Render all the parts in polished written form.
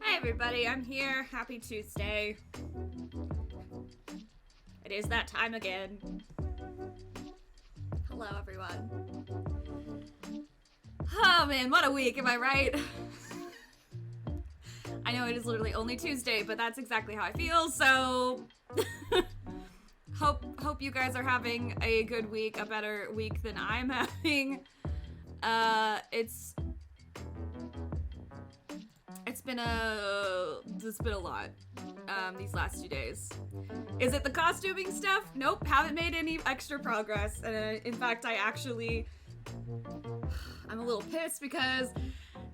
Hi everybody, I'm here. Happy Tuesday. It is that time again. Hello everyone. Oh man, what a week, am I right? I know it is literally only Tuesday, but that's exactly how I feel, so hope you guys are having a good week, a better week than I'm having. It's been a lot these last 2 days. Is it the costuming stuff? Nope, haven't made any extra progress. In fact, I'm a little pissed because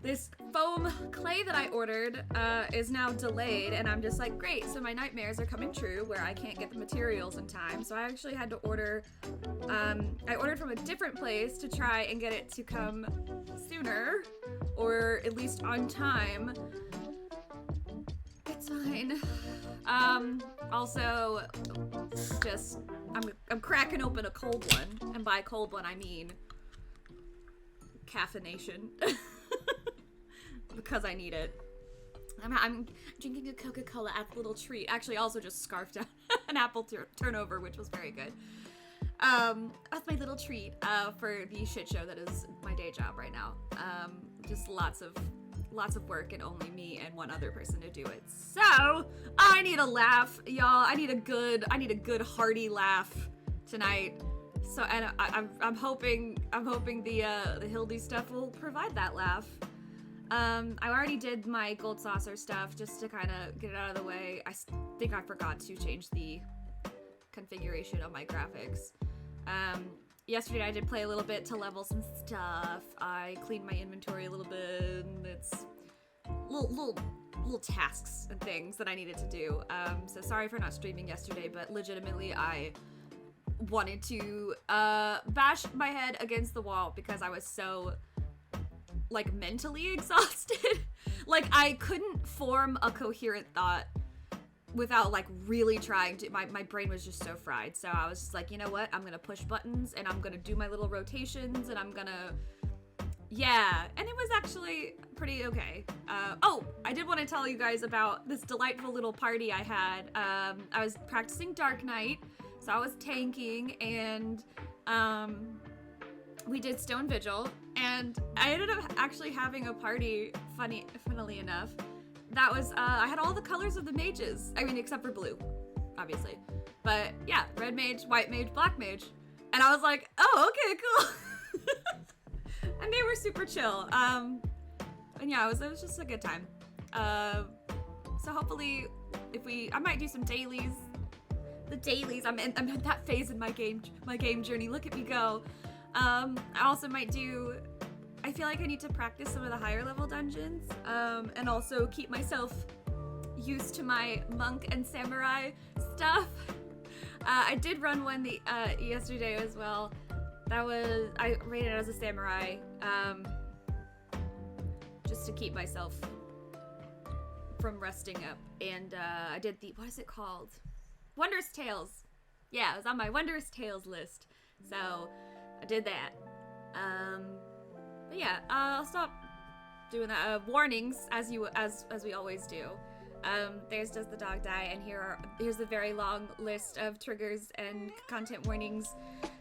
this foam clay that I ordered is now delayed, and I'm just like, great, so my nightmares are coming true where I can't get the materials in time. So I actually had to order, I ordered from a different place to try and get it to come sooner, or at least on time. It's fine. Also, just, I'm cracking open a cold one, and by cold one I mean caffeination. Because I need it. I'm drinking a Coca-Cola apple little treat. Actually, I also just scarfed out an apple turnover, which was very good. That's my little treat for the shit show that is my day job right now. Just lots of work and only me and one other person to do it. So I need a laugh, y'all. I need a good hearty laugh tonight. So, and I'm hoping the Hildy stuff will provide that laugh. I already did my gold saucer stuff just to kind of get it out of the way. I think I forgot to change the configuration of my graphics. Yesterday I did play a little bit to level some stuff. I cleaned my inventory a little bit, and it's little tasks and things that I needed to do. So sorry for not streaming yesterday, but legitimately I wanted to bash my head against the wall because I was so like mentally exhausted. Like I couldn't form a coherent thought without like really trying to. My brain was just so fried. So I was just like, you know what? I'm gonna push buttons and I'm gonna do my little rotations and I'm gonna, yeah. And it was actually pretty okay. Oh, I did want to tell you guys about this delightful little party I had. I was practicing Dark Knight, so I was tanking, and we did Stone Vigil, and I ended up actually having a party, funnily enough, that was, I had all the colors of the mages. I mean, except for blue, obviously. But yeah, red mage, white mage, black mage. And I was like, oh, okay, cool. And they were super chill. And yeah, it was just a good time. So hopefully, I might do some dailies. The dailies, I'm at that phase in my game journey. Look at me go. I also might do, I feel like I need to practice some of the higher level dungeons, and also keep myself used to my monk and samurai stuff. I did run one yesterday as well. I rated it as a samurai, just to keep myself from resting up. And I did what is it called? Wondrous Tales. Yeah, it was on my Wondrous Tales list. So I did that. But yeah, I'll stop doing that. Warnings, as we always do. There's Does the Dog Die? And here's a very long list of triggers and content warnings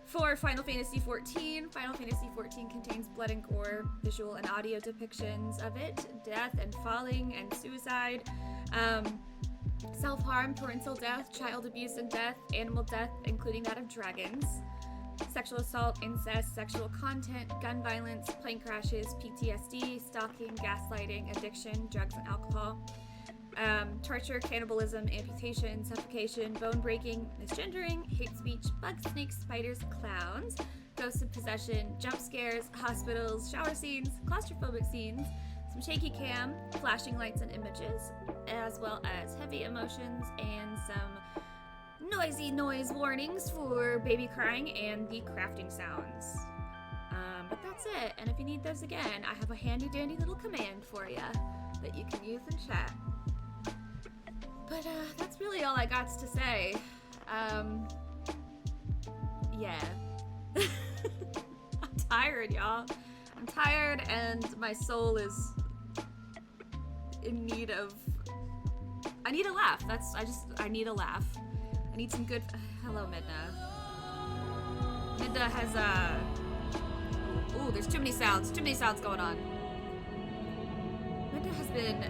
for Final Fantasy XIV. Final Fantasy XIV contains blood and gore, visual and audio depictions of it, death and falling and suicide, self-harm, parental death, child abuse and death, animal death, including that of dragons, sexual assault, incest, sexual content, gun violence, plane crashes, PTSD, stalking, gaslighting, addiction, drugs and alcohol, torture, cannibalism, amputation, suffocation, bone breaking, misgendering, hate speech, bugs, snakes, spiders, clowns, ghosts of possession, jump scares, hospitals, shower scenes, claustrophobic scenes, some shaky cam, flashing lights and images, as well as heavy emotions and some noisy noise warnings for baby crying and the crafting sounds. But that's it, and if you need those again, I have a handy dandy little command for you that you can use in chat. But that's really all I got to say. Yeah. I'm tired, y'all. I'm tired and my soul is in need of... I need a laugh. I need a laugh. I need some good... Hello, Midna. Midna has, Ooh, there's too many sounds. Too many sounds going on. Midna has been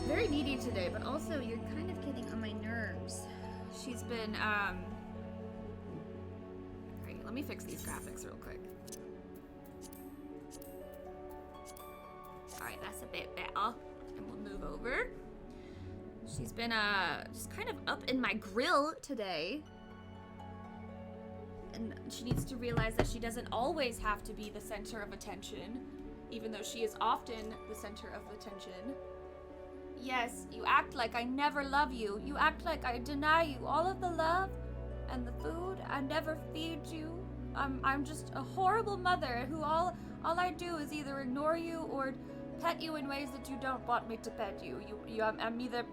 very needy today, but also you're kind of getting on my nerves. She's been, Alright, let me fix these graphics real quick. Alright, that's a bit better. And we'll move over. She's been, just kind of up in my grill today. And she needs to realize that she doesn't always have to be the center of attention, even though she is often the center of attention. Yes, you act like I never love you. You act like I deny you all of the love and the food. I never feed you. I'm just a horrible mother who all I do is either ignore you or pet you in ways that you don't want me to pet you. I'm either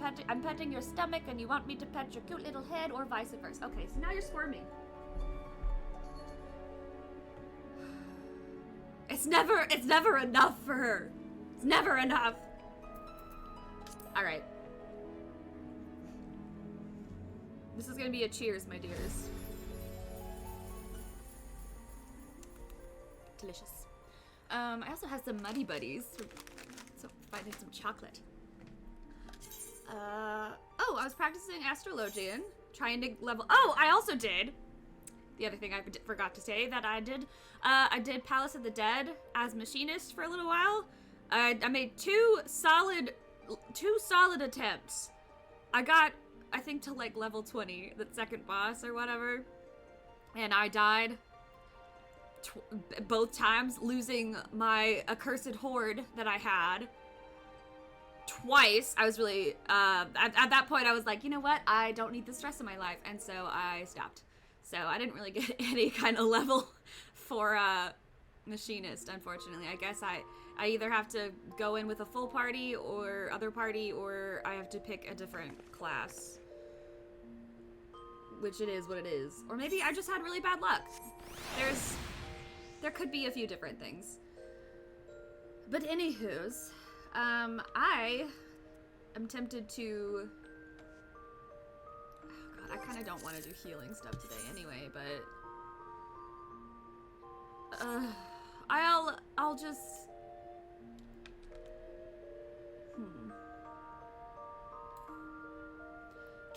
petting your stomach and you want me to pet your cute little head, or vice versa. Okay, so now you're squirming. It's never enough for her. It's never enough. All right. This is gonna be a cheers, my dears. Delicious. I also have some Muddy Buddies, so finding some chocolate. Oh, I was practicing Astrologian, trying to level. Oh, I also did. The other thing I forgot to say that I did Palace of the Dead as machinist for a little while. I made two solid attempts. I got, I think, to like level 20, the second boss or whatever, and I died both times, losing my accursed horde that I had twice. I was really, at that point I was like, you know what? I don't need the stress in my life, and so I stopped. So I didn't really get any kind of level for machinist, unfortunately. I guess I either have to go in with a full party or other party, or I have to pick a different class. Which it is what it is. Or maybe I just had really bad luck. There could be a few different things. But anywho's, I am tempted to... I kind of don't want to do healing stuff today anyway, but I'll just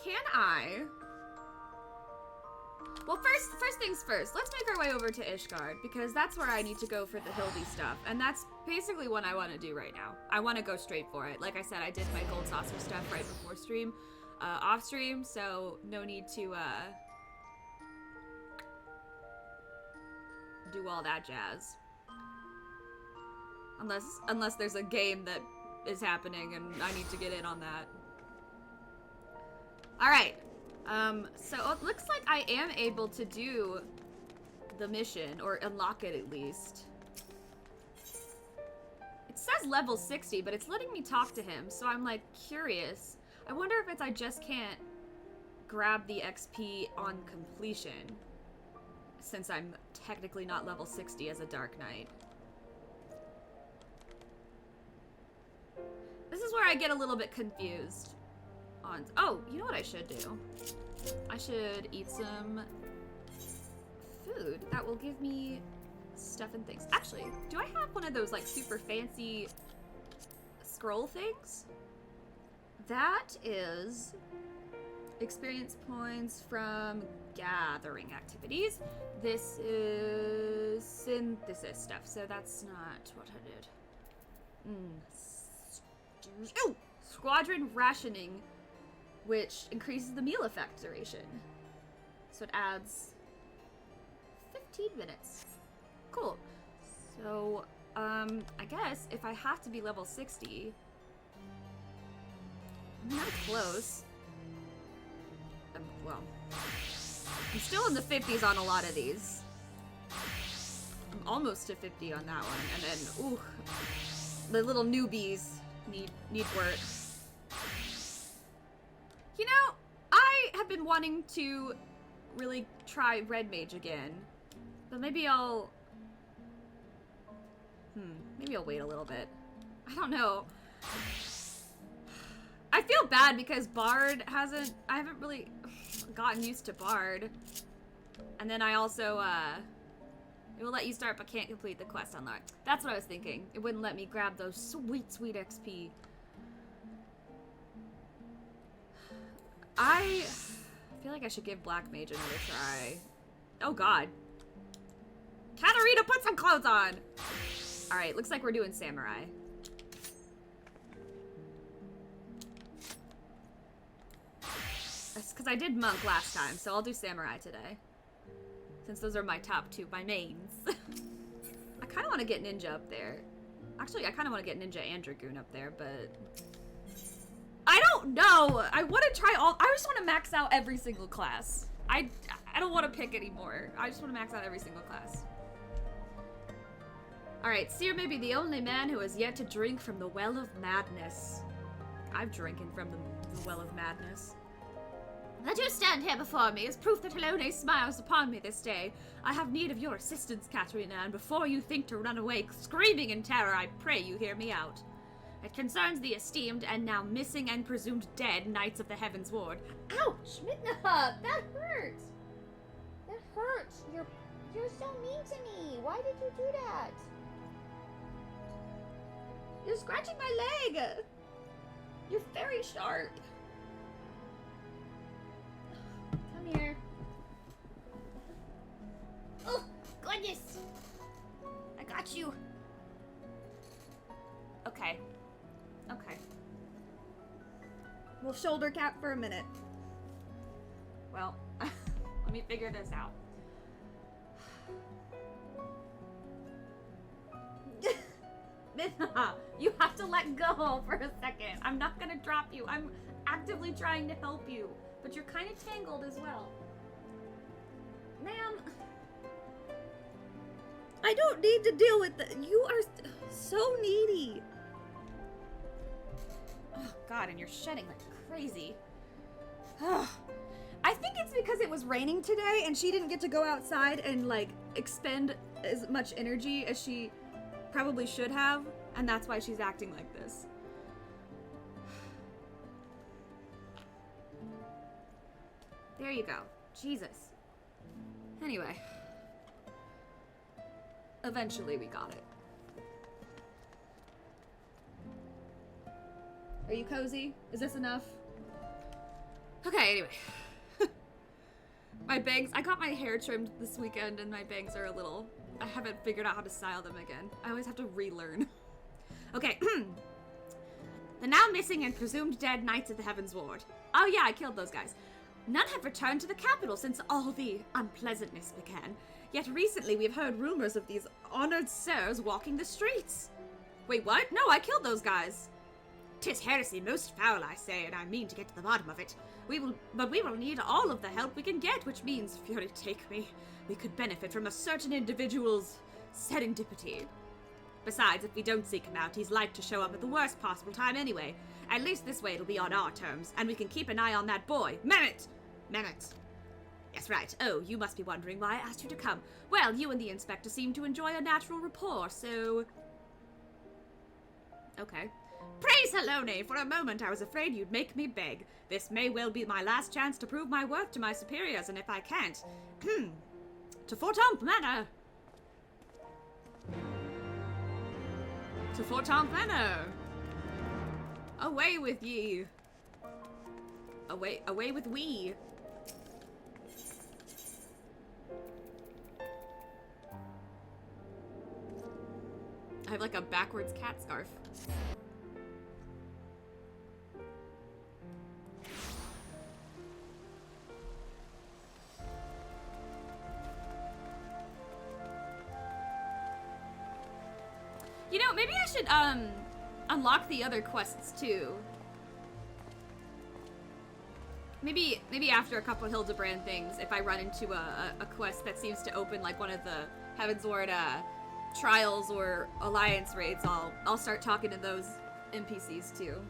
Can I? Well, first things first, let's make our way over to Ishgard, because that's where I need to go for the Hildy stuff, and that's basically what I want to do right now. I want to go straight for it. Like I said, I did my gold saucer stuff right before stream. Off stream, so no need to do all that jazz. Unless there's a game that is happening and I need to get in on that. Alright. So it looks like I am able to do the mission, or unlock it at least. It says level 60, but it's letting me talk to him, so I'm like curious. I wonder if it's I just can't grab the XP on completion, since I'm technically not level 60 as a Dark Knight. This is where I get a little bit confused on... Oh, you know what I should do? I should eat some food that will give me stuff and things. Actually, do I have one of those like super fancy scroll things? That is experience points from gathering activities. This is synthesis stuff, so that's not what I did. Oh! Squadron rationing, which increases the meal effect duration. So it adds 15 minutes. Cool. So, I guess if I have to be level 60, I'm not close. Well, I'm still in the 50s on a lot of these. I'm almost to 50 on that one, and then, ooh, the little newbies need work. You know, I have been wanting to really try Red Mage again, but maybe I'll wait a little bit. I don't know. I feel bad because Bard I haven't really gotten used to Bard. And then I also, it will let you start but can't complete the quest unlock. That's what I was thinking. It wouldn't let me grab those sweet, sweet XP. I feel like I should give Black Mage another try. Oh god. Katarina, put some clothes on! Alright, looks like we're doing Samurai. That's because I did Monk last time, so I'll do Samurai today. Since those are my top two, my mains. I kind of want to get Ninja up there. Actually, I kind of want to get Ninja and Dragoon up there, but... I don't know! I want to try all... I just want to max out every single class. I don't want to pick anymore. I just want to max out every single class. Alright, Seer may be the only man who has yet to drink from the Well of Madness. I've drinking from the Well of Madness. That you stand here before me is proof that Helone smiles upon me this day. I have need of your assistance, Katarina, and before you think to run away screaming in terror, I pray you hear me out. It concerns the esteemed and now missing and presumed dead Knights of the Heavens Ward. Ouch! Midna! That hurt! That hurts! You're so mean to me! Why did you do that? You're scratching my leg! You're very sharp. Come here. Oh, goodness! I got you. Okay. Okay. We'll shoulder cap for a minute. Well, let me figure this out. Midna, you have to let go for a second. I'm not gonna drop you. I'm actively trying to help you, but you're kind of tangled as well. Ma'am, I don't need to deal with that. You are so needy. Oh god, and you're shedding like crazy. I think it's because it was raining today and she didn't get to go outside and like expend as much energy as she probably should have, and that's why she's acting like this. There you go. Jesus. Anyway. Eventually we got it. Are you cozy? Is this enough? Okay, anyway. My bangs, I got my hair trimmed this weekend and my bangs are a little, I haven't figured out how to style them again. I always have to relearn. Okay. The now missing and presumed dead Knights of the Heavens Ward. Oh yeah, I killed those guys. None have returned to the capital since all the unpleasantness began. Yet recently we've heard rumors of these honored sirs walking the streets. Wait, what? No, I killed those guys. 'Tis heresy most foul, I say, and I mean to get to the bottom of it. We will need all of the help we can get, which means, fury take me, we could benefit from a certain individual's serendipity. Besides, if we don't seek him out, he's like to show up at the worst possible time anyway. At least this way it'll be on our terms, and we can keep an eye on that boy. Mehmet! Mehmet. Yes, right. Oh, you must be wondering why I asked you to come. Well, you and the inspector seem to enjoy a natural rapport, so... Okay. Praise Helone! For a moment I was afraid you'd make me beg. This may well be my last chance to prove my worth to my superiors, and if I can't... to Fortemps Manor! To Fortemps Manor! Away with ye! Away with we! I have like a backwards cat scarf. You know, maybe I should, unlock the other quests, too. Maybe after a couple Hildibrand things, if I run into a quest that seems to open, like, one of the Heavensward, trials or alliance raids, I'll start talking to those NPCs, too.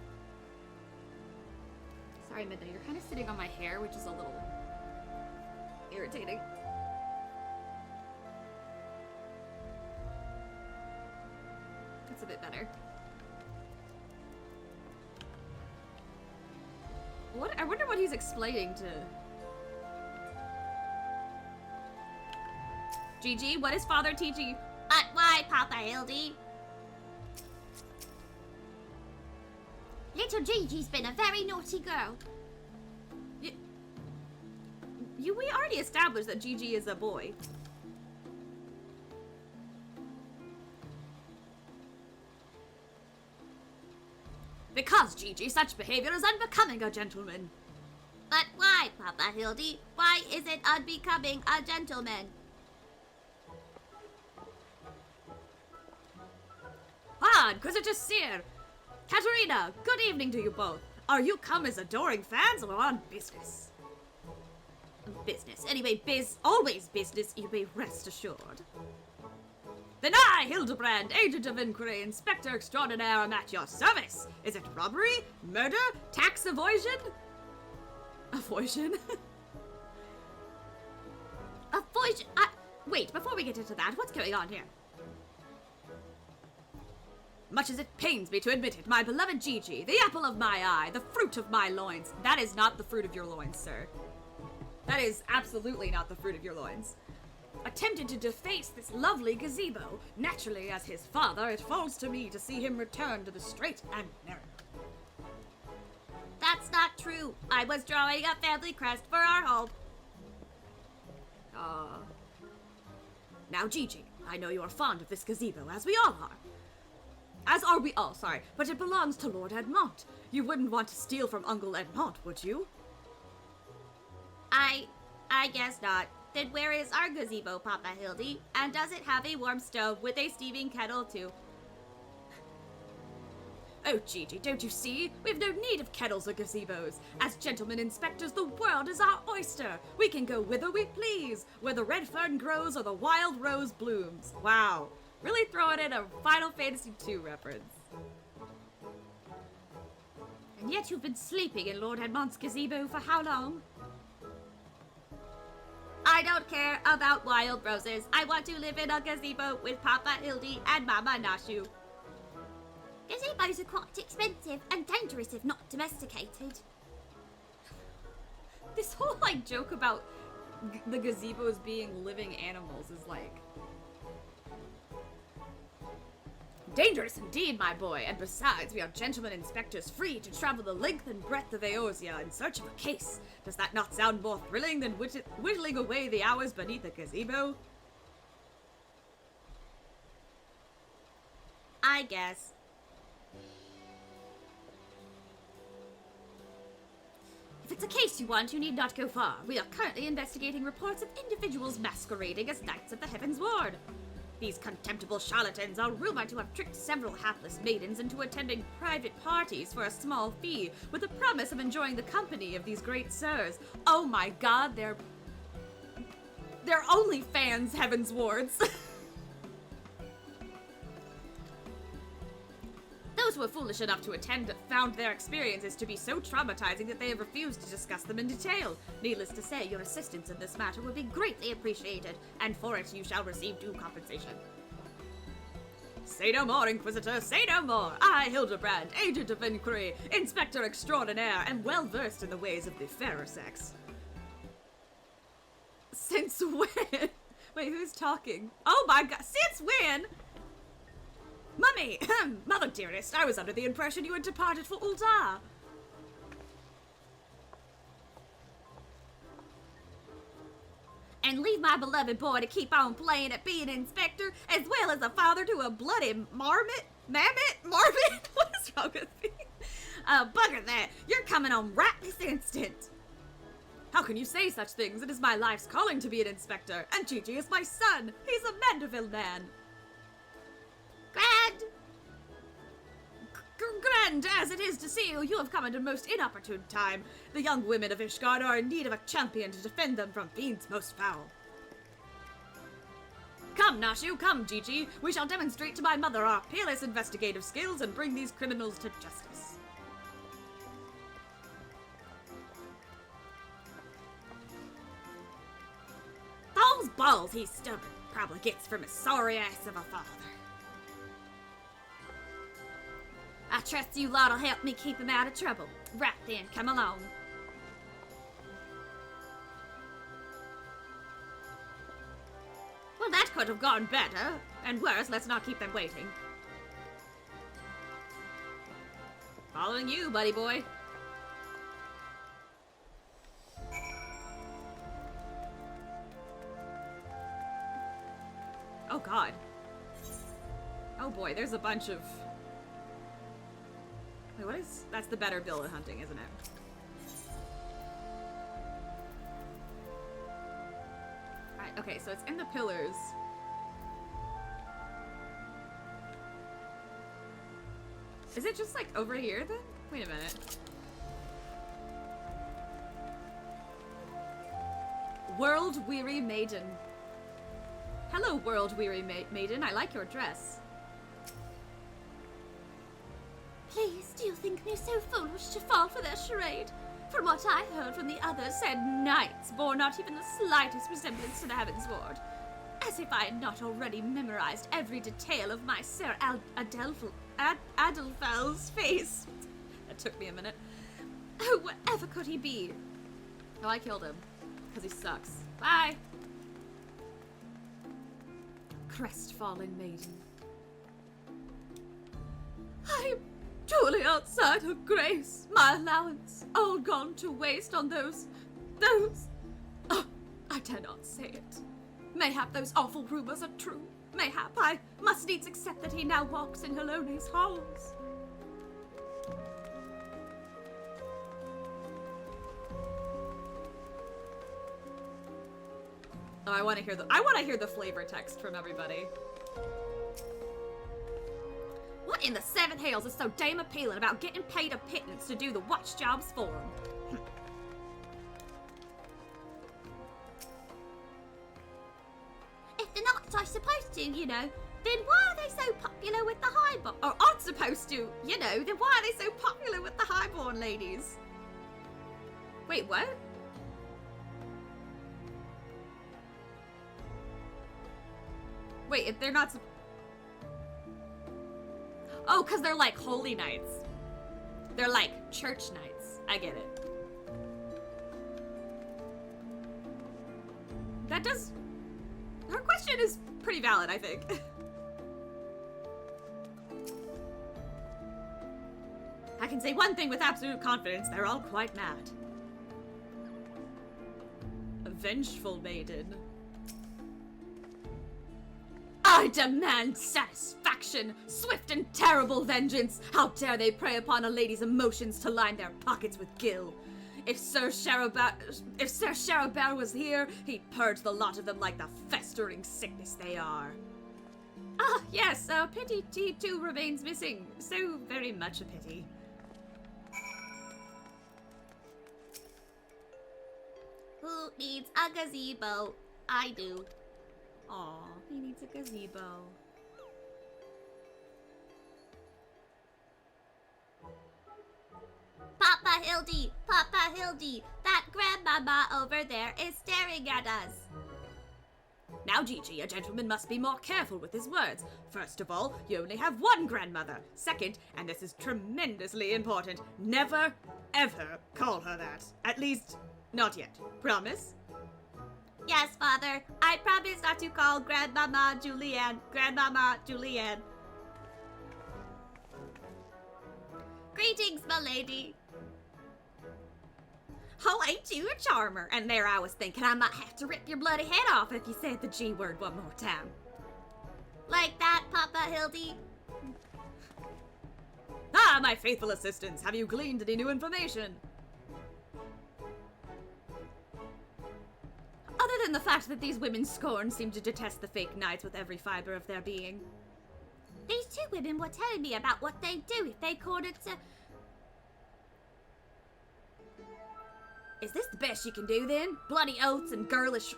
Sorry, Midnight, you're kind of sitting on my hair, which is a little irritating. It's a bit better. What? I wonder what he's explaining to... Gigi, what is Father teaching you? Why, Papa Hildy? Little Gigi's been a very naughty girl. We already established that Gigi is a boy. Because, Gigi, such behavior is unbecoming a gentleman. But why, Papa Hildy? Why is it unbecoming a gentleman? Ah, Inquisitor Seer! Katerina, good evening to you both. Are you come as adoring fans or on business? Business. Anyway, always business, you may rest assured. Then I, Hildibrand, Agent of Inquiry, Inspector Extraordinaire, am at your service. Is it robbery? Murder? Tax evasion? Avoision? Avoision? Wait, before we get into that, what's going on here? Much as it pains me to admit it, my beloved Gigi, the apple of my eye, the fruit of my loins. That is not the fruit of your loins, sir. That is absolutely not the fruit of your loins. Attempted to deface this lovely gazebo. Naturally, as his father, it falls to me to see him return to the straight and narrow. That's not true. I was drawing a family crest for our home. Now, Gigi, I know you are fond of this gazebo, as we all are. As are we all, sorry, but it belongs to Lord Edmont. You wouldn't want to steal from Uncle Edmont, would you? I guess not. Then where is our gazebo, Papa Hildy? And does it have a warm stove with a steaming kettle, too? Oh, Gigi, don't you see? We've no need of kettles or gazebos. As gentlemen inspectors, the world is our oyster. We can go whither we please, where the red fern grows or the wild rose blooms. Wow. Really throwing in a Final Fantasy II reference. And yet you've been sleeping in Lord Edmont's gazebo for how long? I don't care about wild roses. I want to live in a gazebo with Papa Hildy and Mama Nashu. Gazebos are quite expensive and dangerous if not domesticated. This whole, like, joke about the gazebos being living animals is, like... Dangerous indeed, my boy, and besides, we are gentlemen inspectors free to travel the length and breadth of Eorzea in search of a case. Does that not sound more thrilling than whittling away the hours beneath a gazebo? I guess. If it's a case you want, you need not go far. We are currently investigating reports of individuals masquerading as Knights of the Heavensward. These contemptible charlatans are rumored to have tricked several hapless maidens into attending private parties for a small fee, with the promise of enjoying the company of these great sirs. Oh my god, they're OnlyFans Heavenswards. Those who were foolish enough to attend found their experiences to be so traumatizing that they have refused to discuss them in detail. Needless to say, your assistance in this matter will be greatly appreciated, and for it you shall receive due compensation. Say no more, Inquisitor, say no more! I, Hildibrand, Agent of Inquiry, Inspector Extraordinaire, am well versed in the ways of the fairer sex. Since when? Wait, who's talking? Oh my god, since when? Mummy! Mother dearest, I was under the impression you had departed for Ul'dah. And leave my beloved boy to keep on playing at being an inspector, as well as a father to a bloody marmot? Marmot? What is wrong with me? Bugger that. You're coming home right this instant. How can you say such things? It is my life's calling to be an inspector, and Gigi is my son. He's a Mandeville man. Grand Grand as it is to see you, you have come at a most inopportune time. The young women of Ishgard are in need of a champion to defend them from fiends most foul. Come, Nashu, come, Gigi. We shall demonstrate to my mother our peerless investigative skills and bring these criminals to justice. Those balls he's stubborn probably gets from his sorry ass of a father. I trust you lot'll help me keep him out of trouble. Right then, come along. Well, that could have gone better. And worse, let's not keep them waiting. Following you, buddy boy. Oh god. Oh boy, there's a bunch of... Wait, what is... That's the better bill of hunting, isn't it? Alright, okay, so it's in the pillars. Is it just, like, over here, then? Wait a minute. World-weary maiden. Hello, world-weary maiden. I like your dress. Please, do you think me so foolish to fall for their charade? From what I heard from the others, said knights bore not even the slightest resemblance to the Heavensward. As if I had not already memorized every detail of my Sir Adelfel's face. That took me a minute. Oh, whatever could he be? Oh, I killed him. Because he sucks. Bye! Crestfallen maiden. I'm truly outside her grace. My allowance, all gone to waste on those... Oh, I dare not say it. Mayhap those awful rumors are true. Mayhap I must needs accept that he now walks in Helone's halls. Oh, I want to hear the flavor text from everybody. What in the seven hells is so damn appealing about getting paid a pittance to do the watch jobs for him? If they're not supposed to, you know, then why are they so popular with the highborn? Or aren't supposed to, you know, then why are they so popular with the highborn ladies? Wait, what? Wait, if they're not... Oh, because they're like holy knights. They're like church knights. I get it. That does... Her question is pretty valid, I think. I can say one thing with absolute confidence. They're all quite mad. A vengeful maiden. I demand satisfaction! Swift and terrible vengeance! How dare they prey upon a lady's emotions to line their pockets with gall? If Sir Sharobert was here, he'd purge the lot of them like the festering sickness they are. Ah, yes, a pity he too remains missing. So very much a pity. Who needs a gazebo? I do. Aw, he needs a gazebo. Papa Hildy, that grandmama over there is staring at us. Now, Gigi, a gentleman must be more careful with his words. First of all, you only have one grandmother. Second, and this is tremendously important, never, ever call her that. At least, not yet. Promise? Yes, Father. I promise not to call Grandmama Julianne. Greetings, my lady. Oh, ain't you a charmer? And there I was thinking I might have to rip your bloody head off if you said the G word one more time. Like that, Papa Hildy? Ah, my faithful assistants, have you gleaned any new information? Other than the fact that these women scorn seem to detest the fake knights with every fiber of their being. These two women were telling me about what they do if they cornered to... Is this the best you can do then? Bloody oaths and girlish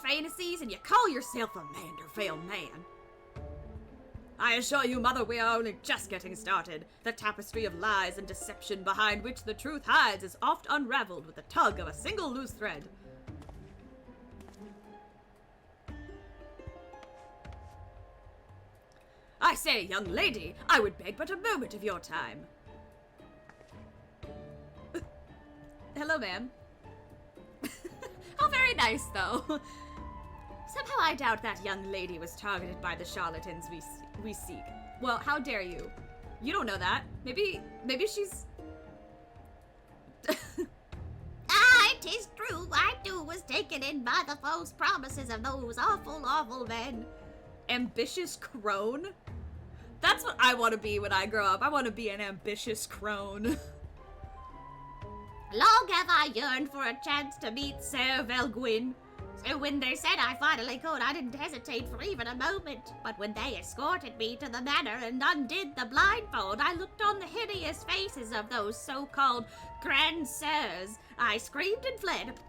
fantasies, and you call yourself a Mandervale man? I assure you, Mother, we are only just getting started. The tapestry of lies and deception behind which the truth hides is oft unraveled with the tug of a single loose thread. I say, young lady, I would beg but a moment of your time. Hello, ma'am. How very nice, though. Somehow I doubt that young lady was targeted by the charlatans we seek. Well, how dare you? You don't know that. Maybe she's... Ah, 'tis true, I too was taken in by the false promises of those awful, awful men. Ambitious crone? That's what I want to be when I grow up. I want to be an ambitious crone. Long have I yearned for a chance to meet Sir Velguin. So when they said I finally could, I didn't hesitate for even a moment. But when they escorted me to the manor and undid the blindfold, I looked on the hideous faces of those so-called Grand Sirs. I screamed and fled.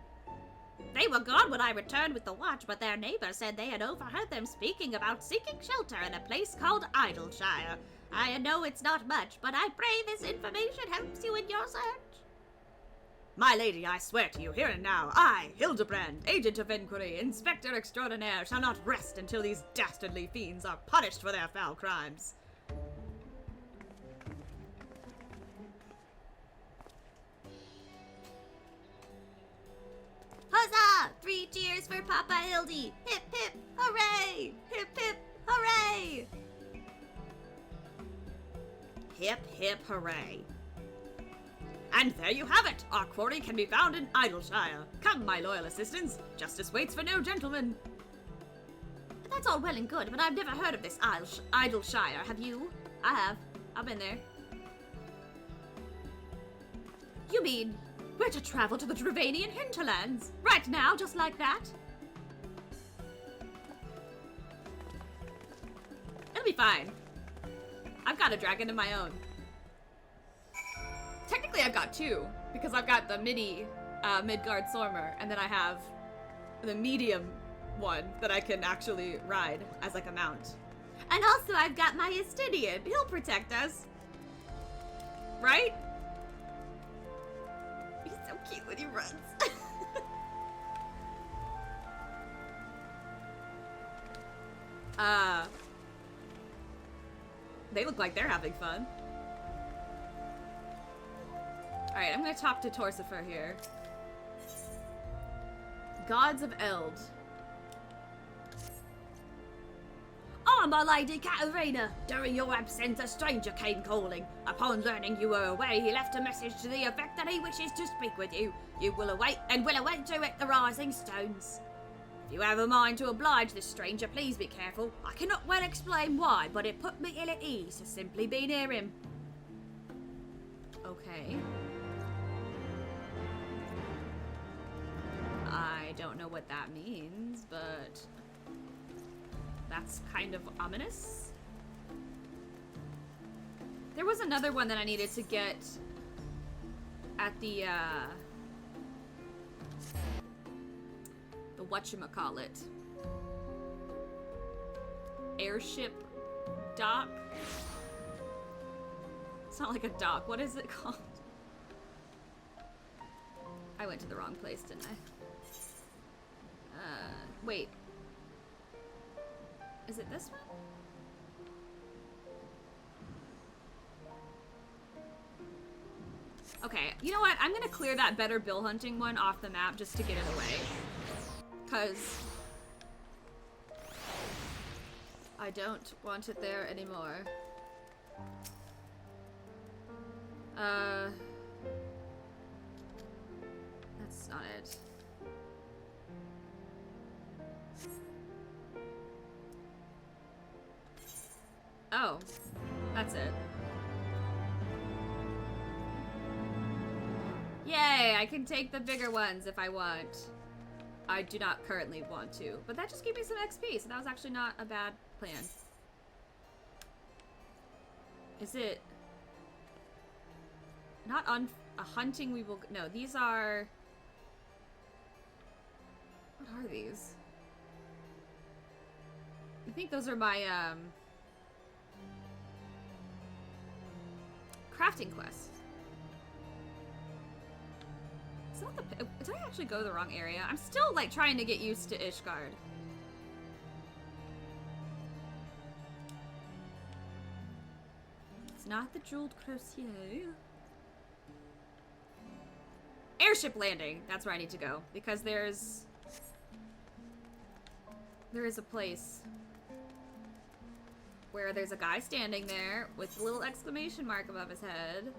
They were gone when I returned with the watch, but their neighbor said they had overheard them speaking about seeking shelter in a place called Idleshire. I know it's not much, but I pray this information helps you in your search. My lady, I swear to you, here and now, I, Hildibrand, agent of inquiry, Inspector Extraordinaire, shall not rest until these dastardly fiends are punished for their foul crimes. Huzzah! 3 cheers for Papa Hildy! Hip hip hooray! Hip hip hooray! Hip hip hooray. And there you have it! Our quarry can be found in Idleshire. Come, my loyal assistants. Justice waits for no gentleman. That's all well and good, but I've never heard of this Idleshire. Have you? I have. I've been there. You mean we're to travel to the Dravanian hinterlands? Right now, just like that? It'll be fine. I've got a dragon of my own. Technically, I've got 2, because I've got the mini Midgard Sormer, and then I have the medium one that I can actually ride as like a mount. And also, I've got my Estinian. He'll protect us. Right? He's so cute when he runs. They look like they're having fun. Alright, I'm gonna talk to Torsifer here. Gods of Eld. Ah, my lady Katarina! During your absence, a stranger came calling. Upon learning you were away, he left a message to the effect that he wishes to speak with you. You will await you at the Rising Stones. If you have a mind to oblige this stranger, please be careful. I cannot well explain why, but it put me ill at ease to simply be near him. Okay. I don't know what that means, but that's kind of ominous. There was another one that I needed to get at the whatchamacallit. Airship dock? It's not like a dock. What is it called? I went to the wrong place, didn't I? Wait. Is it this one? Okay, you know what? I'm gonna clear that better bill hunting one off the map just to get it away. Cause I don't want it there anymore. That's not it. Oh, that's it. Yay, I can take the bigger ones if I want. I do not currently want to, but that just gave me some XP, so that was actually not a bad plan. Is it... Not on a hunting we will... No, these are... What are these? I think those are my, crafting quests. It's not the... Did I actually go to the wrong area? I'm still, like, trying to get used to Ishgard. It's not the Jeweled Crosier. Airship landing! That's where I need to go. Because there is a place where there's a guy standing there with a little exclamation mark above his head.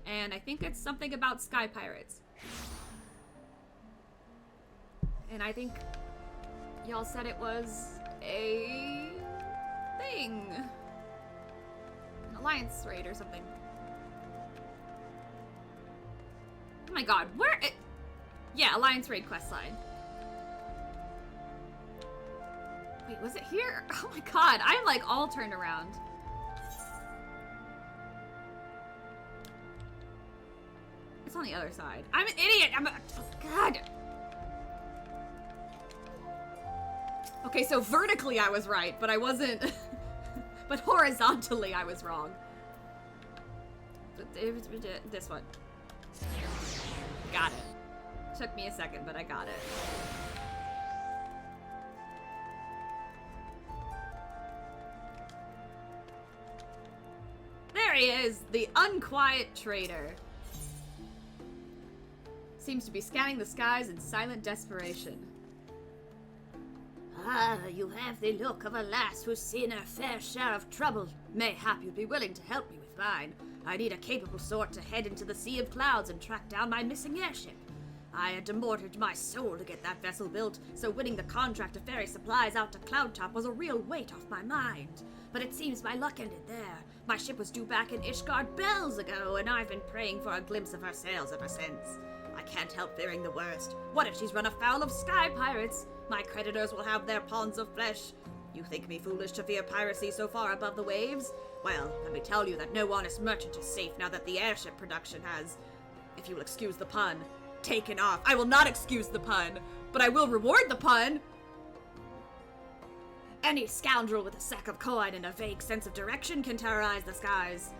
And I think it's something about sky pirates. And I think y'all said it was a thing. An alliance raid or something. Oh my god, where it... Yeah, alliance raid quest line. Wait, was it here? Oh my god, I'm like all turned around. It's on the other side. I'm an idiot! Oh god! Okay, so vertically I was right, but I wasn't... but horizontally I was wrong. This one. Got it. Took me a second, but I got it. There he is, the unquiet trader. Seems to be scanning the skies in silent desperation. Ah, you have the look of a lass who's seen her fair share of trouble. Mayhap you'd be willing to help me with mine. I need a capable sort to head into the sea of clouds and track down my missing airship. I had demorted my soul to get that vessel built, so winning the contract to ferry supplies out to Cloudtop was a real weight off my mind. But it seems my luck ended there. My ship was due back in Ishgard bells ago, and I've been praying for a glimpse of her sails ever since. I can't help fearing the worst. What if she's run afoul of sky pirates? My creditors will have their ponds of flesh. You think me foolish to fear piracy so far above the waves? Well, let me tell you that no honest merchant is safe now that the airship production has, if you will excuse the pun, taken off. I will not excuse the pun, but I will reward the pun. Any scoundrel with a sack of coin and a vague sense of direction can terrorize the skies.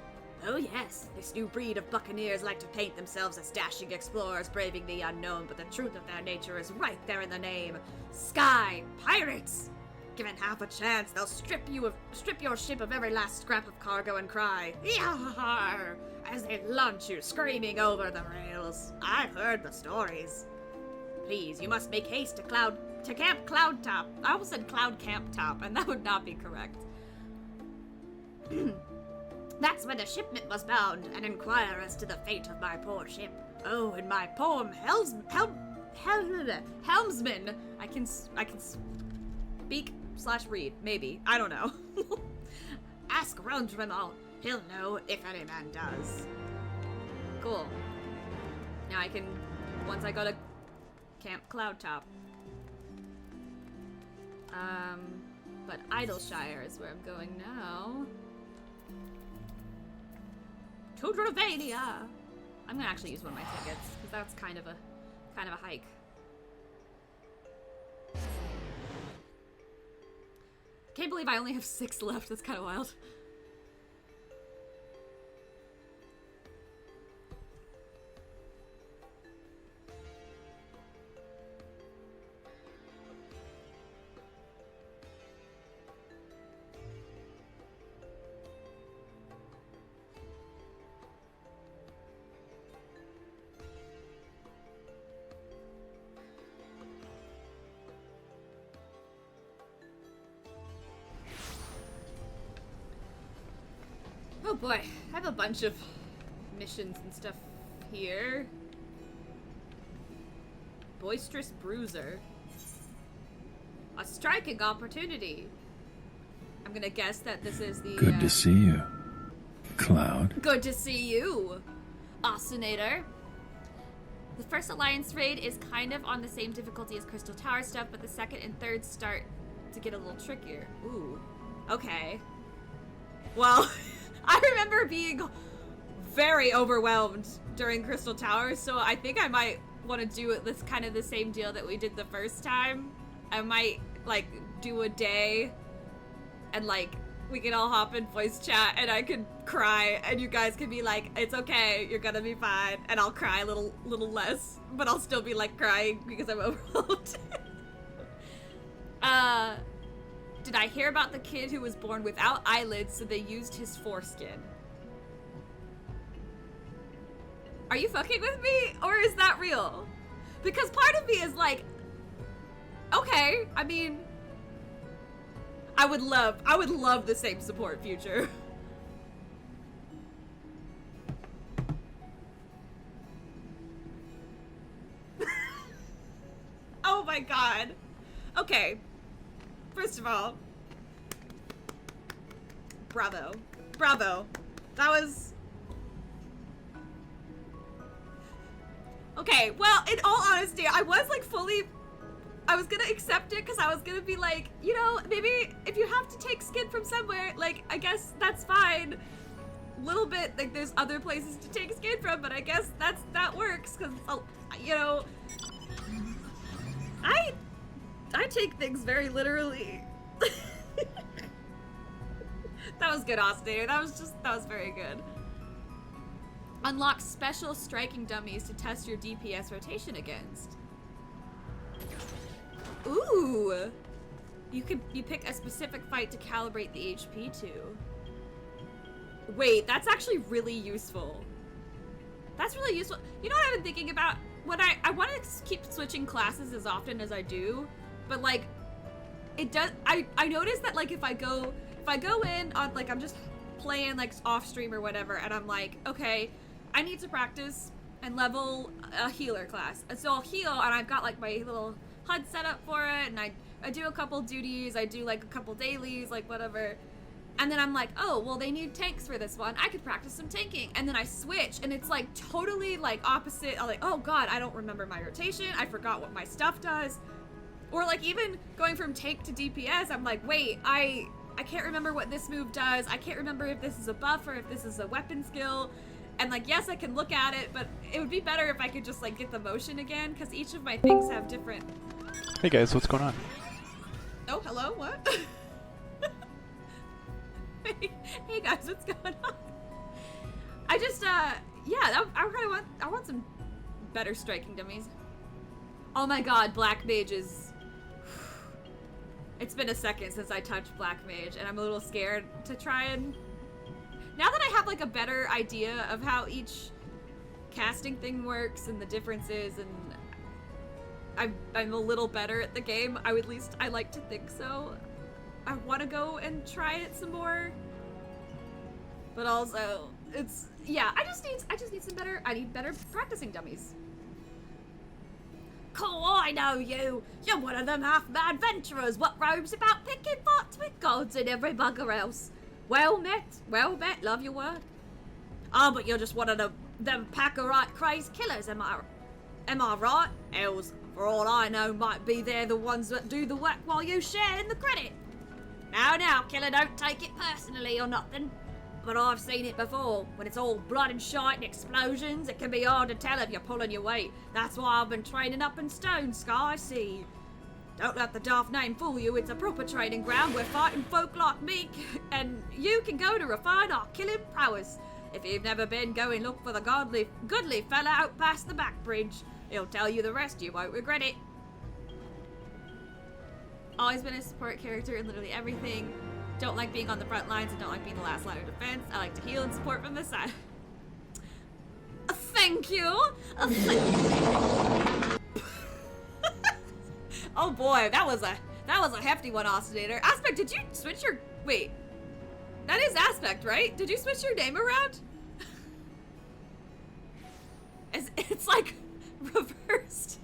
Oh yes, this new breed of buccaneers like to paint themselves as dashing explorers braving the unknown, but the truth of their nature is right there in the name. Sky Pirates! Given half a chance, they'll strip your ship of every last scrap of cargo and cry, "Yar!" as they launch you screaming over the rails. I've heard the stories. Please, you must make haste to Camp Cloudtop. I almost said Cloud Camp Top, and that would not be correct. That's where the shipment was bound, and inquire as to the fate of my poor ship. Oh, in my poem, Helmsman, I can speak/read, maybe. I don't know. Ask Rondremont. He'll know if any man does. Cool. Now I can, once I go to Camp Cloudtop. But Idleshire is where I'm going now. To Dravania! I'm gonna actually use one of my tickets, because that's kind of a hike. Can't believe I only have 6 left, that's kind of wild. Oh boy, I have a bunch of missions and stuff here. Boisterous Bruiser. A striking opportunity. I'm gonna guess that this is the... Good to see you, Cloud. Good to see you, Oscinator. The first Alliance raid is kind of on the same difficulty as Crystal Tower stuff, but the second and third start to get a little trickier. Ooh, okay. Well, I remember being very overwhelmed during Crystal Towers, so I think I might want to do this kind of the same deal that we did the first time. I might, like, do a day, and, like, we can all hop in voice chat, and I could cry, and you guys can be like, it's okay, you're gonna be fine, and I'll cry a little less, but I'll still be, like, crying because I'm overwhelmed. Did I hear about the kid who was born without eyelids, so they used his foreskin? Are you fucking with me, or is that real? Because part of me is like, okay, I mean, I would love the same support future. Oh my god. Okay. First of all, bravo. Bravo. That was... Okay, well, in all honesty, I was like I was gonna accept it because I was gonna be like, you know, maybe if you have to take skin from somewhere, like, I guess that's fine. Little bit, like, there's other places to take skin from, but I guess that works because, you know, I take things very literally. That was good, Ostinator. That was very good. Unlock special striking dummies to test your DPS rotation against. Ooh! You pick a specific fight to calibrate the HP to. Wait, that's actually really useful. That's really useful. You know what I've been thinking about? When I want to keep switching classes as often as I do, but like, it does. I noticed that like if I go in on like I'm just playing like off stream or whatever, and I'm like, okay, I need to practice and level a healer class, and so I'll heal, and I've got like my little HUD set up for it, and I do a couple duties, I do like a couple dailies, like whatever. And then I'm like, oh, well, they need tanks for this one. I could practice some tanking. And then I switch, and it's like totally like opposite. I'm like, oh god, I don't remember my rotation. I forgot what my stuff does. Or like even going from tank to DPS, I'm like, wait, I can't remember what this move does. I can't remember if this is a buff or if this is a weapon skill. And like, yes, I can look at it, but it would be better if I could just like get the motion again, because each of my things have different... Hey guys, what's going on? Oh, hello, what? Hey guys, what's going on? I just, yeah, I want some better striking dummies. Oh my god, Black Mage is... It's been a second since I touched Black Mage, and I'm a little scared to try and... Now that I have like a better idea of how each casting thing works and the differences, and I'm a little better at the game, at least I like to think so. I want to go and try it some more, but also it's, yeah, I just need some better, I need better practicing dummies. Kawaii, know you. You're one of them half-mad venturers what roams about picking pots with gods and every bugger else. Well met, love your work. Oh, but you're just one of them pack-a-right crazed killers, am I right? Elves, for all I know, might be they're the ones that do the work while you share in the credit. Now, killer, don't take it personally or nothing. But I've seen it before. When it's all blood and shite and explosions, it can be hard to tell if you're pulling your weight. That's why I've been training up in Stone Sky Sea. Don't let the daft name fool you. It's a proper training ground where fighting folk like me and you can go to refine our killing prowess. If you've never been, go and look for the goodly fella out past the back bridge. He'll tell you the rest. You won't regret it. Always been a support character in literally everything. Don't like being on the front lines and don't like being the last line of defense. I like to heal and support from the side. Thank you. Oh boy, that was a hefty one, Ostinator. Aspect, did you switch your... Wait. That is Aspect, right? Did you switch your name around? It's like reversed.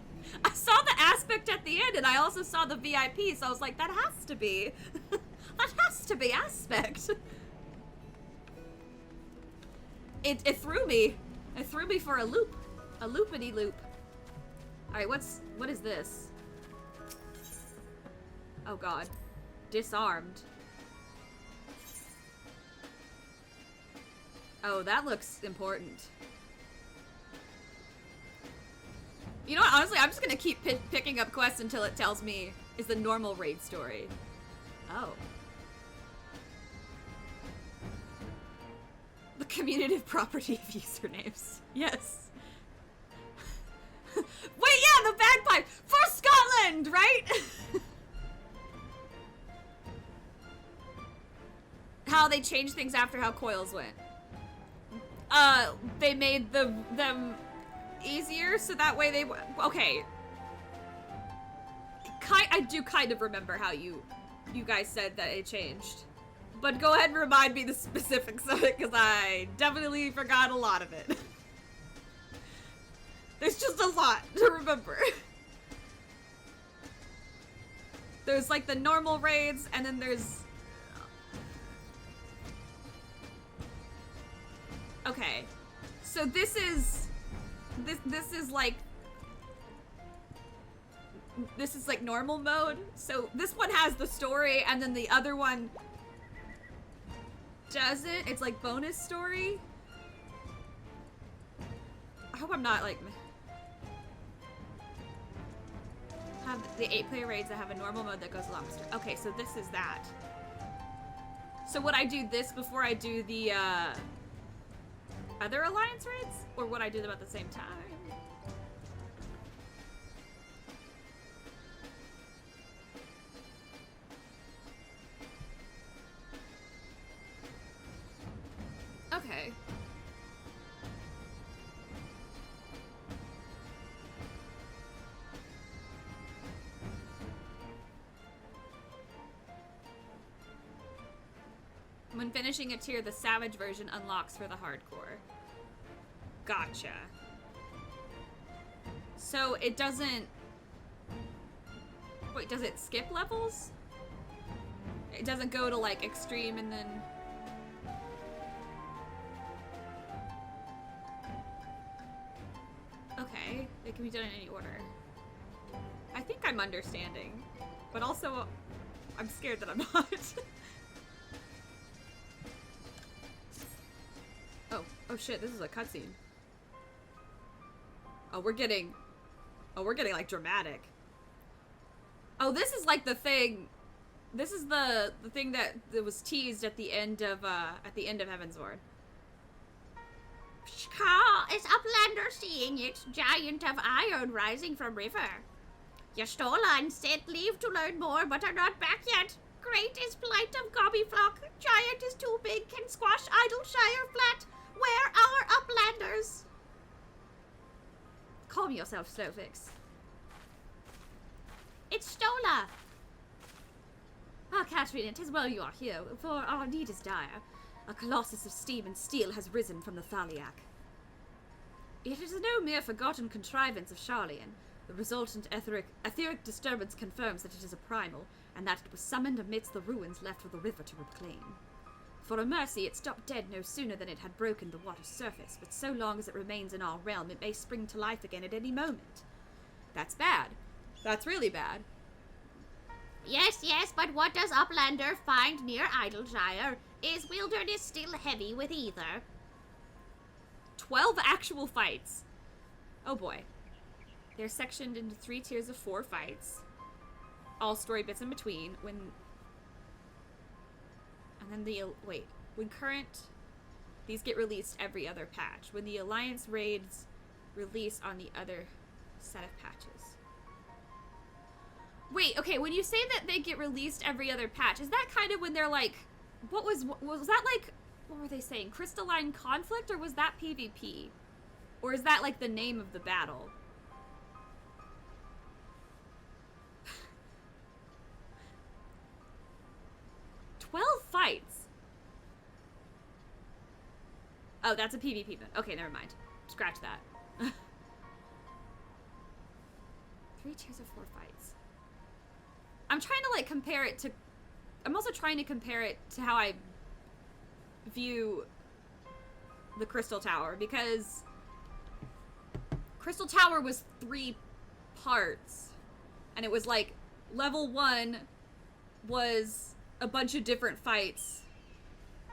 I saw the Aspect at the end and I also saw the VIP, so I was like, that has to be. That has to be Aspect. It threw me. It threw me for a loop. A loopity loop. Alright, what is this? Oh god. Disarmed. Oh, that looks important. You know what? Honestly, I'm just gonna keep picking up quests until it tells me is the normal raid story. Oh. The commutative property of usernames. Yes. Wait, yeah, the bagpipe for Scotland, right? How they changed things after how coils went. They made them easier so that way they okay. I do kind of remember how you guys said that it changed. But go ahead and remind me the specifics of it, because I definitely forgot a lot of it. There's just a lot to remember. There's like the normal raids, and then there's... Okay. So this is like... This is like normal mode. So this one has the story, and then the other one doesn't. It's like bonus story. I hope I'm not like... Have the 8-player raids that have a normal mode that goes along with story. Okay, so this is that. So would I do this before I do the other alliance raids? Or would I do them at the same time? Okay. When finishing a tier, the Savage version unlocks for the hardcore. Gotcha. So it doesn't... Wait, does it skip levels? It doesn't go to like extreme and then... Okay, it can be done in any order. I think I'm understanding, but also I'm scared that I'm not. Oh shit, this is a cutscene. Oh, we're getting like dramatic. Oh, this is like the thing. This is the thing that was teased at the end of Heavensward. Shka is Uplander seeing it, giant of iron rising from river. Yastola and sent leave to learn more, but are not back yet. Great is plight of Gobbyflock. Giant is too big, can squash Idleshire flat. Where are Uplanders? Calm yourself, Slowfix. It's Stola. Ah, Katrina, 'tis well you are here, for our need is dire. A colossus of steam and steel has risen from the Thaliac. Yet it is no mere forgotten contrivance of Charlian. The resultant etheric disturbance confirms that it is a primal, and that it was summoned amidst the ruins left for the river to reclaim. For a mercy, it stopped dead no sooner than it had broken the water's surface, but so long as it remains in our realm, it may spring to life again at any moment. That's bad. That's really bad. Yes, but what does Uplander find near Idleshire? Is wilderness still heavy with either? 12 actual fights. Oh boy. They're sectioned into 3 tiers of 4 fights. All story bits in between. And then when current, these get released every other patch. When the Alliance raids release on the other set of patches. Wait, okay, when you say that they get released every other patch, is that kind of when they're like, was that like, what were they saying, Crystalline Conflict, or was that PvP? Or is that like the name of the battle? Fights. Oh, that's a PvP mode. Okay, never mind. Scratch that. 3 tiers of 4 fights. I'm trying to like compare it to... I'm also trying to compare it to how I view the Crystal Tower, because Crystal Tower was 3 parts. And it was like, level 1 was a bunch of different fights.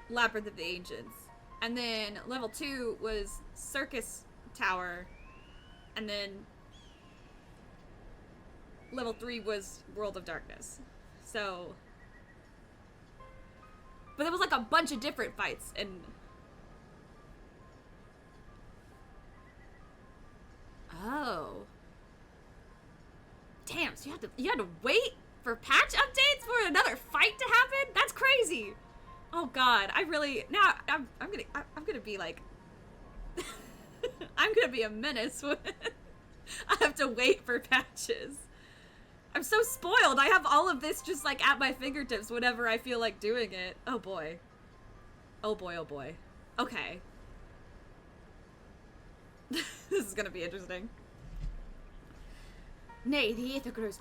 Labyrinth of the Ancients. And then level 2 was Circus Tower. And then level 3 was World of Darkness. So... But there was like a bunch of different fights, and... Oh. Damn, so you had to wait for patch updates for another fight to happen? That's crazy! Oh god, I really... Now, I'm gonna be like... I'm gonna be a menace when I have to wait for patches. I'm so spoiled. I have all of this just like at my fingertips whenever I feel like doing it. Oh boy. Oh boy, oh boy. Okay. This is gonna be interesting. Nay, the ether grows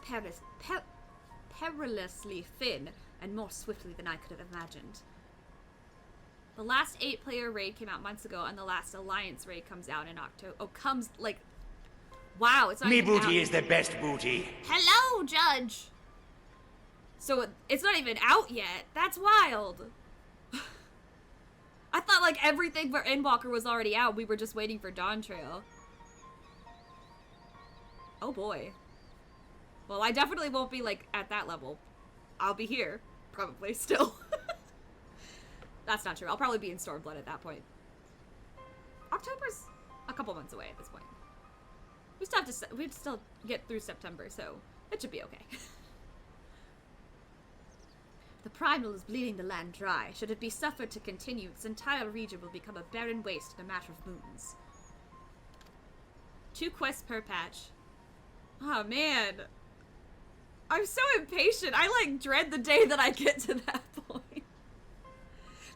perilously thin, and more swiftly than I could have imagined. The last 8-player raid came out months ago, and the last Alliance raid comes out in October. Oh, comes, like... Wow, it's not Me even out. booty is the best booty. Hello, Judge! So, it's not even out yet. That's wild. I thought, like, everything for Endwalker was already out. We were just waiting for Dawn Trail. Oh, boy. Well, I definitely won't be, like, at that level. I'll be here. Probably, still. That's not true. I'll probably be in Stormblood at that point. October's a couple months away at this point. We'd still get through September, so it should be okay. The primal is bleeding the land dry. Should it be suffered to continue, this entire region will become a barren waste in a matter of moons. 2 quests per patch. Oh man. I'm so impatient. I like dread the day that I get to that point.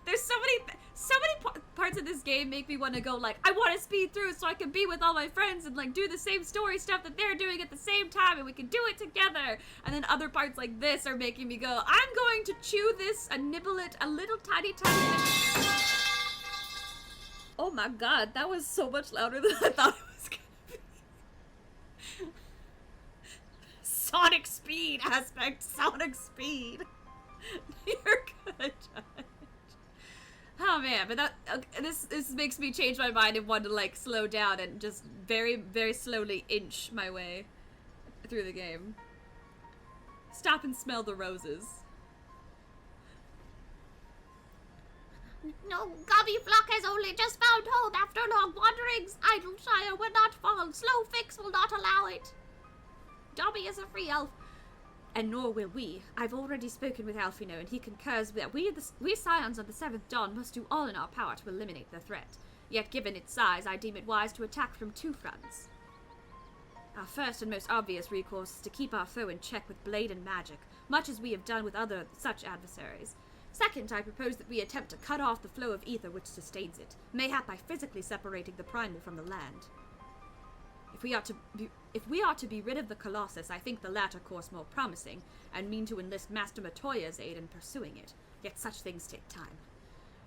There's so many parts of this game make me want to go like, I want to speed through so I can be with all my friends and like do the same story stuff that they're doing at the same time and we can do it together. And then other parts like this are making me go, I'm going to chew this and nibble it a little tiny bit. Oh my god, that was so much louder than I thought it was gonna be. Sonic speed aspect, Sonic speed. You're good, Judge. Oh man, but this makes me change my mind and want to like slow down and just very, very slowly inch my way through the game. Stop and smell the roses. No, Gobby Flock has only just found home after long wanderings. Idleshire will not fall. Slow fix will not allow it. Dobby is a free elf. And nor will we. I've already spoken with Alfino, and he concurs that we Scions of the Seventh Dawn must do all in our power to eliminate the threat. Yet given its size, I deem it wise to attack from 2 fronts. Our first and most obvious recourse is to keep our foe in check with blade and magic, much as we have done with other such adversaries. Second, I propose that we attempt to cut off the flow of ether which sustains it, mayhap by physically separating the primal from the land. If we are to be rid of the Colossus, I think the latter course more promising, and mean to enlist Master Matoya's aid in pursuing it. Yet such things take time.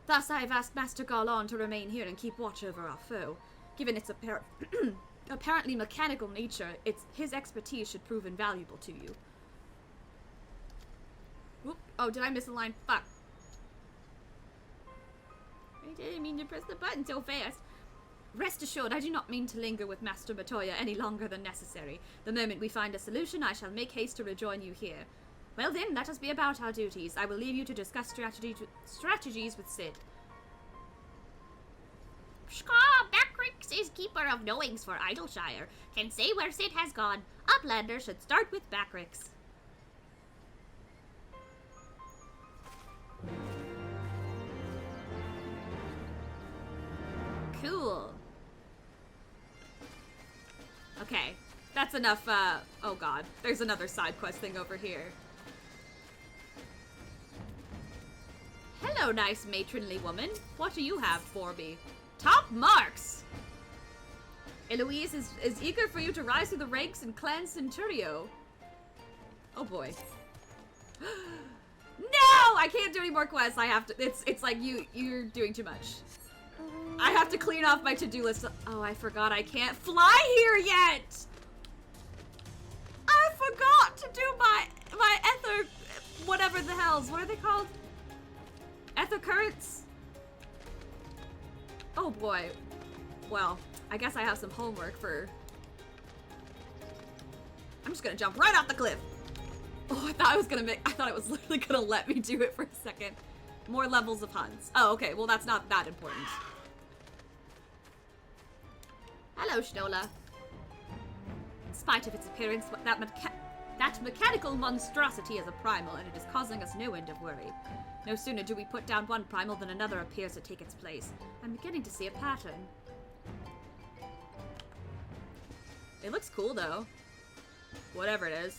Thus I have asked Master Garlon to remain here and keep watch over our foe. Given its apparently mechanical nature, his expertise should prove invaluable to you. Whoop. Oh, did I miss a line? Fuck. I didn't mean to press the button so fast. Rest assured, I do not mean to linger with Master Matoya any longer than necessary. The moment we find a solution, I shall make haste to rejoin you here. Well then, let us be about our duties. I will leave you to discuss strategies with Sid. Skaw, Backrix is keeper of knowings for Idleshire. Can say where Sid has gone. Uplander should start with Backrix. Cool. Okay, that's enough, oh god, there's another side quest thing over here. Hello, nice matronly woman. What do you have for me? Top marks! Eloise is eager for you to rise through the ranks in Clan Centurio. Oh boy. No! I can't do any more quests. I have to, it's like you're doing too much. I have to clean off my to-do list. Oh, I forgot I can't fly here yet! I forgot to do my ether, whatever the hells. What are they called? Ether currents? Oh boy. Well, I guess I have some homework for... I'm just gonna jump right off the cliff. Oh, I thought it was literally gonna let me do it for a second. More levels of Huns. Oh, okay, well that's not that important. Hello, Shnola. In spite of its appearance, that mechanical monstrosity is a primal, and it is causing us no end of worry. No sooner do we put down one primal than another appears to take its place. I'm beginning to see a pattern. It looks cool, though. Whatever it is.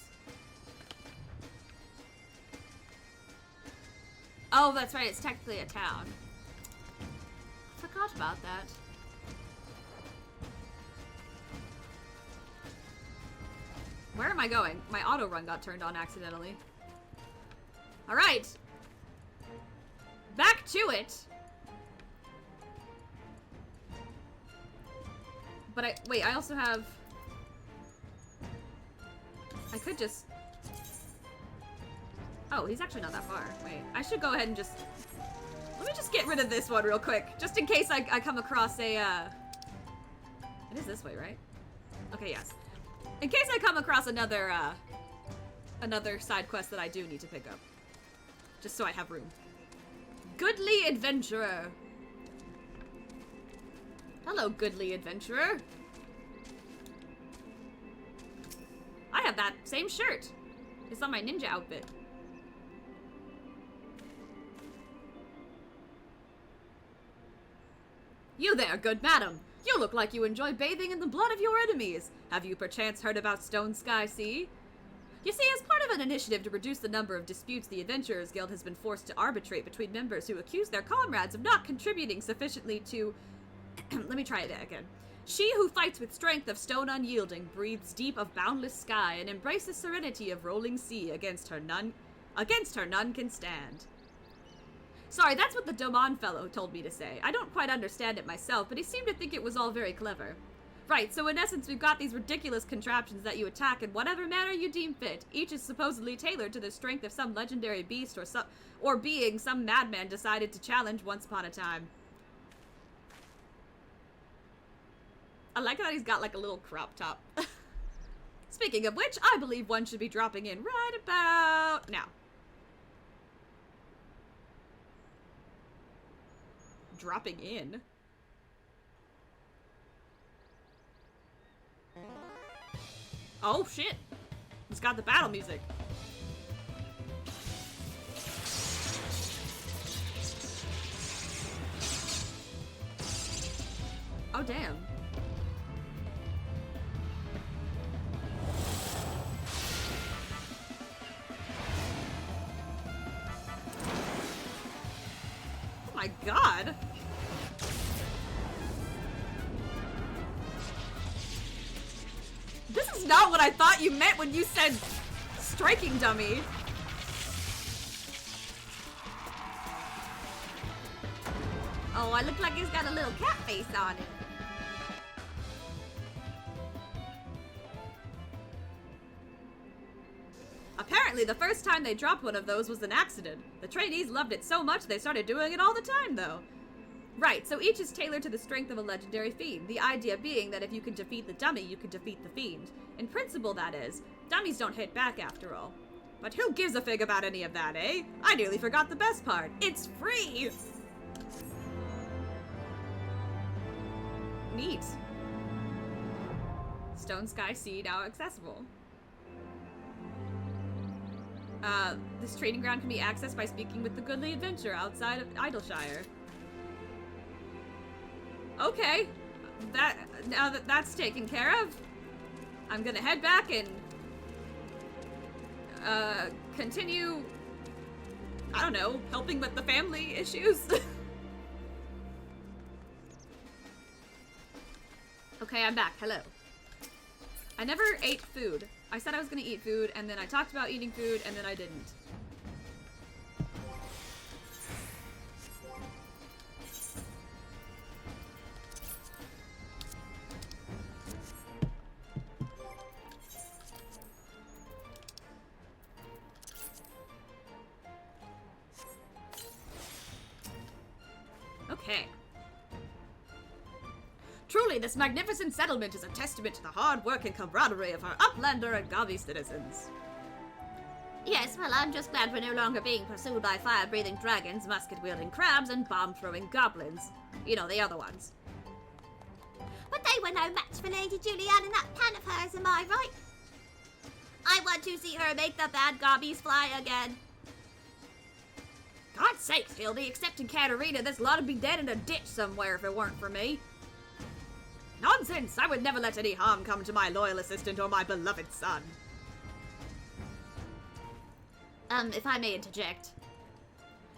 Oh, that's right, it's technically a town. I forgot about that. Where am I going? My auto run got turned on accidentally. Alright. Back to it. But wait, I also have... I could just... Oh, he's actually not that far. Wait, I should go ahead and just... Let me just get rid of this one real quick. Just in case I come across a, It is this way, right? Okay, yes. In case I come across another side quest that I do need to pick up. Just so I have room. Goodly Adventurer. Hello, Goodly Adventurer. I have that same shirt. It's on my ninja outfit. You there, good madam. You look like you enjoy bathing in the blood of your enemies. Have you perchance heard about Stone Sky Sea? You see, as part of an initiative to reduce the number of disputes, the Adventurers Guild has been forced to arbitrate between members who accuse their comrades of not contributing sufficiently to... Let me try it again. She who fights with strength of stone unyielding, breathes deep of boundless sky, and embraces serenity of rolling sea. Against her none can stand. Sorry, that's what the Doman fellow told me to say. I don't quite understand it myself, but he seemed to think it was all very clever. Right, so in essence, we've got these ridiculous contraptions that you attack in whatever manner you deem fit. Each is supposedly tailored to the strength of some legendary beast or being some madman decided to challenge once upon a time. I like that he's got like a little crop top. Speaking of which, I believe one should be dropping in right about now. Dropping in? Oh shit! It's got the battle music. Oh damn. Oh my god! This is not what I thought you meant when you said striking dummy. Oh, I look like he's got a little cat face on it. Apparently, the first time they dropped one of those was an accident. The trainees loved it so much they started doing it all the time, though. Right, so each is tailored to the strength of a legendary fiend, the idea being that if you can defeat the dummy, you can defeat the fiend. In principle, that is. Dummies don't hit back, after all. But who gives a fig about any of that, eh? I nearly forgot the best part. It's free! Neat. Stone Sky Sea now accessible. This training ground can be accessed by speaking with the Goodly Adventurer outside of Idleshire. Okay, now that that's taken care of, I'm gonna head back and continue, I don't know, helping with the family issues. Okay, I'm back. Hello. I never ate food. I said I was gonna eat food, and then I talked about eating food, and then I didn't. Okay. Truly, this magnificent settlement is a testament to the hard work and camaraderie of our Uplander and Gabi citizens. Yes, well, I'm just glad we're no longer being pursued by fire-breathing dragons, musket-wielding crabs, and bomb-throwing goblins. You know, the other ones. But they were no match for Lady Julianne and that pan of hers, am I right? I want to see her make the bad gobbies fly again. God's sakes, Hildy, except in Katarina, this lot would be dead in a ditch somewhere if it weren't for me. Nonsense! I would never let any harm come to my loyal assistant or my beloved son. If I may interject.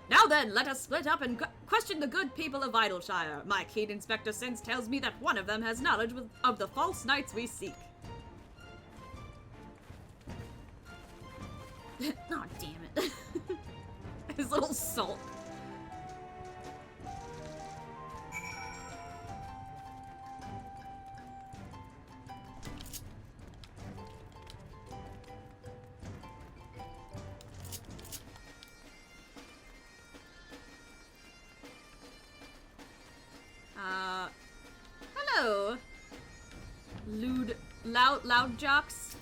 Now then, let us split up and question the good people of Idleshire. My keen inspector sense tells me that one of them has knowledge of the false knights we seek. Oh, damn it. His little sulk. Hello. Loud jocks.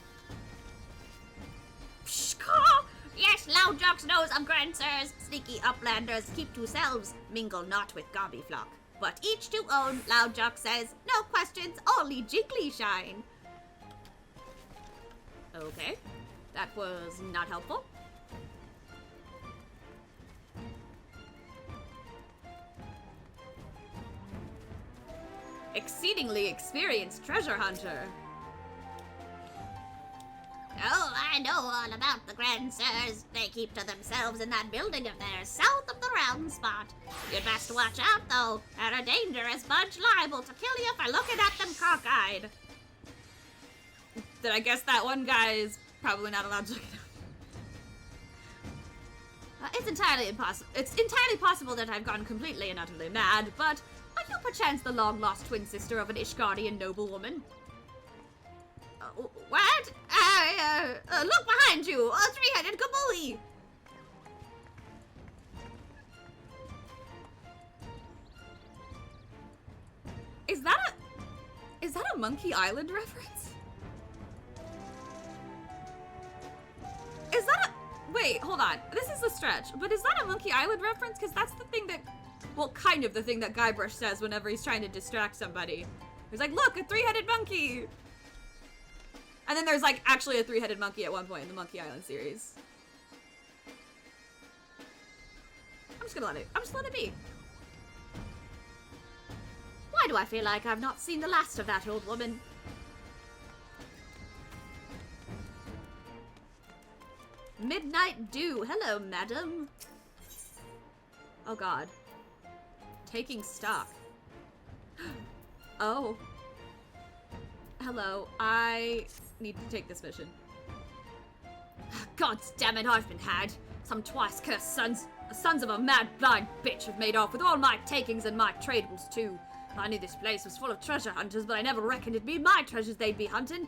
Yes, loud jocks knows of grand sirs. Sneaky uplanders, keep to selves, mingle not with gobby flock. But each to own, loud jock says, no questions, only jiggly shine. Okay. That was not helpful. Exceedingly experienced treasure hunter. Oh, I know all about the grand sirs. They keep to themselves in that building of theirs south of the round spot. You'd best watch out, though. They're a dangerous bunch, liable to kill you for looking at them cockeyed. Then I guess that one guy is probably not allowed to look at him. It's entirely possible that I've gone completely and utterly mad, but are you perchance the long-lost twin sister of an Ishgardian noblewoman? What? Look behind you! A three-headed Kawaii! Is that a Monkey Island reference? Is that a... Wait, hold on. This is a stretch, but is that a Monkey Island reference? Because that's the thing that... Well, kind of the thing that Guybrush says whenever he's trying to distract somebody. He's like, look, a three-headed monkey! And then there's, like, actually a three-headed monkey at one point in the Monkey Island series. I'm just gonna let it be. Why do I feel like I've not seen the last of that old woman? Midnight Dew. Hello, madam. Oh, God. Taking stock. Oh. Hello. I need to take this mission. God damn it, I've been had. Some twice cursed sons of a mad blind bitch have made off with all my takings and my tradables too. I knew this place was full of treasure hunters, but I never reckoned it'd be my treasures they'd be hunting.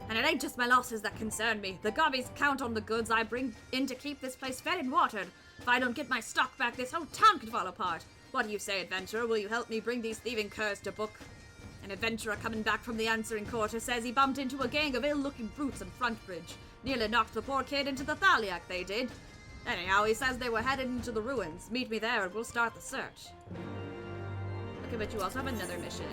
And it ain't just my losses that concern me. The gobbies count on the goods I bring in to keep this place fed and watered. If I don't get my stock back, this whole town could fall apart. What do you say, adventurer? Will you help me bring these thieving curs to book? An adventurer coming back from the answering quarter says he bumped into a gang of ill-looking brutes on Frontbridge. Nearly knocked the poor kid into the Thaliac, they did. Anyhow, he says they were headed into the ruins. Meet me there and we'll start the search. Okay, but you also have another mission.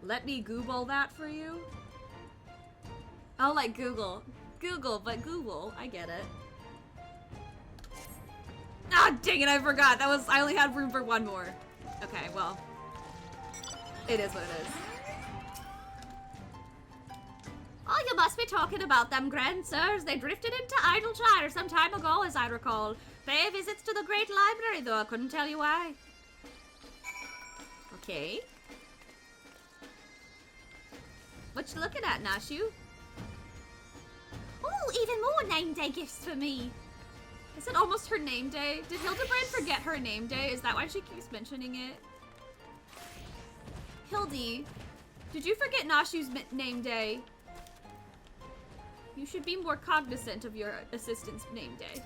Let me Google that for you. Oh, like Google. Google, but Google. I get it. Ah, dang it, I forgot. I only had room for one more. Okay, well. It is what it is. Oh, you must be talking about them grand sirs. They drifted into Idleshire some time ago, as I recall. Pay visits to the great library, though I couldn't tell you why. Okay. What you looking at, Nashu? Oh, even more name day gifts for me. Is it almost her name day? Did Hildibrand forget her name day? Is that why she keeps mentioning it? Hildy, did you forget Nashu's name day? You should be more cognizant of your assistant's name day.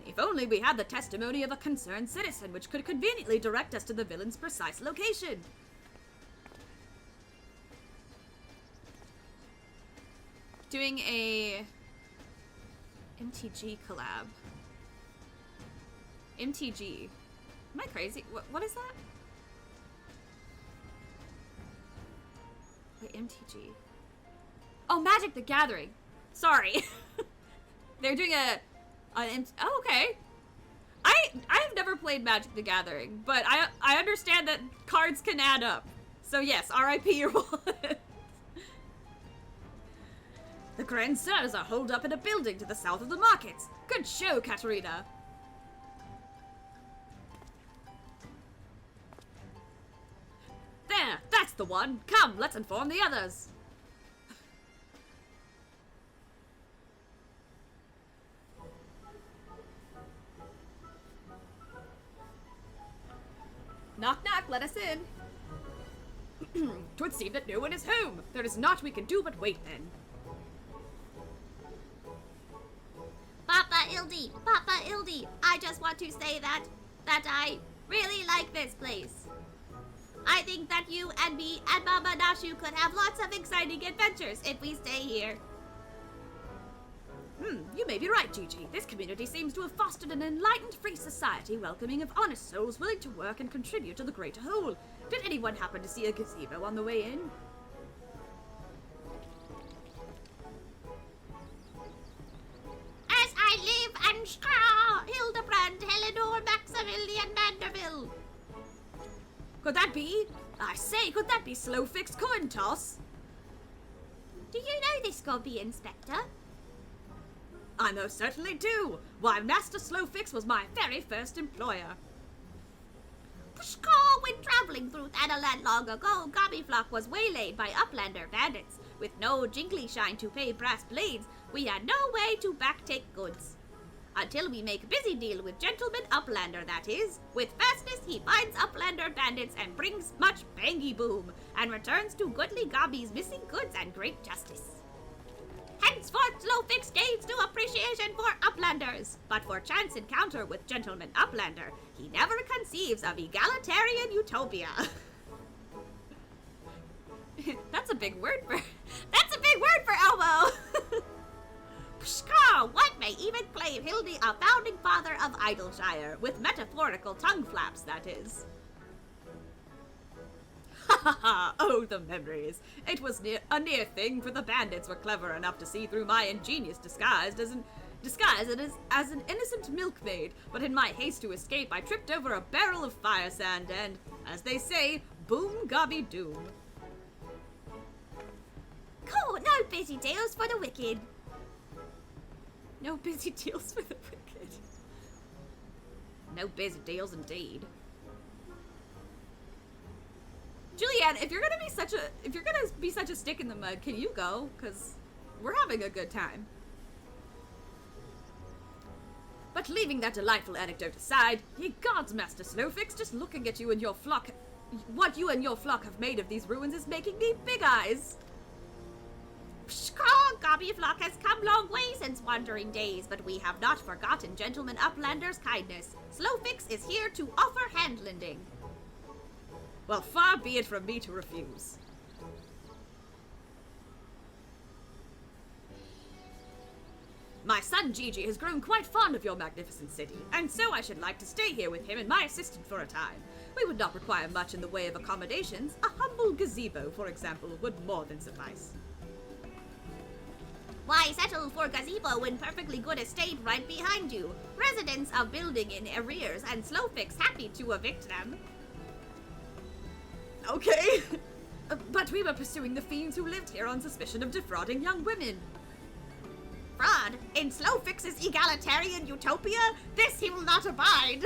If only we had the testimony of a concerned citizen, which could conveniently direct us to the villain's precise location. Doing a MTG collab. MTG. Am I crazy? What is that? Wait, MTG. Oh, Magic the Gathering. Sorry. They're doing oh, okay. I've never played Magic the Gathering, but I understand that cards can add up. So yes, RIP your wallet. The Grand Sirs are holed up in a building to the south of the markets. Good show, Katarina. There, that's the one. Come, let's inform the others. Knock, knock, let us in. 'Twould seem that no one is home. There is naught we can do but wait then. Papa Ildi, I just want to say that I really like this place. I think that you and me and Mama Nashu could have lots of exciting adventures if we stay here. You may be right, Gigi. This community seems to have fostered an enlightened, free society welcoming of honest souls willing to work and contribute to the greater whole. Did anyone happen to see a gazebo on the way in? As I live and straw, Hildibrand, Eleanor, Maximilian Manderville. Could that be? I say, could that be Slowfix Coin Toss? Do you know this, Gobby Inspector? I most certainly do. Why, Master Slowfix was my very first employer. Pushkaw, when traveling through Thanaland long ago, Gobbyflock was waylaid by Uplander bandits. With no jingly shine to pay brass blades, we had no way to backtake goods. Until we make busy deal with Gentleman Uplander, that is. With fastness, he finds Uplander bandits and brings much bangy boom, and returns to goodly Gobby's missing goods and great justice. Henceforth, Slowfix gains no appreciation for Uplanders, but for chance encounter with Gentleman Uplander, he never conceives of egalitarian utopia. That's a big word for Elmo. Pshka, one may even claim Hildy a founding father of Idleshire, with metaphorical tongue flaps, that is. Ha ha ha! Oh, the memories! It was a near thing, for the bandits were clever enough to see through my ingenious disguise as an innocent milkmaid, but in my haste to escape, I tripped over a barrel of fire sand and, as they say, boom gobby doom. Cool, no busy deals for the wicked. No busy deals for the wicked. No busy deals indeed. Julianne, if you're gonna be such a stick in the mud, can you go? 'Cause we're having a good time. But leaving that delightful anecdote aside, ye gods, Master Slowfix, just looking at you and your flock, what you and your flock have made of these ruins is making me big eyes. Pshka, Gobbyflock has come long way since wandering days, but we have not forgotten Gentleman Uplander's kindness. Slowfix is here to offer hand-lending. Well, far be it from me to refuse. My son Gigi has grown quite fond of your magnificent city, and so I should like to stay here with him and my assistant for a time. We would not require much in the way of accommodations. A humble gazebo, for example, would more than suffice. Why settle for gazebo when perfectly good estate right behind you? Residents of building in arrears, and Slowfix happy to evict them. Okay. But we were pursuing the fiends who lived here on suspicion of defrauding young women. Fraud? In Slowfix's egalitarian utopia? This he will not abide.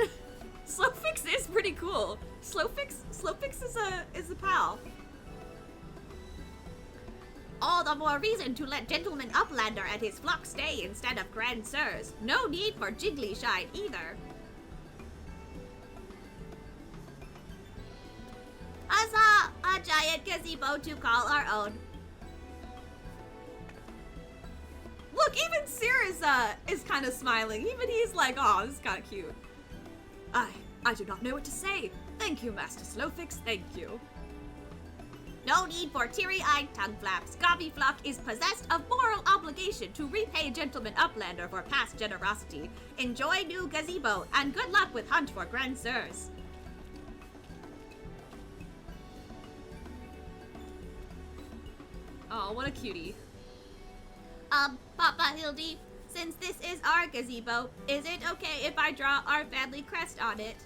Slowfix is pretty cool. Slowfix is a pal. All the more reason to let Gentleman Uplander and his flock stay instead of Grand Sirs. No need for jiggly shine either. Huzzah! A giant gazebo to call our own. Look, even Seer is is kind of smiling. Even he's like, oh, this is kind of cute. I do not know what to say. Thank you, Master Slowfix, thank you. No need for teary-eyed tongue flaps. Gobbyflock is possessed of moral obligation to repay Gentleman Uplander for past generosity. Enjoy new gazebo, and good luck with hunt for Grand Sirs. Oh, what a cutie. Papa Hildy, since this is our gazebo, is it okay if I draw our family crest on it?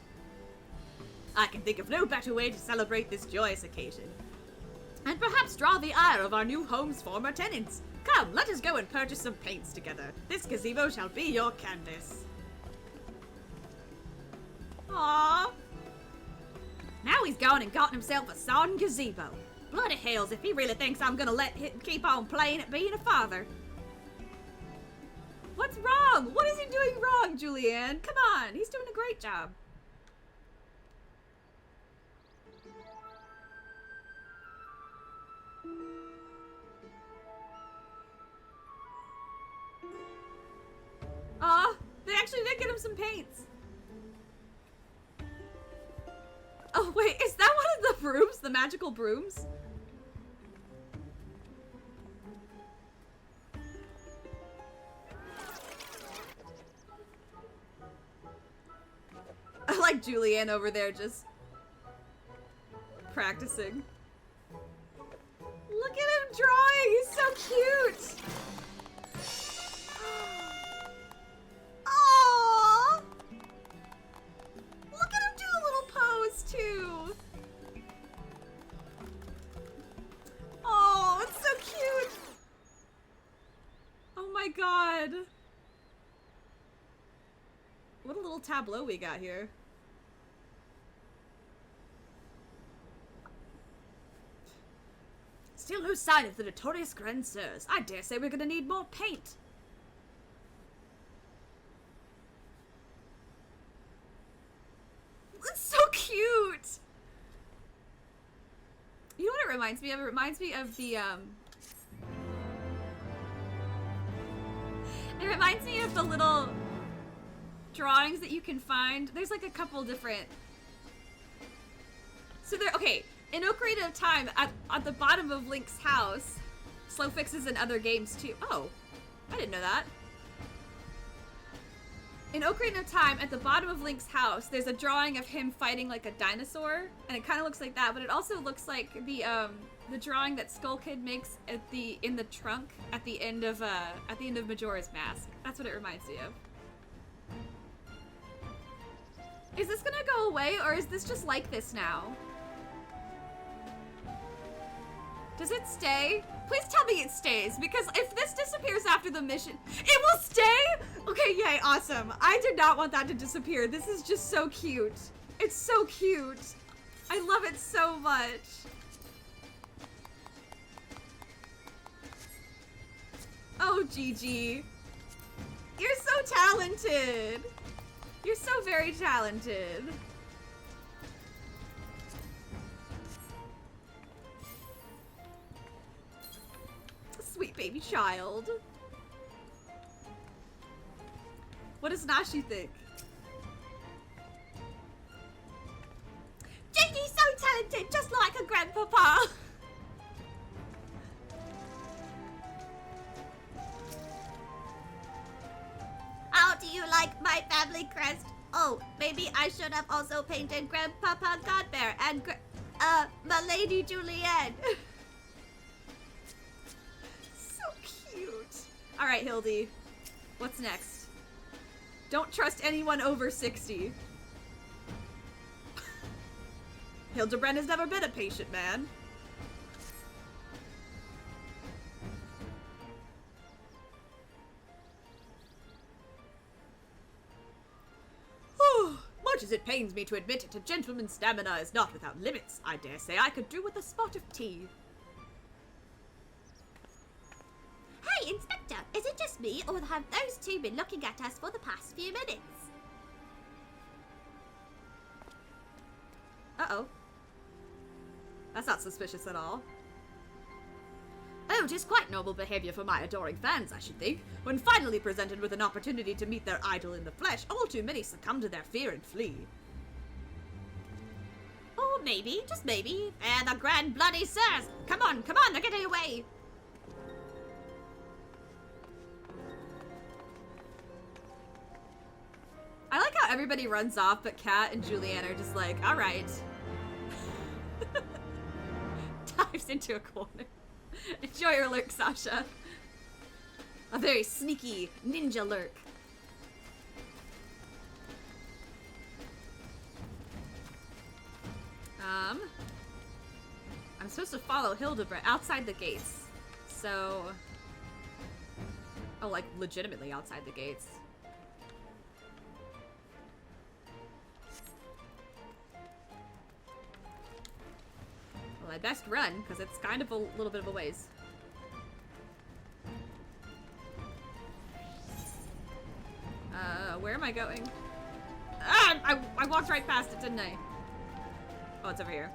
I can think of no better way to celebrate this joyous occasion. And perhaps draw the ire of our new home's former tenants. Come, let us go and purchase some paints together. This gazebo shall be your canvas. Aww. Now he's gone and gotten himself a sodden gazebo. Bloody hells if he really thinks I'm gonna let him keep on playing at being a father. What's wrong? What is he doing wrong, Julianne? Come on, he's doing a great job. Aw, they actually did get him some paints. Oh wait, is that one of the brooms? The magical brooms? I like Julianne over there just practicing. Look at him drawing, he's so cute. Aww! Look at him do a little pose too. Oh, it's so cute. Oh my god. What a little tableau we got here. Still no sign of the notorious Grand Sirs. I dare say we're gonna need more paint. It's so cute! You know what it reminds me of? It reminds me of the, It reminds me of the little drawings that you can find. There's like a couple different... So there, okay, in Ocarina of Time, at the bottom of Link's house, Slowfix is in other games too. Oh, I didn't know that. In Ocarina of Time, at the bottom of Link's house, there's a drawing of him fighting like a dinosaur, and it kind of looks like that, but it also looks like the drawing that Skull Kid makes in the trunk at the end of Majora's Mask. That's what it reminds me of. Is this gonna go away, or is this just like this now? Does it stay? Please tell me it stays, because if this disappears after the mission, it will stay? Okay, yay, awesome. I did not want that to disappear. This is just so cute. It's so cute. I love it so much. Oh, Gigi. You're so talented. You're so very talented. Sweet baby child. What does Nashi think? Gigi's so talented, just like a grandpapa. How do you like my family crest? Oh, maybe I should have also painted Grandpapa Godbear and my Lady Julianne. All right, Hildy. What's next? Don't trust anyone over 60. Hildibrand has never been a patient man. Much as it pains me to admit it, a gentleman's stamina is not without limits. I dare say I could do with a spot of tea. Hey, Inspector, is it just me, or have those two been looking at us for the past few minutes? Uh-oh. That's not suspicious at all. Oh, 'tis quite noble behavior for my adoring fans, I should think. When finally presented with an opportunity to meet their idol in the flesh, all too many succumb to their fear and flee. Or maybe, just maybe, they're the Grand Bloody Sirs. Come on, they're getting away. I like how everybody runs off, but Kat and Julianne are just like, alright. Dives into a corner. Enjoy your lurk, Sasha. A very sneaky ninja lurk. I'm supposed to follow Hildibrand outside the gates. So... Oh, like, legitimately outside the gates. Well, I best run, because it's kind of a little bit of a ways. Where am I going? Ah! I walked right past it, didn't I? Oh, it's over here.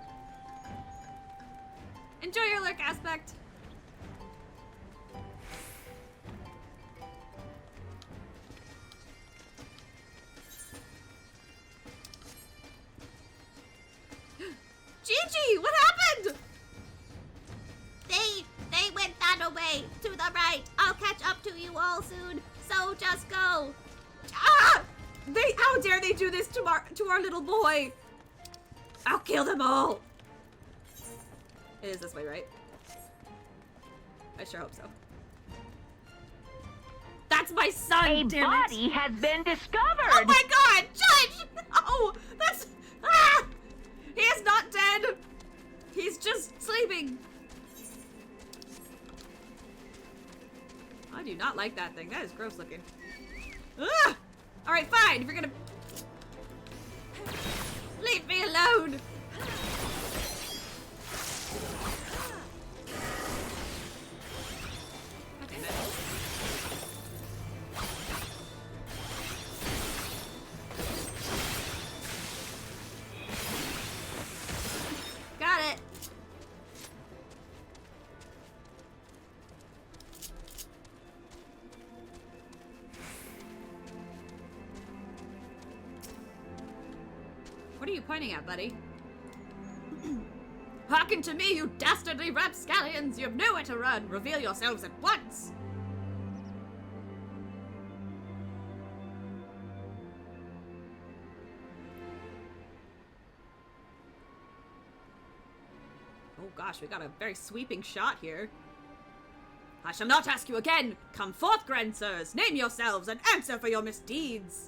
Enjoy your lurk aspect! Gigi! What happened? They went that away, to the right. I'll catch up to you all soon, so just go. Ah! How dare they do this to our little boy? I'll kill them all. It is this way, right? I sure hope so. That's my son, A damn body it. has been discovered! Oh my god, Judge! Oh, that's... Ah! He is not dead. He's just sleeping. I do not like that thing. That is gross looking. Ah! Alright, fine. If you're gonna... Leave me alone. God damn it. Got it. What are you pointing at, buddy? Hearken to me, you dastardly rapscallions! You have nowhere to run! Reveal yourselves at once! Oh gosh, we got a very sweeping shot here. I shall not ask you again! Come forth, grand sirs! Name yourselves and answer for your misdeeds!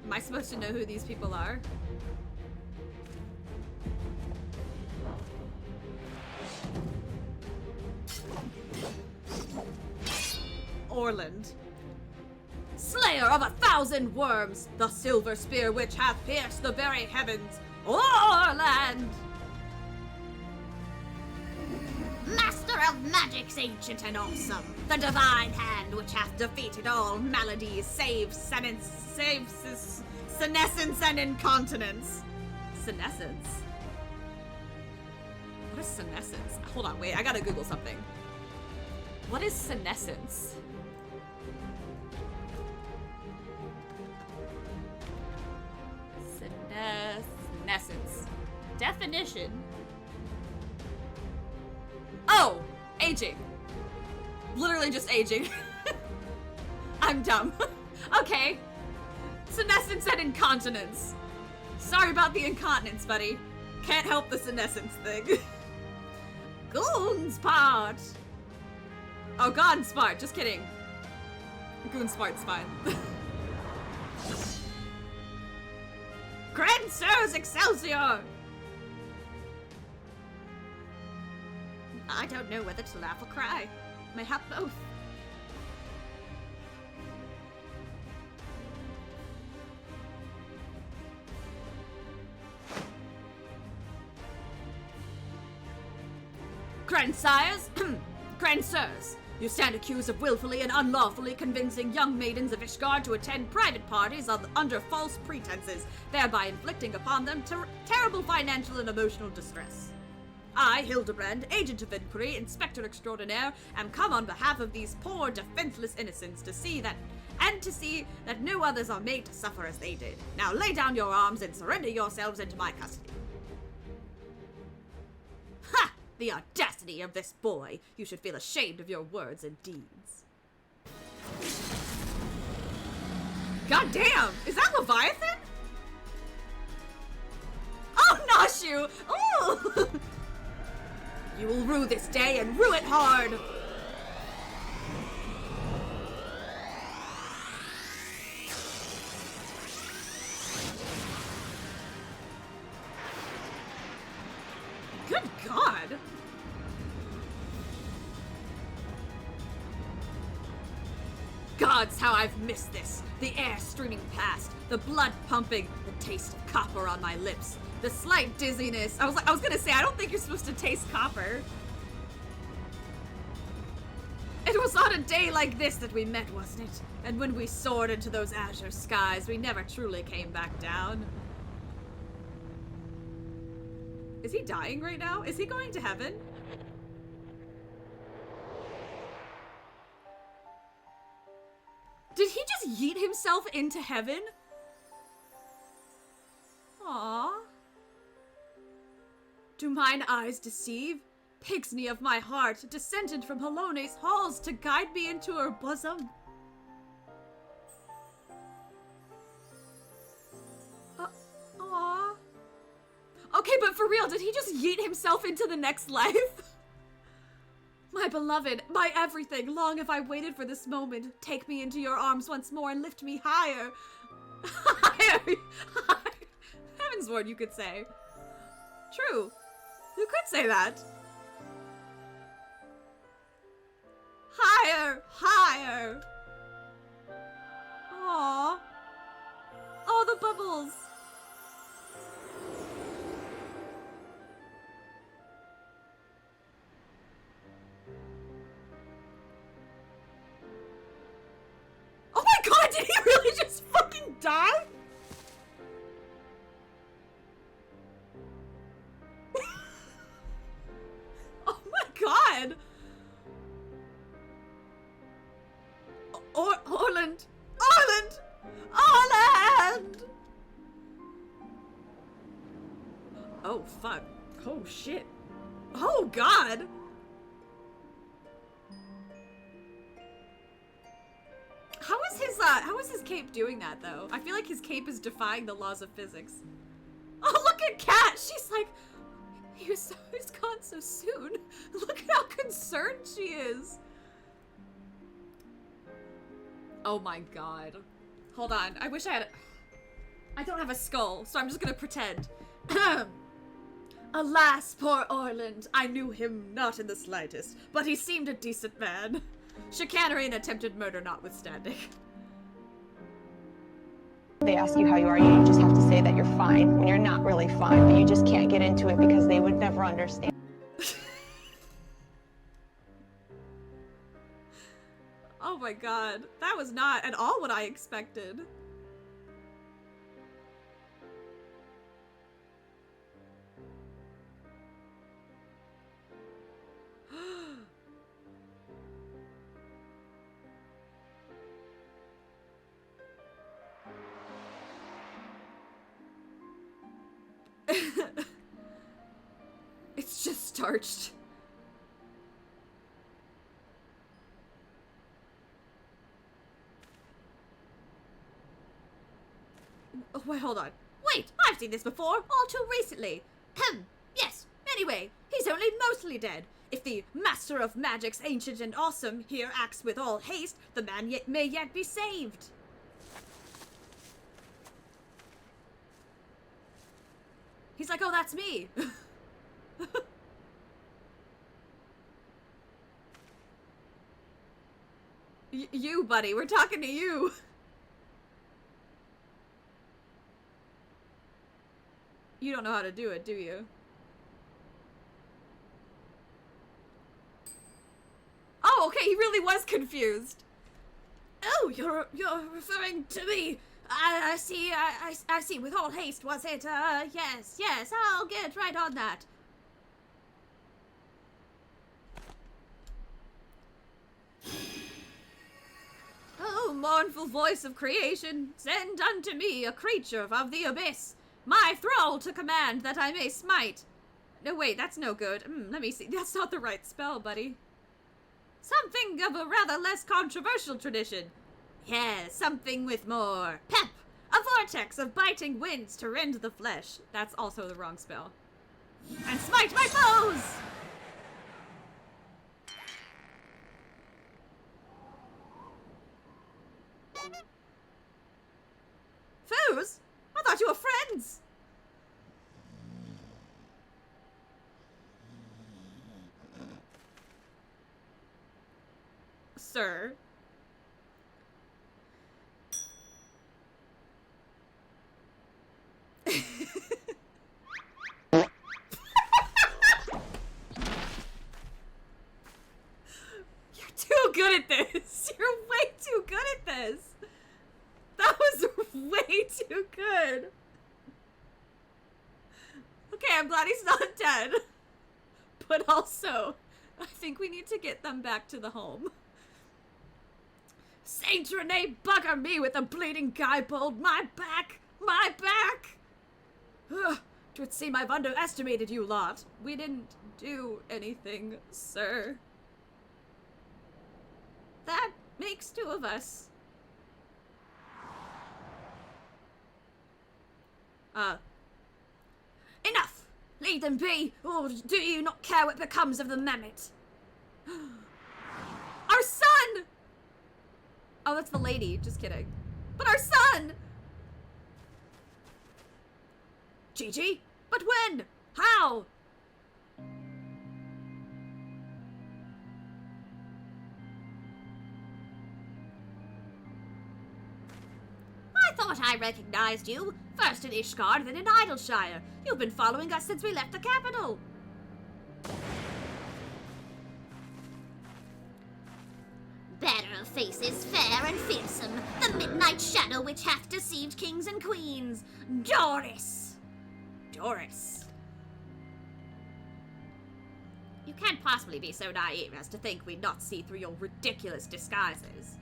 Am I supposed to know who these people are? Orland. Slayer of 1,000 worms, the silver spear which hath pierced the very heavens. Orland! Master of magics ancient and awesome, the divine hand which hath defeated all maladies save senescence and incontinence. Senescence? What is senescence? Hold on, wait, I gotta Google something. What is senescence? Senescence. Definition. Oh! Aging. Literally just aging. I'm dumb. Okay. Senescence and incontinence. Sorry about the incontinence, buddy. Can't help the senescence thing. Goonspart! Oh, Gonspart, just kidding. Goonspart's fine. Grand Sirs Excelsior! I don't know whether to laugh or cry. Mayhap both. Grandsires, grandsires, you stand accused of willfully and unlawfully convincing young maidens of Ishgard to attend private parties under false pretenses, thereby inflicting upon them terrible financial and emotional distress. I, Hildibrand, Agent of Inquiry, Inspector Extraordinaire, am come on behalf of these poor, defenseless innocents to see that no others are made to suffer as they did. Now lay down your arms and surrender yourselves into my custody. Ha! The audacity of this boy! You should feel ashamed of your words and deeds. God damn! Is that Leviathan? Oh, Nashu! Oh! You will rue this day and rue it hard! Good God! Gods, how I've missed this! The air streaming past, the blood pumping, the taste of copper on my lips, the slight dizziness. I was gonna say, I don't think you're supposed to taste copper. It was on a day like this that we met, wasn't it? And when we soared into those azure skies, we never truly came back down. Is he dying right now? Is he going to heaven? Did he just yeet himself into heaven? Aww. Do mine eyes deceive? Pixney of my heart, descended from Helone's halls to guide me into her bosom. Aww. Okay, but for real, did he just yeet himself into the next life? My beloved, my everything, long have I waited for this moment. Take me into your arms once more and lift me higher. Higher. Heavensward, you could say. True. You could say that. Higher, higher. Aww. Oh, the bubbles. Oh my god, did he really just fucking die? Oh my god. Orland! Orland! Orland! Oh fuck. Oh shit. Oh god! How is his cape doing that though? I feel like his cape is defying the laws of physics. Oh, look at Kat! She's like, he's gone so soon. Look at how concerned she is. Oh my god. Hold on. I wish I had I don't have a skull, so I'm just gonna pretend. Alas, poor Orland. I knew him not in the slightest, but he seemed a decent man. Chicanery and attempted murder notwithstanding. They ask you how you are, you just have to say that you're fine when you're not really fine, but you just can't get into it because they would never understand. Oh my god, that was not at all what I expected. It's just starched. Oh, wait, hold on. Wait, I've seen this before, all too recently. Yes, anyway, he's only mostly dead. If the Master of Magic's ancient and awesome here acts with all haste, the man may yet be saved. He's like, oh, that's me. You, buddy, we're talking to you. You don't know how to do it, do you? Oh, okay, he really was confused. Oh, you're referring to me. I see. I see. With all haste, was it? Yes. I'll get right on that. Oh, mournful voice of creation, send unto me a creature of the abyss, my thrall to command that I may smite. No, wait, that's no good. Let me see. That's not the right spell, buddy. Something of a rather less controversial tradition. Yeah, something with more pep. A vortex of biting winds to rend the flesh. That's also the wrong spell. And smite my foes! Foes? I thought you were friends! Sir? You're too good at this! You're way too good at this! That was way too good! Okay, I'm glad he's not dead. But also, I think we need to get them back to the home. Saint Renee bugger me with a bleeding guybold! My back! My back! Ugh, 'twould seem I've underestimated you lot. We didn't do anything, sir. That makes two of us. Enough! Leave them be, or do you not care what becomes of the mammoth? Our son! Oh, that's the lady. Just kidding. But our son! Gigi? But when? How? I thought I recognized you. First in Ishgard, then in Idleshire. You've been following us since we left the capital. Better faces, fair and fearsome, the midnight shadow which hath deceived kings and queens. Doris! Doris. You can't possibly be so naive as to think we'd not see through your ridiculous disguises.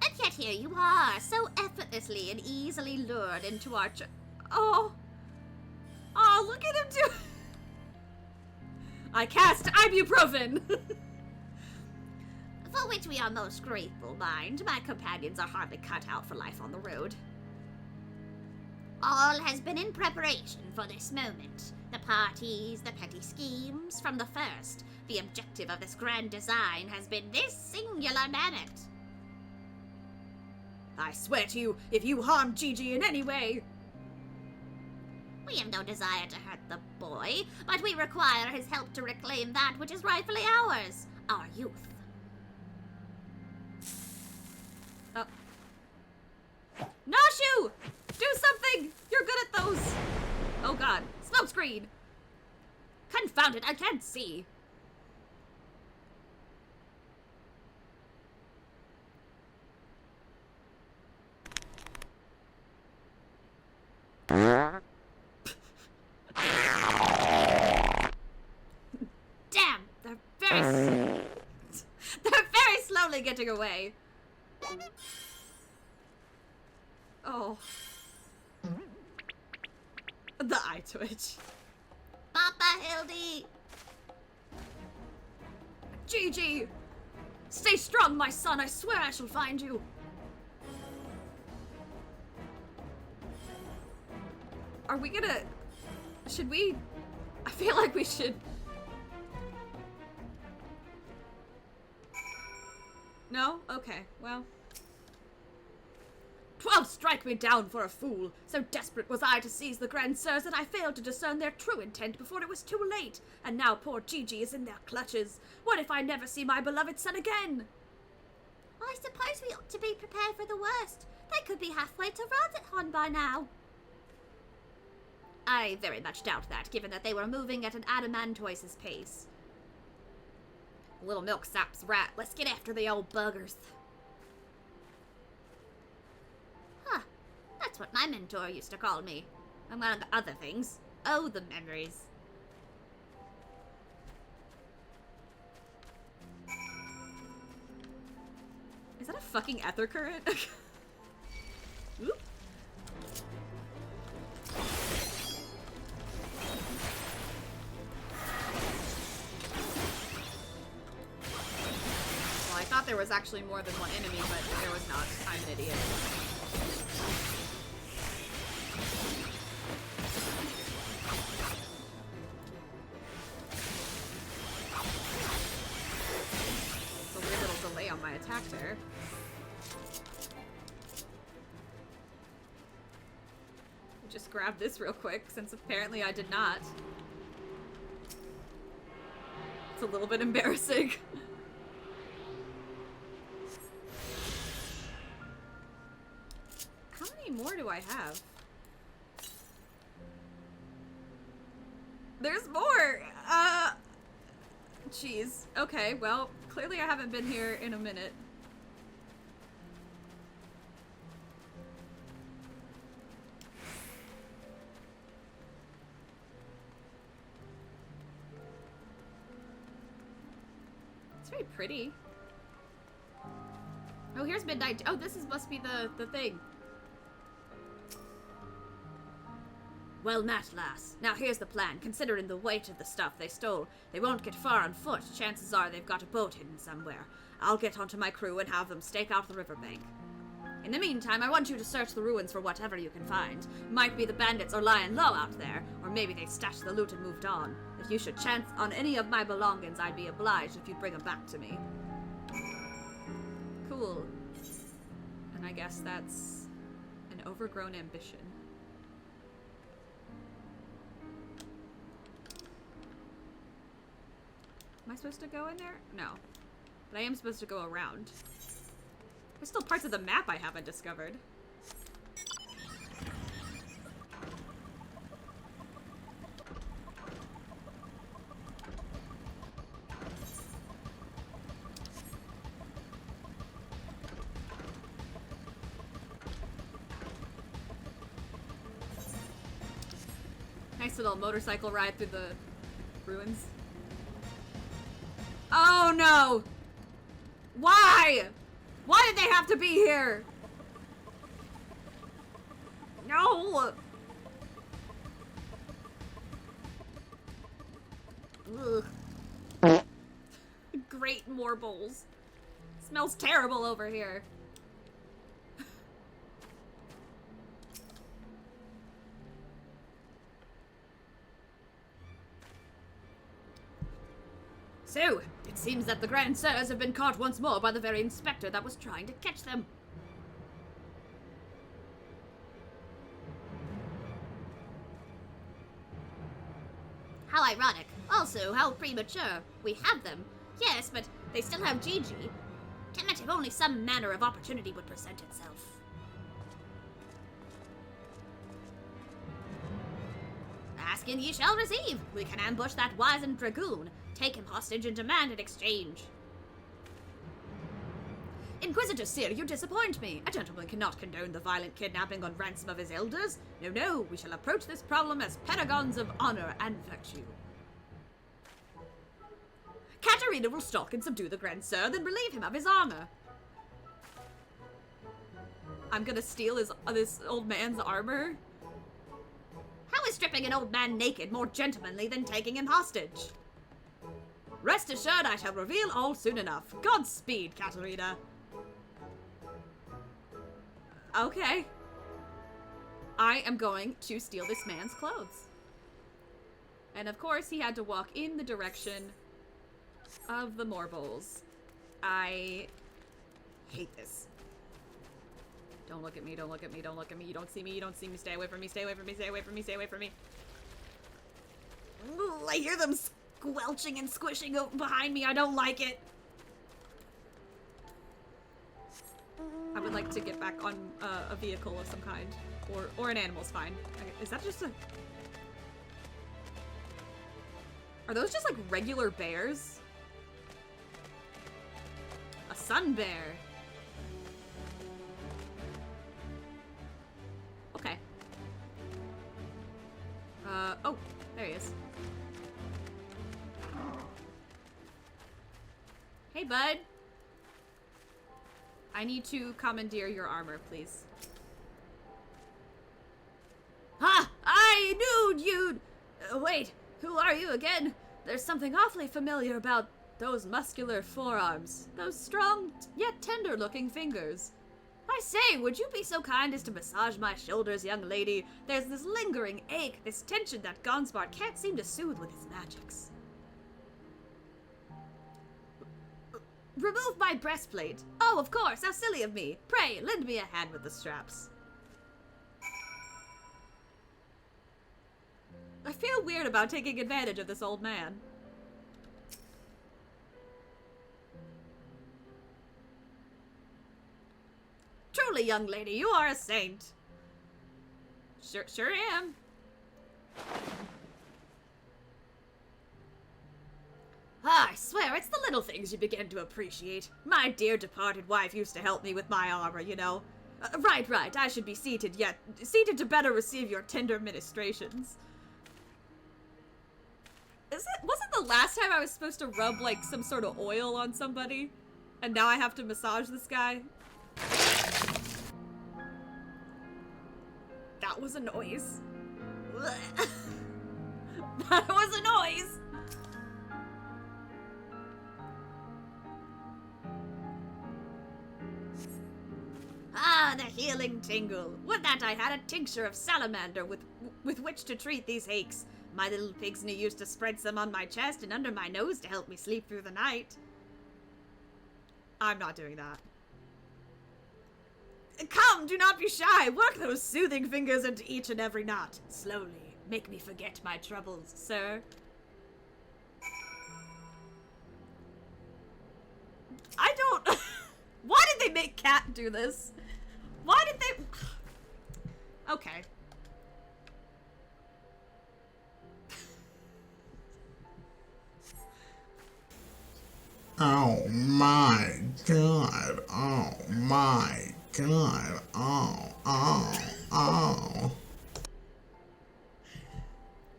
And yet here you are, so effortlessly and easily lured into our Oh, look at him do. I cast ibuprofen. For which we are most grateful, mind. My companions are hardly cut out for life on the road. All has been in preparation for this moment. The parties, the petty schemes, from the first. The objective of this grand design has been this singular mammoth. I swear to you, if you harm Gigi in any way... We have no desire to hurt the boy, but we require his help to reclaim that which is rightfully ours, our youth. Oh. Noshu! Do something! You're good at those! Oh god. Smoke screen! Confound it, I can't see. Damn! They're very slowly getting away. Oh. The eye twitch. Papa Hildy! Gigi! Stay strong, my son. I swear I shall find you. Are we gonna... Should we... I feel like we should... No? Okay, well... 12 strike me down for a fool. So desperate was I to seize the Grand Sirs that I failed to discern their true intent before it was too late. And now poor Gigi is in their clutches. What if I never see my beloved son again? I suppose we ought to be prepared for the worst. They could be halfway to Radithan by now. I very much doubt that, given that they were moving at an adamantoise's pace. Little milk sap's rat. Let's get after the old buggers. Huh. That's what my mentor used to call me. Among other things. Oh, the memories. Is that a fucking ether current? Oop. Well, I thought there was actually more than one enemy, but there was not. I'm an idiot. It's a weird little delay on my attack there. Just grab this real quick, since apparently I did not. It's a little bit embarrassing. How many more do I have? There's more! Jeez. Okay, well, clearly I haven't been here in a minute. It's very pretty. Oh, here's Midnight. Oh, this must be the thing. Well met, lass. Now here's the plan. Considering the weight of the stuff they stole, they won't get far on foot. Chances are they've got a boat hidden somewhere. I'll get onto my crew and have them stake out the riverbank. In the meantime, I want you to search the ruins for whatever you can find. Might be the bandits are lying low out there, or maybe they stashed the loot and moved on. If you should chance on any of my belongings, I'd be obliged if you'd bring them back to me. Cool. And I guess that's an overgrown ambition. Am I supposed to go in there? No. But I am supposed to go around. There's still parts of the map I haven't discovered. Nice little motorcycle ride through the ruins. Oh no! Why? Why did they have to be here? No! Ugh. Great morbals. Smells terrible over here. So, it seems that the Grand Sirs have been caught once more by the very inspector that was trying to catch them. How ironic. Also, how premature. We have them. Yes, but they still have Gigi. Damn it, if only some manner of opportunity would present itself. Ask and ye shall receive. We can ambush that wizened dragoon, take him hostage and demand an exchange. Inquisitor Seer, you disappoint me. A gentleman cannot condone the violent kidnapping on ransom of his elders. No, no, we shall approach this problem as paragons of honor and virtue. Katarina will stalk and subdue the Grand Sir, then relieve him of his honor. I'm gonna steal this old man's armor. How is stripping an old man naked more gentlemanly than taking him hostage? Rest assured I shall reveal all soon enough. Godspeed, Katarina. Okay. I am going to steal this man's clothes. And of course, he had to walk in the direction of the Morbles. I hate this. Don't look at me, don't look at me, don't look at me. You don't see me, you don't see me. Stay away from me, stay away from me, stay away from me, stay away from me. Ooh, I hear them squelching and squishing behind me. I don't like it. I would like to get back on a vehicle of some kind. Or an animal's fine. Okay, is that just a... Are those just like regular bears? Sun Bear. Okay. Oh, there he is. Hey, bud. I need to commandeer your armor, please. Ha! I knew you'd... wait, who are you again? There's something awfully familiar about those muscular forearms. Those strong, yet tender-looking fingers. I say, would you be so kind as to massage my shoulders, young lady? There's this lingering ache, this tension that Gonspart can't seem to soothe with his magics. Remove my breastplate. Oh, of course, how silly of me. Pray, lend me a hand with the straps. I feel weird about taking advantage of this old man. Truly, young lady, you are a saint. Sure am. I swear, it's the little things you begin to appreciate. My dear departed wife used to help me with my armor, you know. Right, I should be seated to better receive your tender ministrations. Wasn't the last time I was supposed to rub, like, some sort of oil on somebody? And now I have to massage this guy? That was a noise. That was a noise! Ah, the healing tingle. Would that I had a tincture of salamander with which to treat these aches. My little pigsney used to spread some on my chest and under my nose to help me sleep through the night. I'm not doing that. Come, do not be shy. Work those soothing fingers into each and every knot. Slowly. Make me forget my troubles, sir. I don't... Why did they make Cat do this? Why did they... Okay. Oh my god. Oh my god. Oh.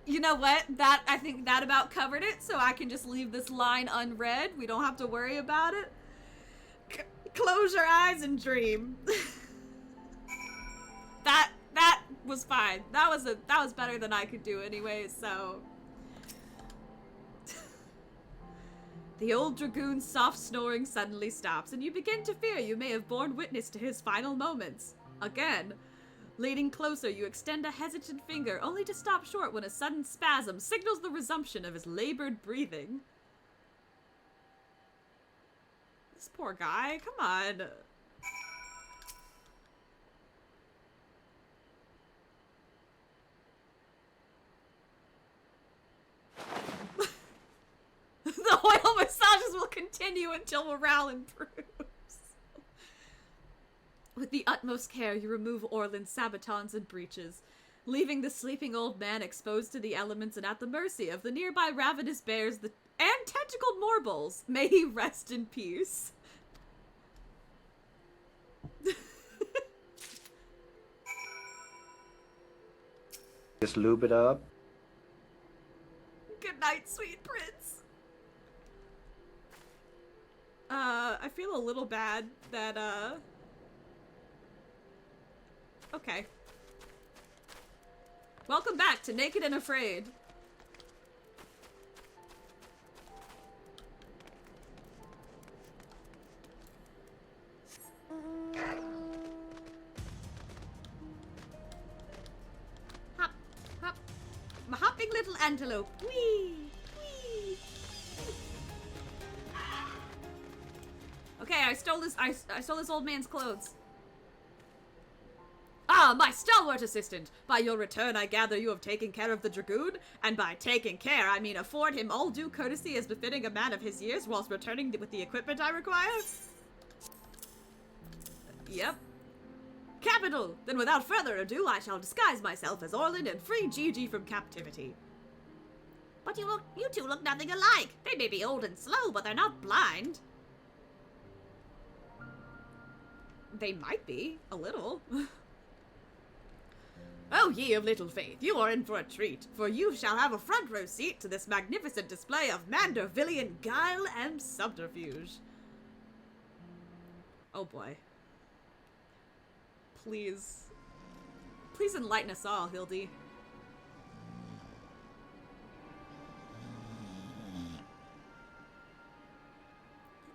You know what? I think that about covered it, so I can just leave this line unread. We don't have to worry about it. Close your eyes and dream. That was fine. That was better than I could do anyway, so. The old dragoon's soft snoring suddenly stops, and you begin to fear you may have borne witness to his final moments. Again. Leaning closer, you extend a hesitant finger, only to stop short when a sudden spasm signals the resumption of his labored breathing. This poor guy, come on. The oil massages will continue until morale improves. With the utmost care, you remove Orland's sabatons and breeches, leaving the sleeping old man exposed to the elements and at the mercy of the nearby ravenous bears and tentacled morbles. May he rest in peace. Just lube it up. Good night, sweet prince. I feel a little bad that, okay. Welcome back to Naked and Afraid. Hop, hop. My hopping little antelope. Whee! Whee! Okay, I stole this old man's clothes. Ah, my stalwart assistant! By your return, I gather you have taken care of the dragoon, and by taking care, I mean afford him all due courtesy as befitting a man of his years whilst returning with the equipment I require? Yep. Capital! Then without further ado, I shall disguise myself as Orland and free Gigi from captivity. But you two look nothing alike. They may be old and slow, but they're not blind. they might be, a little. Oh, ye of little faith, you are in for a treat, for you shall have a front row seat to this magnificent display of Mandervillian guile and subterfuge. Oh boy. Please. Please enlighten us all, Hildy.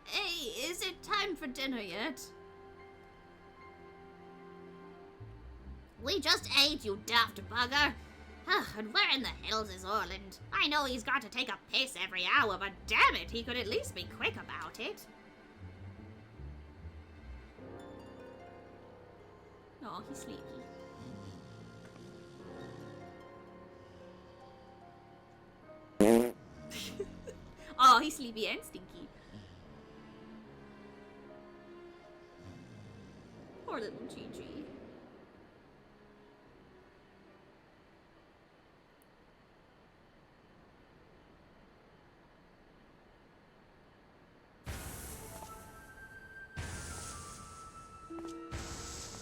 Hey, is it time for dinner yet? We just ate, you daft bugger. And where in the hells is Orland? I know he's got to take a piss every hour, but damn it, he could at least be quick about it. Oh, he's sleepy. Oh, he's sleepy and stinky. Poor little Gigi.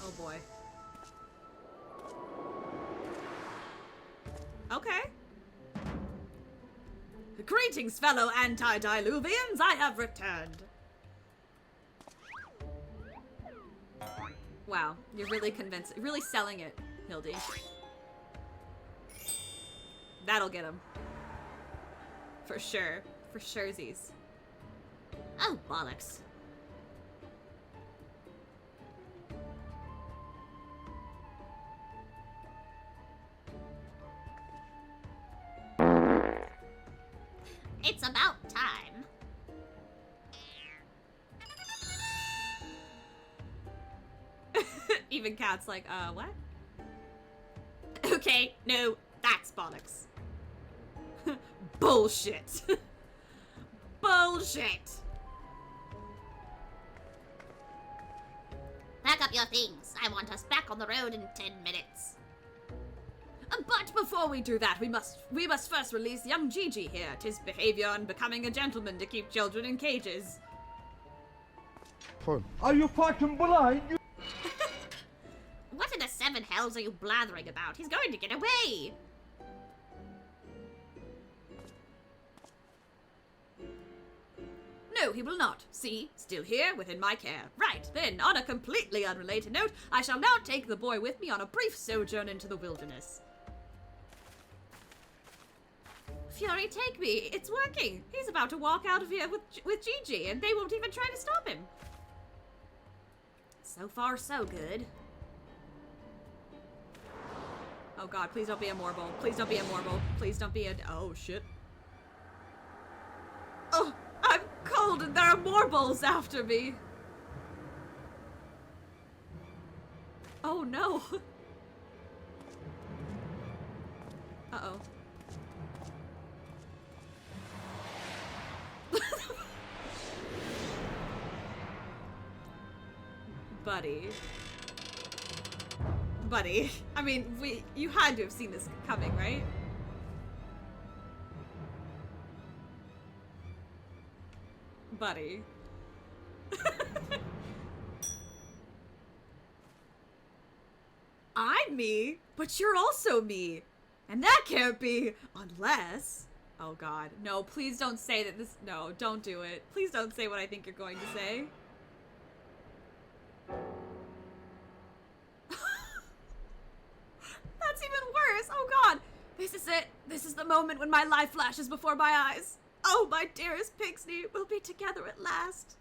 Oh boy. Okay. Greetings, fellow antediluvians. I have returned. Wow, you're really convincing, really selling it, Hildy. That'll get him. For sure. For surezies. Oh, bollocks. It's about time. Even Cat's like, what? Okay, no, that's bollocks. Bullshit. Bullshit. Pack up your things. I want us back on the road in 10 minutes. But before we do that, we must first release young Gigi here. 'Tis behavior unbecoming a gentleman to keep children in cages. Are you fucking blind? What in the seven hells are you blathering about? He's going to get away! No, he will not. See, still here within my care. Right, then, on a completely unrelated note, I shall now take the boy with me on a brief sojourn into the wilderness. Fury, take me. It's working. He's about to walk out of here with Gigi, and they won't even try to stop him. So far, so good. Oh god, please don't be a Morble. Please don't be a Morble. Please don't be a... Oh, shit. Oh, I'm cold and there are Morbles after me. Oh, no. Uh-oh. Buddy. Buddy. I mean, you had to have seen this coming, right? Buddy. I'm me, but you're also me. And that can't be, unless... Oh god. No, please don't say that this... No, don't do it. Please don't say what I think you're going to say. That's even worse. Oh god. This is it. This is the moment when my life flashes before my eyes. Oh, my dearest Pixie, we'll be together at last.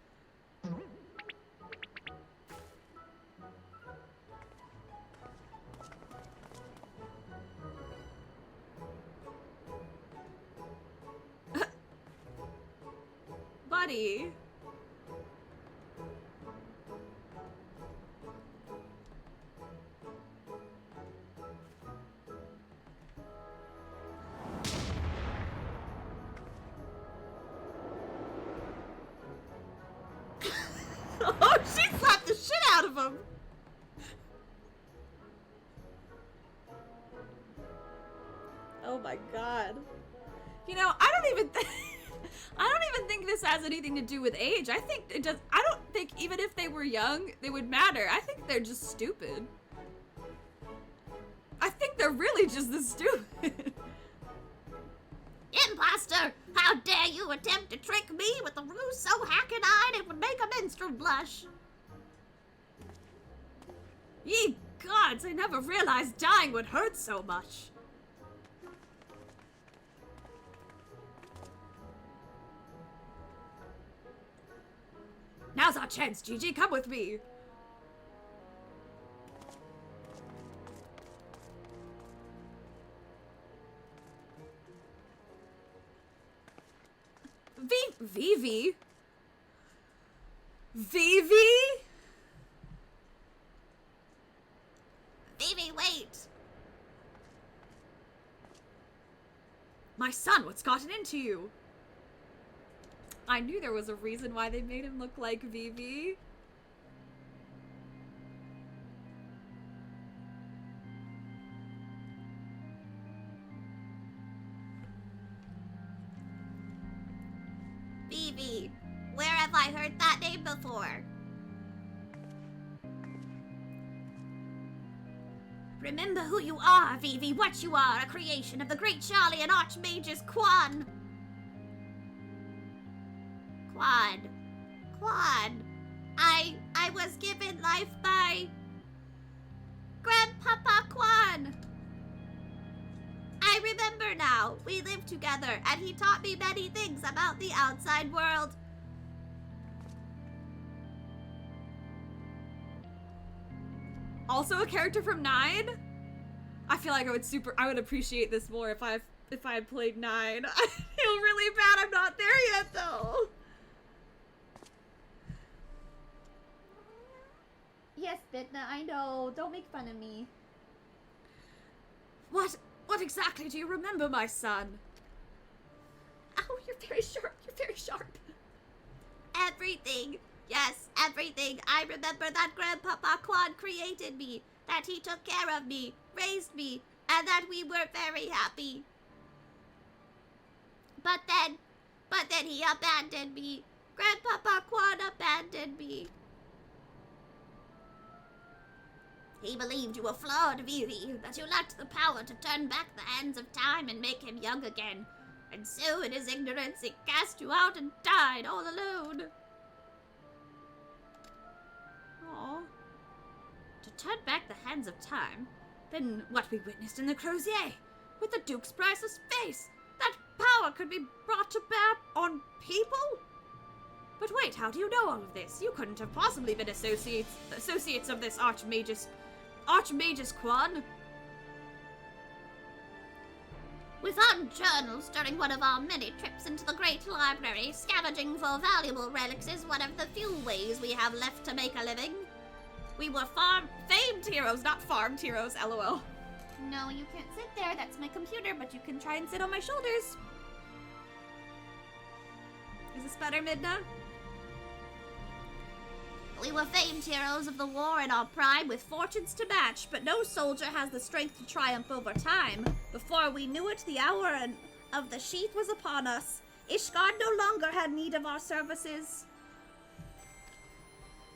Buddy. Oh, she slapped the shit out of him! Oh my god. You know, I don't even think this has anything to do with age. I think it does. I don't think even if they were young, they would matter. I think they're just stupid. I think they're really just this stupid. Imposter! How dare you attempt to trick me with a ruse so hack-eyed it would make a minstrel blush? Ye gods, I never realized dying would hurt so much. Now's our chance, Gigi. Come with me. Vivi? Vivi? Vivi, wait! My son, what's gotten into you? I knew there was a reason why they made him look like Vivi. Vivi, where have I heard that name before? Remember who you are, Vivi, what you are, a creation of the great Charlie and Archmagus Quan. Quan. I was given life by Grandpapa Quan. I remember now. We lived together, and he taught me many things about the outside world. Also a character from 9? I feel like I would appreciate this more if I had played 9. I feel really bad I'm not there yet though. Yes, Bitna, I know. Don't make fun of me. What exactly do you remember, my son? Oh, you're very sharp. You're very sharp. Everything. Yes, everything. I remember that Grandpapa Quan created me, that he took care of me, raised me, and that we were very happy. But then he abandoned me. Grandpapa Quan abandoned me. He believed you were flawed, Vivi, that you lacked the power to turn back the hands of time and make him young again. And so, in his ignorance, he cast you out and died all alone. Aww. To turn back the hands of time? Then what we witnessed in the Crozier, with the Duke's priceless face, that power could be brought to bear on people? But wait, how do you know all of this? You couldn't have possibly been associates of this Archmagus Quan. We found journals during one of our many trips into the Great Library. Scavenging for valuable relics is one of the few ways we have left to make a living. We were famed heroes, not farmed heroes, lol. No, you can't sit there. That's my computer, but you can try and sit on my shoulders. Is this better, Midna? We were famed heroes of the war in our prime with fortunes to match, but no soldier has the strength to triumph over time. Before we knew it, the hour of the sheath was upon us. Ishgard no longer had need of our services.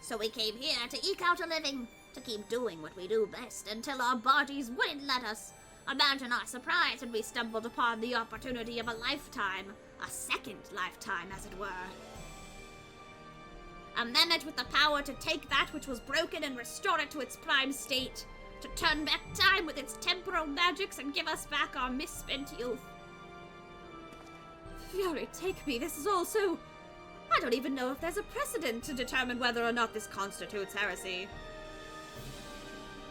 So we came here to eke out a living, to keep doing what we do best until our bodies wouldn't let us. Imagine our surprise when we stumbled upon the opportunity of a lifetime. A second lifetime, as it were. A mammoth with the power to take that which was broken and restore it to its prime state. To turn back time with its temporal magics and give us back our misspent youth. Fury, take me. This is all so... I don't even know if there's a precedent to determine whether or not this constitutes heresy.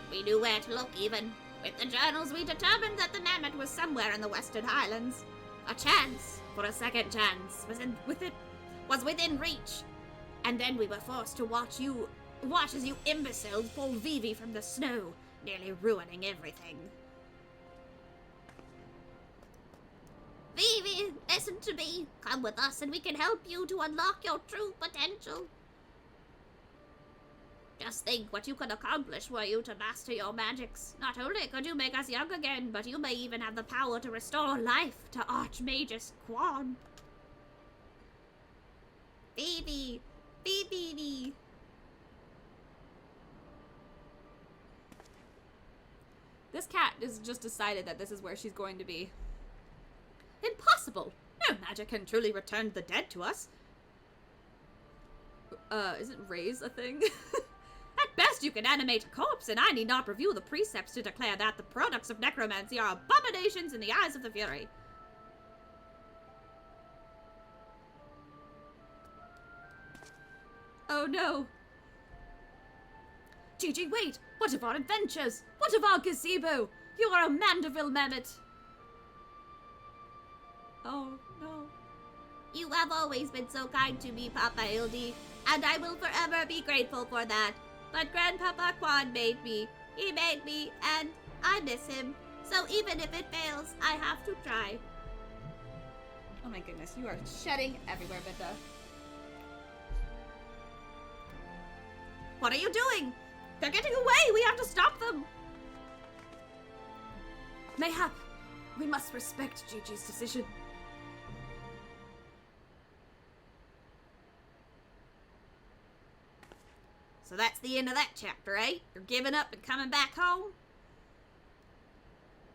We knew where to look, even. With the journals, we determined that the mammoth was somewhere in the Western Highlands. A chance for a second chance was within reach. And then we were forced to watch as you imbeciles pulled Vivi from the snow, nearly ruining everything. Vivi, listen to me. Come with us and we can help you to unlock your true potential. Just think what you could accomplish were you to master your magics. Not only could you make us young again, but you may even have the power to restore life to Archmagus Quan. Vivi, Baby. This cat has just decided that this is where she's going to be. Impossible! No magic can truly return the dead to us. Isn't raise a thing? At best, you can animate a corpse, and I need not review the precepts to declare that the products of necromancy are abominations in the eyes of the Fury. Oh no. Gigi, wait! What of our adventures? What of our gazebo? You are a Mandeville mammoth! Oh no. You have always been so kind to me, Papa Hildy, and I will forever be grateful for that. But Grandpapa Quan made me. He made me, and I miss him. So even if it fails, I have to try. Oh my goodness, you are shedding everywhere, Binda. What are you doing? They're getting away! We have to stop them! Mayhap, we must respect Gigi's decision. So that's the end of that chapter, eh? You're giving up and coming back home?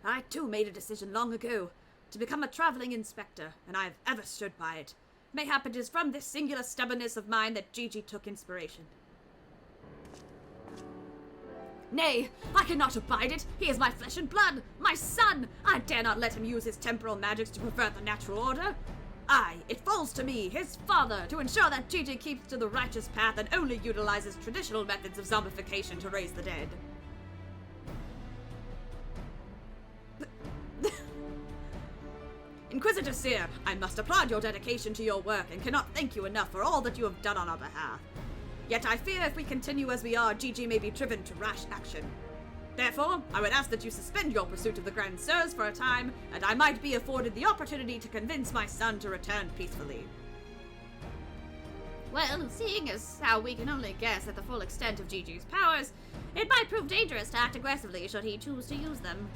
I too made a decision long ago to become a traveling inspector, and I have ever stood by it. Mayhap it is from this singular stubbornness of mine that Gigi took inspiration. Nay, I cannot abide it. He is my flesh and blood, my son. I dare not let him use his temporal magics to pervert the natural order. It falls to me, his father, to ensure that Gigi keeps to the righteous path and only utilizes traditional methods of zombification to raise the dead. Inquisitor Seer, I must applaud your dedication to your work and cannot thank you enough for all that you have done on our behalf. Yet I fear if we continue as we are, Gigi may be driven to rash action. Therefore, I would ask that you suspend your pursuit of the Grand Sirs for a time, and I might be afforded the opportunity to convince my son to return peacefully. Well, seeing as how we can only guess at the full extent of Gigi's powers, it might prove dangerous to act aggressively should he choose to use them.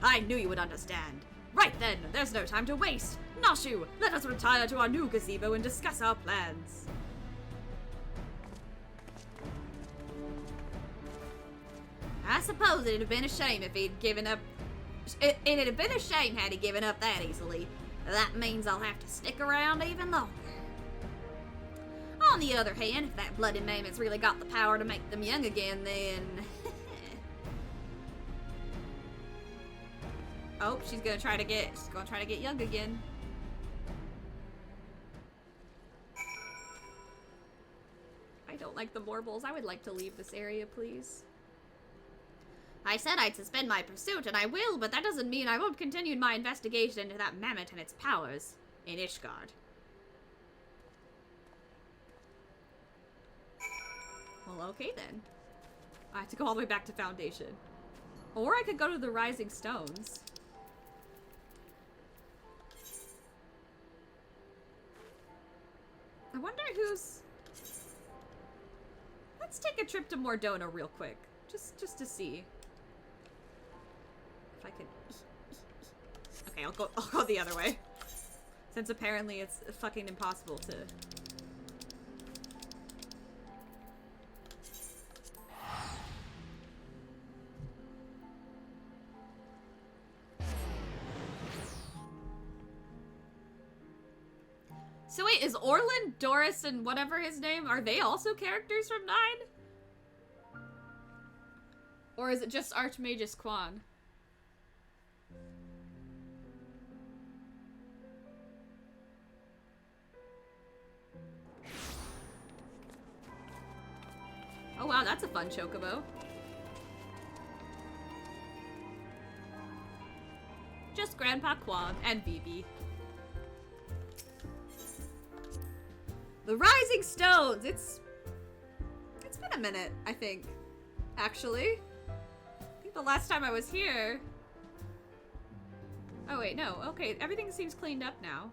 I knew you would understand. Right then, there's no time to waste. Nashu, let us retire to our new gazebo and discuss our plans. I suppose it'd have been a shame if he'd given up. It'd have been a shame had he given up that easily. That means I'll have to stick around even longer. On the other hand, if that bloody mammoth's really got the power to make them young again, then... Oh, she's gonna try to get young again. I don't like the Morbles. I would like to leave this area, please. I said I'd suspend my pursuit, and I will, but that doesn't mean I won't continue my investigation into that mammoth and its powers in Ishgard. Well, okay then. I have to go all the way back to Foundation. Or I could go to the Rising Stones. I wonder who's... Let's take a trip to Mordona real quick. Just to see. If I could... Okay, I'll go the other way. Since apparently it's fucking impossible to... So wait, is Orlin, Doris, and whatever his name, are they also characters from 9? Or is it just Archmagus Quan? Oh wow, that's a fun chocobo. Just Grandpa Quan and Vivi. The Rising Stones! It's been a minute, I think. Actually. I think the last time I was here... Oh wait, no. Okay, everything seems cleaned up now.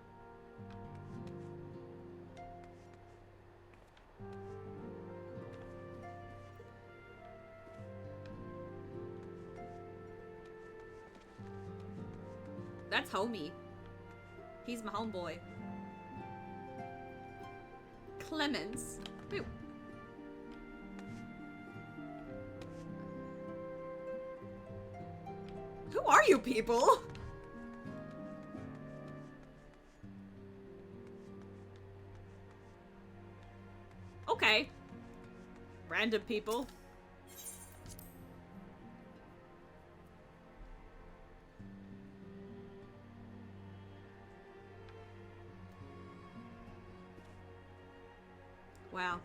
That's homie. He's my homeboy. Clemens. Wait. Who are you people? Okay. Random people. Wow.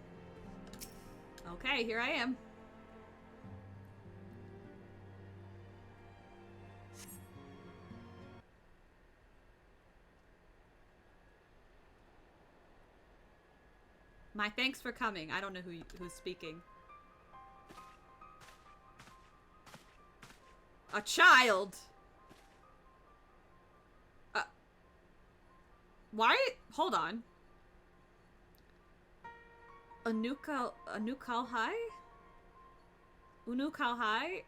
Okay, here I am. My thanks for coming. I don't know who's speaking. A child. Why? Hold on. Unukalhai? Unukalhai?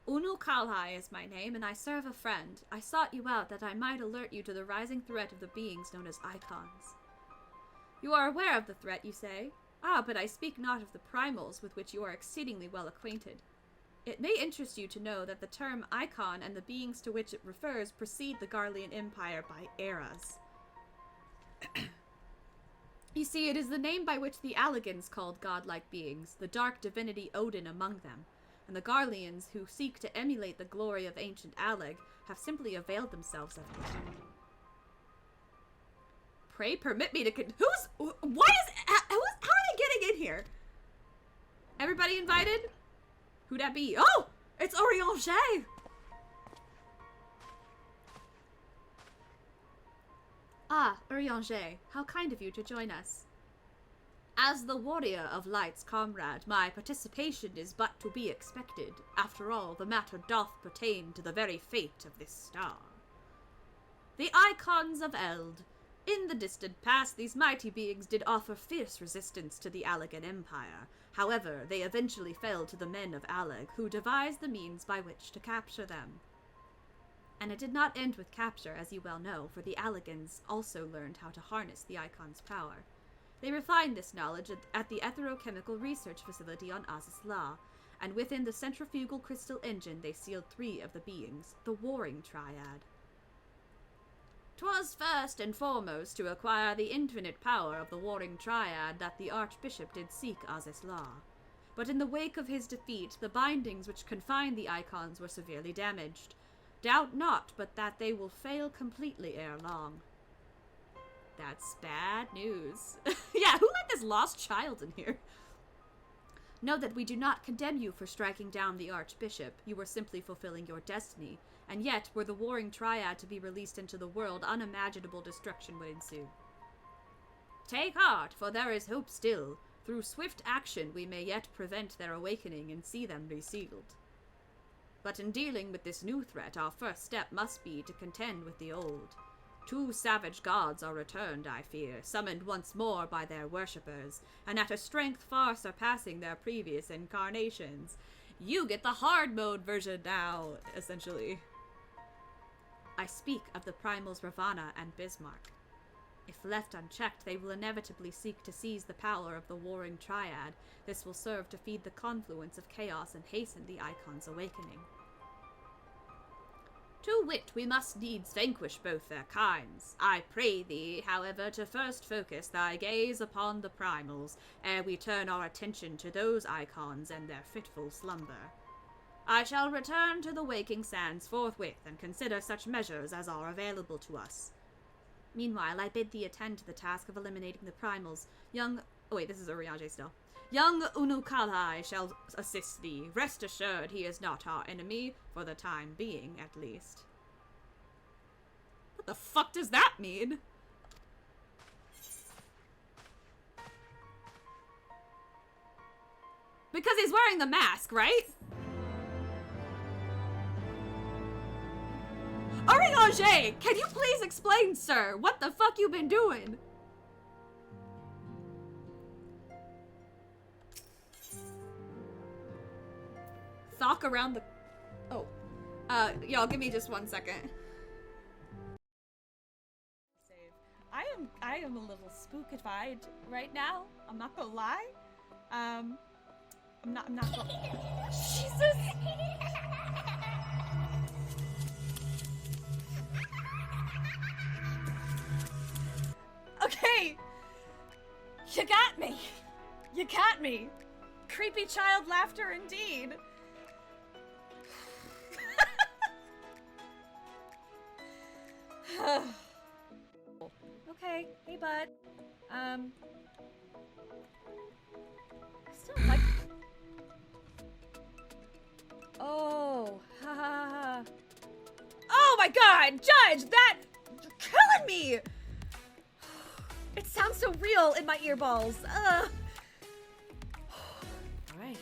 Unukalhai is my name, and I serve a friend. I sought you out that I might alert you to the rising threat of the beings known as icons. You are aware of the threat, you say? Ah, but I speak not of the primals with which you are exceedingly well acquainted. It may interest you to know that the term icon and the beings to which it refers precede the Garlean Empire by eras. You see, it is the name by which the Allegans called godlike beings, the dark divinity Odin among them, and the Garleans, who seek to emulate the glory of ancient Alleg, have simply availed themselves of it. Pray permit me to how are they getting in here? Everybody invited? Who'd that be? Oh! It's Orianger! Ah, Orianger, how kind of you to join us. As the warrior of light's comrade, my participation is but to be expected. After all, the matter doth pertain to the very fate of this star. The icons of Eld. In the distant past, these mighty beings did offer fierce resistance to the Allegan Empire. However, they eventually fell to the men of Alleg, who devised the means by which to capture them. And it did not end with capture, as you well know, for the Allegans also learned how to harness the icon's power. They refined this knowledge at the Etherochemical Research Facility on Azus La, and within the centrifugal crystal engine they sealed 3 of the beings, the Warring Triad. 'Twas first and foremost to acquire the infinite power of the Warring Triad that the Archbishop did seek Azus La. But in the wake of his defeat, the bindings which confined the icons were severely damaged. Doubt not but that they will fail completely ere long. That's bad news. Yeah, who let this lost child in here? Know that we do not condemn you for striking down the Archbishop. You were simply fulfilling your destiny. And yet, were the Warring Triad to be released into the world, unimaginable destruction would ensue. Take heart, for there is hope still. Through swift action, we may yet prevent their awakening and see them resealed. But in dealing with this new threat, our first step must be to contend with the old. 2 savage gods are returned, I fear, summoned once more by their worshippers, and at a strength far surpassing their previous incarnations. You get the hard mode version now, essentially. I speak of the primals Ravana and Bismarck. If left unchecked, they will inevitably seek to seize the power of the Warring Triad. This will serve to feed the confluence of chaos and hasten the icon's awakening. To wit, we must needs vanquish both their kinds. I pray thee, however, to first focus thy gaze upon the primals, ere we turn our attention to those icons and their fitful slumber. I shall return to the waking sands forthwith and consider such measures as are available to us. Meanwhile, I bid thee attend to the task of eliminating the primals. Oh wait, this is Orianger still. Young Unukalhai shall assist thee. Rest assured he is not our enemy, for the time being, at least. What the fuck does that mean? Because he's wearing the mask, right? Orianger, can you please explain, sir, what the fuck you been doing? Thok around the... Oh. Y'all, give me just 1 second. Save. I am a little spookified right now. I'm not gonna lie. I'm not gonna... Jesus! Okay! You got me! You got me! Creepy child laughter indeed! Okay, hey bud. I still like... Oh, ha ha ha. Oh my god, Judge, that... You're killing me! It sounds so real in my earballs. Alright.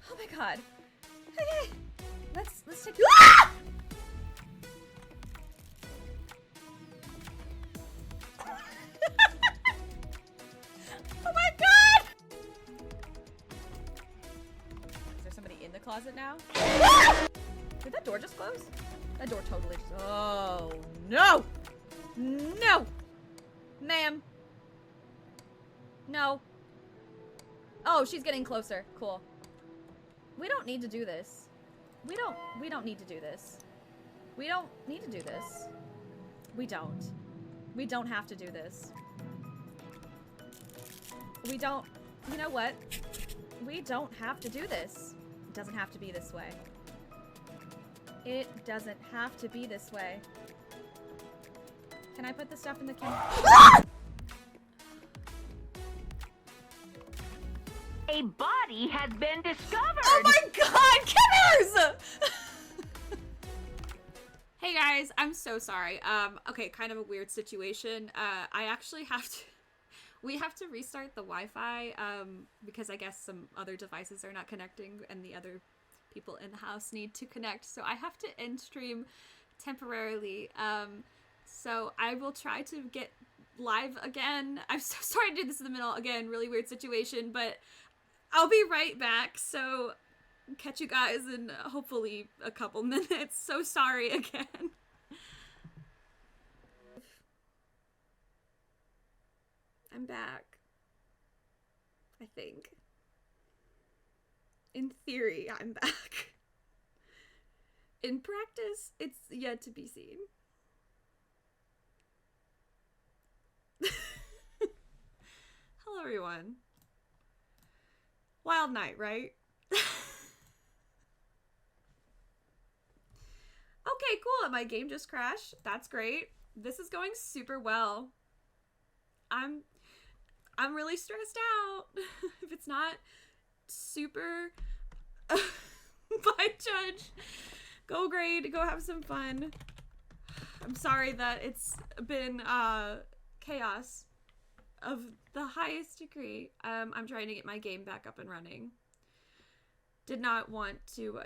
Oh my god. Okay, let's take... Ah! Oh my god! Is there somebody in the closet now? Did that door just close? That door totally just... Oh, no! No! Ma'am. No. Oh, she's getting closer. Cool. We don't need to do this. We don't need to do this. We don't need to do this. We don't. We don't have to do this. We don't... You know what? We don't have to do this. It doesn't have to be this way. It doesn't have to be this way. Can I put the stuff in the camera? A body has been discovered! Oh my god, killers! Hey guys, I'm so sorry. Okay, kind of a weird situation. I actually have to... We have to restart the Wi-Fi, because I guess some other devices are not connecting and the other people in the house need to connect. So I have to end stream temporarily. So I will try to get live again. I'm so sorry to do this in the middle. Again, really weird situation, but I'll be right back. So catch you guys in hopefully a couple minutes. So sorry again. I'm back. I think. In theory, I'm back. In practice, it's yet to be seen. Hello, everyone. Wild night, right? Okay, cool. My game just crashed. That's great. This is going super well. I'm really stressed out. If it's not super bye, Judge. Go grade, go have some fun. I'm sorry that it's been chaos of the highest degree. I'm trying to get my game back up and running. Did not want to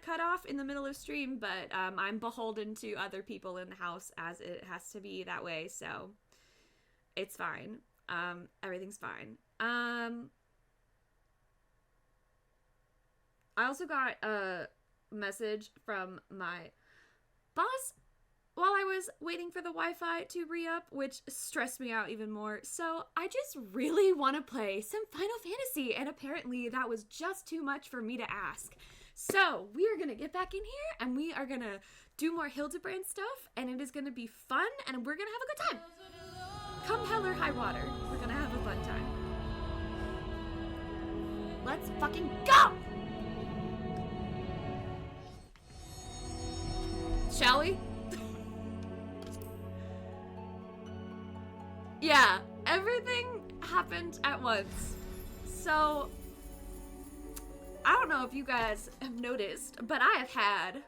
cut off in the middle of stream, but I'm beholden to other people in the house as it has to be that way, so it's fine. Everything's fine. I also got a message from my boss while I was waiting for the Wi-Fi to re-up, which stressed me out even more. So I just really want to play some Final Fantasy, and apparently that was just too much for me to ask. So we are gonna get back in here, and we are gonna do more Hildibrand stuff, and it is gonna be fun, and we're gonna have a good time. Come hell or high water, we're gonna have a fun time. Let's fucking go! Shall we? Yeah, everything happened at once. So, I don't know if you guys have noticed, but I have had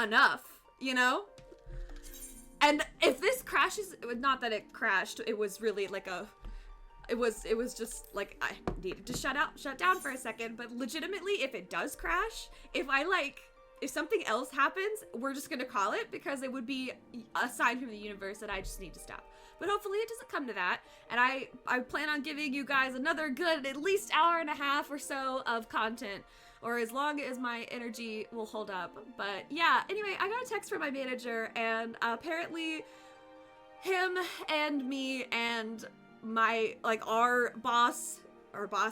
enough, you know? And if this crashes, not that it crashed, it was really like it was just like I needed to shut down for a second, but legitimately if it does crash, if something else happens, we're just gonna call it because it would be a sign from the universe that I just need to stop. But hopefully it doesn't come to that, and I plan on giving you guys another good at least hour and a half or so of content, or as long as my energy will hold up. But yeah, anyway, I got a text from my manager, and apparently him and me and my, like, our boss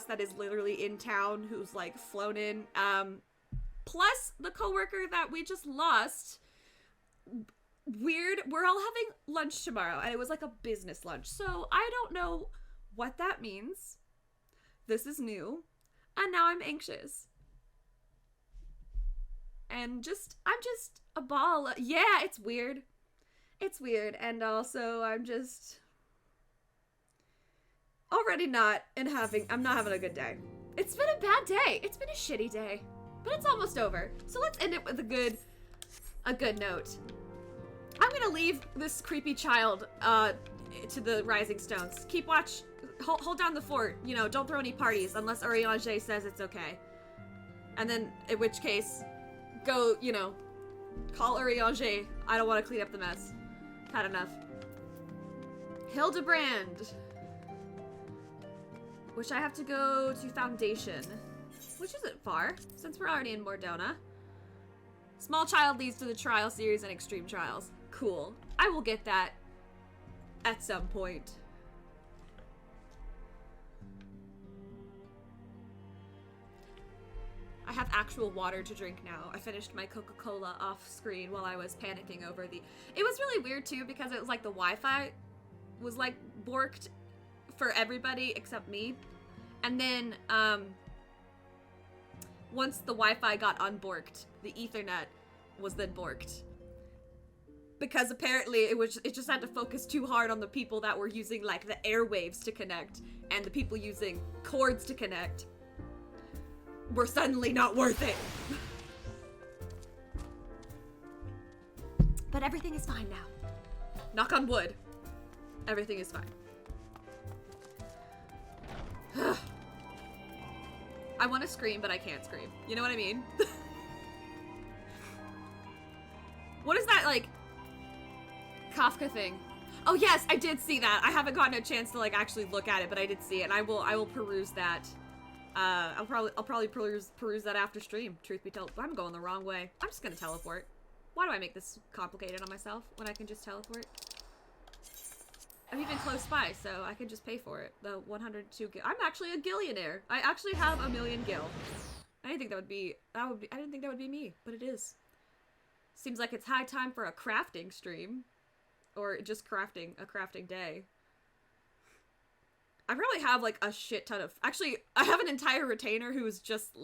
that is literally in town who's, like, flown in, plus the coworker that we just lost. Weird. We're all having lunch tomorrow, and it was like a business lunch, so I don't know what that means. This is new, and now I'm anxious. And I'm just a ball. Yeah, it's weird. It's weird, and also I'm just already I'm not having a good day. It's been a bad day. It's been a shitty day, but it's almost over. So let's end it with a good note. I'm gonna leave this creepy child to the Rising Stones. Keep watch. Hold down the fort. You know, don't throw any parties unless Urianger says it's okay. And then, in which case, go, you know, call Urianger. I don't want to clean up the mess. Had enough. Hildibrand. Which I have to go to Foundation. Which isn't far, since we're already in Mordona. Small child leads to the trial series and extreme trials. Cool. I will get that at some point. I have actual water to drink now. I finished my Coca-Cola off screen while I was panicking over the... It was really weird too because it was like the Wi-Fi was like borked for everybody except me. And then once the Wi-Fi got unborked, the Ethernet was then borked. Because apparently it just had to focus too hard on the people that were using like the airwaves to connect, and the people using cords to connect were suddenly not worth it. But everything is fine now. Knock on wood. Everything is fine. I want to scream, but I can't scream. You know what I mean? What is that, like, Kafka thing? Oh yes, I did see that. I haven't gotten a chance to like actually look at it, but I did see it, and I will peruse that. I'll probably peruse that after stream. Truth be told, I'm going the wrong way. I'm just gonna teleport. Why do I make this complicated on myself when I can just teleport? I'm even close by, so I can just pay for it. The 102 gil. I'm actually a gillionaire. I actually have 1,000,000 gil. I didn't think that would be. I didn't think that would be me, but it is. Seems like it's high time for a crafting stream. Or just a crafting day. I probably have like a shit ton of, actually, I have an entire retainer who just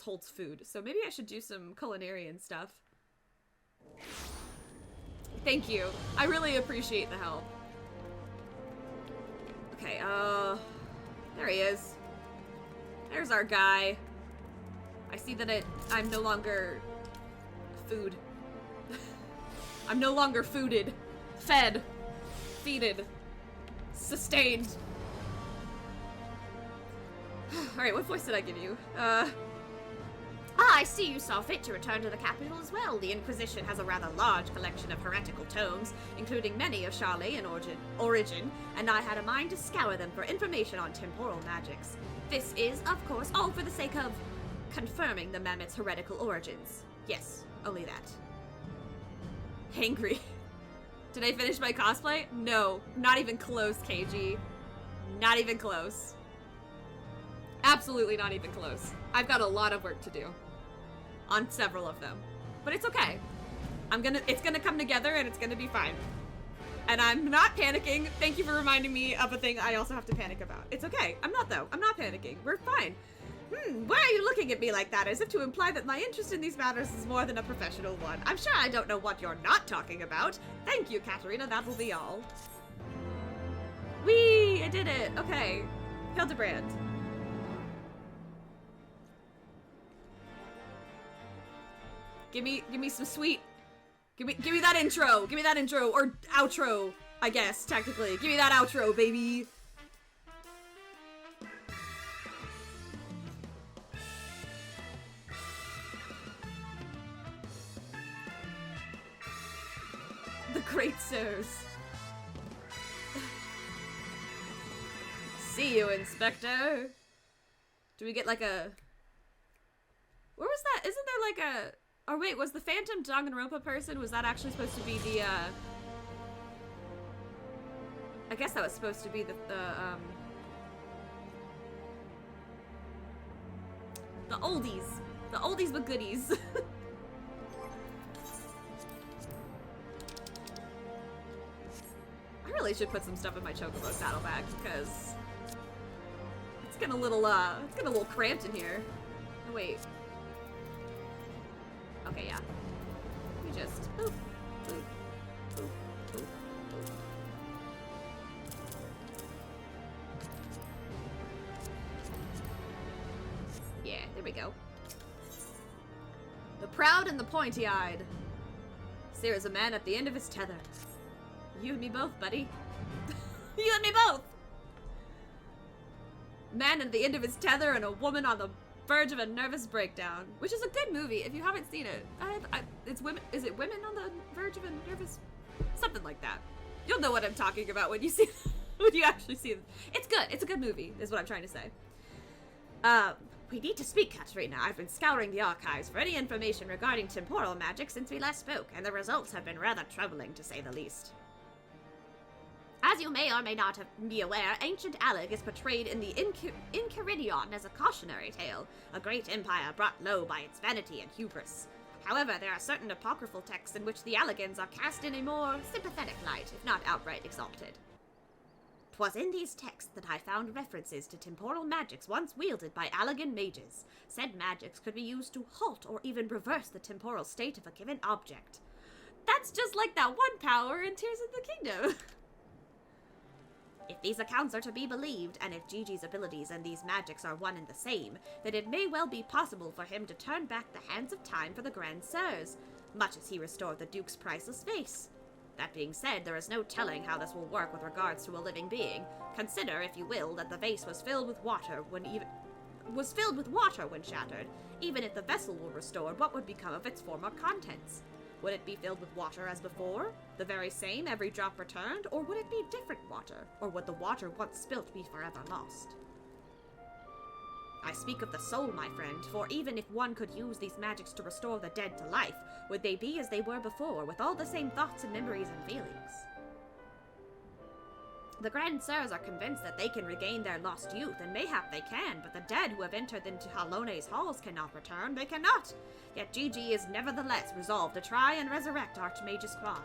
holds food. So maybe I should do some culinary stuff. Thank you. I really appreciate the help. Okay, there he is. There's our guy. I see that I'm no longer food. I'm no longer fooded. Fed. Feeded. Sustained. Alright, what voice did I give you? I see you saw fit to return to the capital as well. The Inquisition has a rather large collection of heretical tomes, including many of Charlatan origin, and I had a mind to scour them for information on temporal magics. This is, of course, all for the sake of confirming the Mammoth's heretical origins. Yes, only that. Hangry. Did I finish my cosplay? No, not even close, KG. Not even close. Absolutely not even close. I've got a lot of work to do on several of them, but it's okay. It's gonna come together and it's gonna be fine. And I'm not panicking. Thank you for reminding me of a thing I also have to panic about. It's okay. I'm not though. I'm not panicking. We're fine. Why are you looking at me like that, as if to imply that my interest in these matters is more than a professional one? I'm sure I don't know what you're not talking about. Thank you, Katarina, that will be all. Whee! I did it! Okay. Hildibrand. Give me some sweet... Give me that intro! Give me that intro! Or outro, I guess, technically. Give me that outro, baby! The great sirs. See you, Inspector. Do we get like a... Where was that? Isn't there like a... Oh wait, was the Phantom Danganronpa person, was that actually supposed to be the I guess that was supposed to be the oldies. The oldies but goodies. I really should put some stuff in my Chocobo saddlebag because it's getting a little cramped in here. Oh, wait. Okay, yeah. Let me just boop, boop, boop, boop, boop. Yeah, there we go. The proud and the pointy-eyed. There is a man at the end of his tether. You and me both, buddy. You and me both! Man at the end of his tether and a woman on the verge of a nervous breakdown. Which is a good movie if you haven't seen it. It's women. Is it women on the verge of a nervous... Something like that. You'll know what I'm talking about when you see... when you actually see it. It's good. It's a good movie, is what I'm trying to say. We need to speak, Katarina. I've been scouring the archives for any information regarding temporal magic since we last spoke, and the results have been rather troubling, to say the least. As you may or may not be aware, ancient Alec is portrayed in the Enchiridion as a cautionary tale, a great empire brought low by its vanity and hubris. However, there are certain apocryphal texts in which the Allegans are cast in a more sympathetic light, if not outright exalted. 'Twas in these texts that I found references to temporal magics once wielded by Allegan mages. Said magics could be used to halt or even reverse the temporal state of a given object. That's just like that one power in Tears of the Kingdom. If these accounts are to be believed, and if Gigi's abilities and these magics are one and the same, then it may well be possible for him to turn back the hands of time for the Grand Sirs, much as he restored the Duke's priceless vase. That being said, there is no telling how this will work with regards to a living being. Consider, if you will, that the vase was filled with water when shattered. Even if the vessel were restored, what would become of its former contents? Would it be filled with water as before? The very same, every drop returned? Or would it be different water? Or would the water once spilt be forever lost? I speak of the soul, my friend, for even if one could use these magics to restore the dead to life, would they be as they were before, with all the same thoughts and memories and feelings? The Grand Sirs are convinced that they can regain their lost youth, and mayhap they can, but the dead who have entered into Halone's halls cannot return. They cannot! Yet Gigi is nevertheless resolved to try and resurrect Archmagus Quan.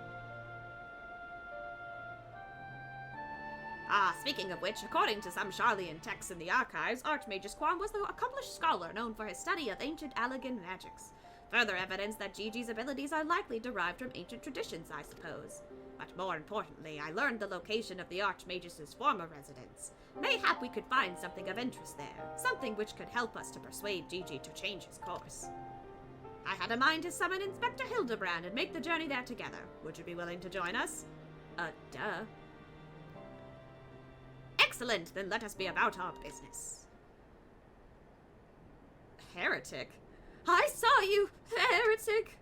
Ah, speaking of which, according to some Charlian texts in the archives, Archmagus Quan was the accomplished scholar known for his study of ancient Allegan magics. Further evidence that Gigi's abilities are likely derived from ancient traditions, I suppose. But more importantly, I learned the location of the Archmagus' former residence. Mayhap we could find something of interest there, something which could help us to persuade Gigi to change his course. I had a mind to summon Inspector Hildibrand and make the journey there together. Would you be willing to join us? Duh. Excellent, then let us be about our business. Heretic? I saw you, heretic!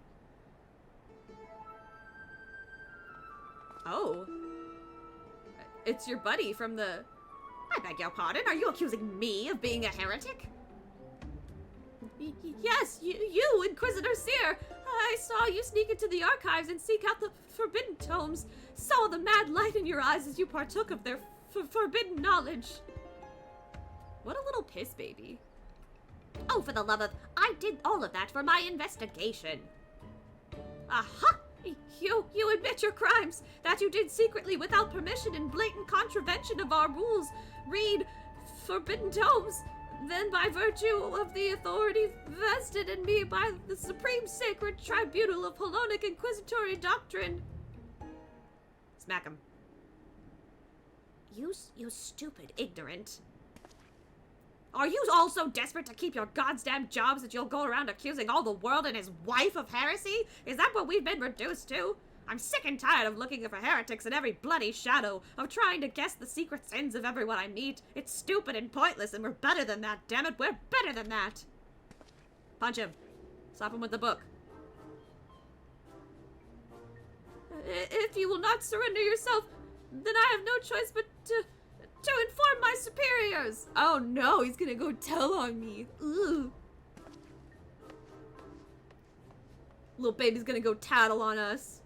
Oh. It's your buddy from the... I beg your pardon, are you accusing me of being a heretic? Yes, you, Inquisitor Seer! I saw you sneak into the archives and seek out the forbidden tomes. Saw the mad light in your eyes as you partook of their forbidden knowledge. What a little piss baby. Oh, for the love of... I did all of that for my investigation. Aha! You admit your crimes, that you did secretly without permission in blatant contravention of our rules. Read forbidden tomes. Then by virtue of the authority vested in me by the Supreme Sacred Tribunal of Hellenic Inquisitory Doctrine. Smack him. You stupid ignorant. Are you all so desperate to keep your goddamn jobs that you'll go around accusing all the world and his wife of heresy? Is that what we've been reduced to? I'm sick and tired of looking for heretics in every bloody shadow, of trying to guess the secret sins of everyone I meet. It's stupid and pointless, and we're better than that, damn it, we're better than that! Punch him. Slap him with the book. If you will not surrender yourself, then I have no choice but to inform my superiors! Oh no, he's gonna go tell on me. Ugh. Little baby's gonna go tattle on us.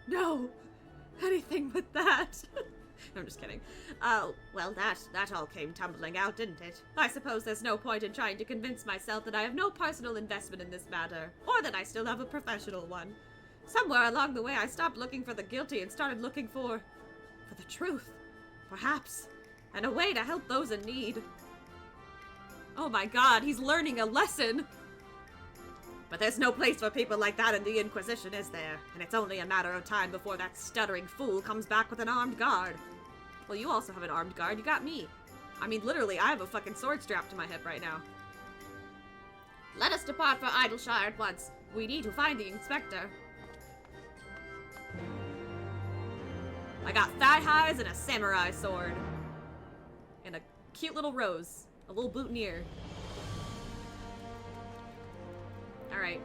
No, anything but that. I'm just kidding. Well, that all came tumbling out, didn't it? I suppose there's no point in trying to convince myself that I have no personal investment in this matter, or that I still have a professional one. Somewhere along the way, I stopped looking for the guilty and started looking for the truth, perhaps, and a way to help those in need. Oh my god, he's learning a lesson! But there's no place for people like that in the Inquisition, is there? And it's only a matter of time before that stuttering fool comes back with an armed guard. Well, you also have an armed guard, you got me. I mean, literally, I have a fucking sword strapped to my hip right now. Let us depart for Idleshire at once. We need to find the inspector. I got thigh highs and a samurai sword. And a cute little rose. A little boutonniere. Alright.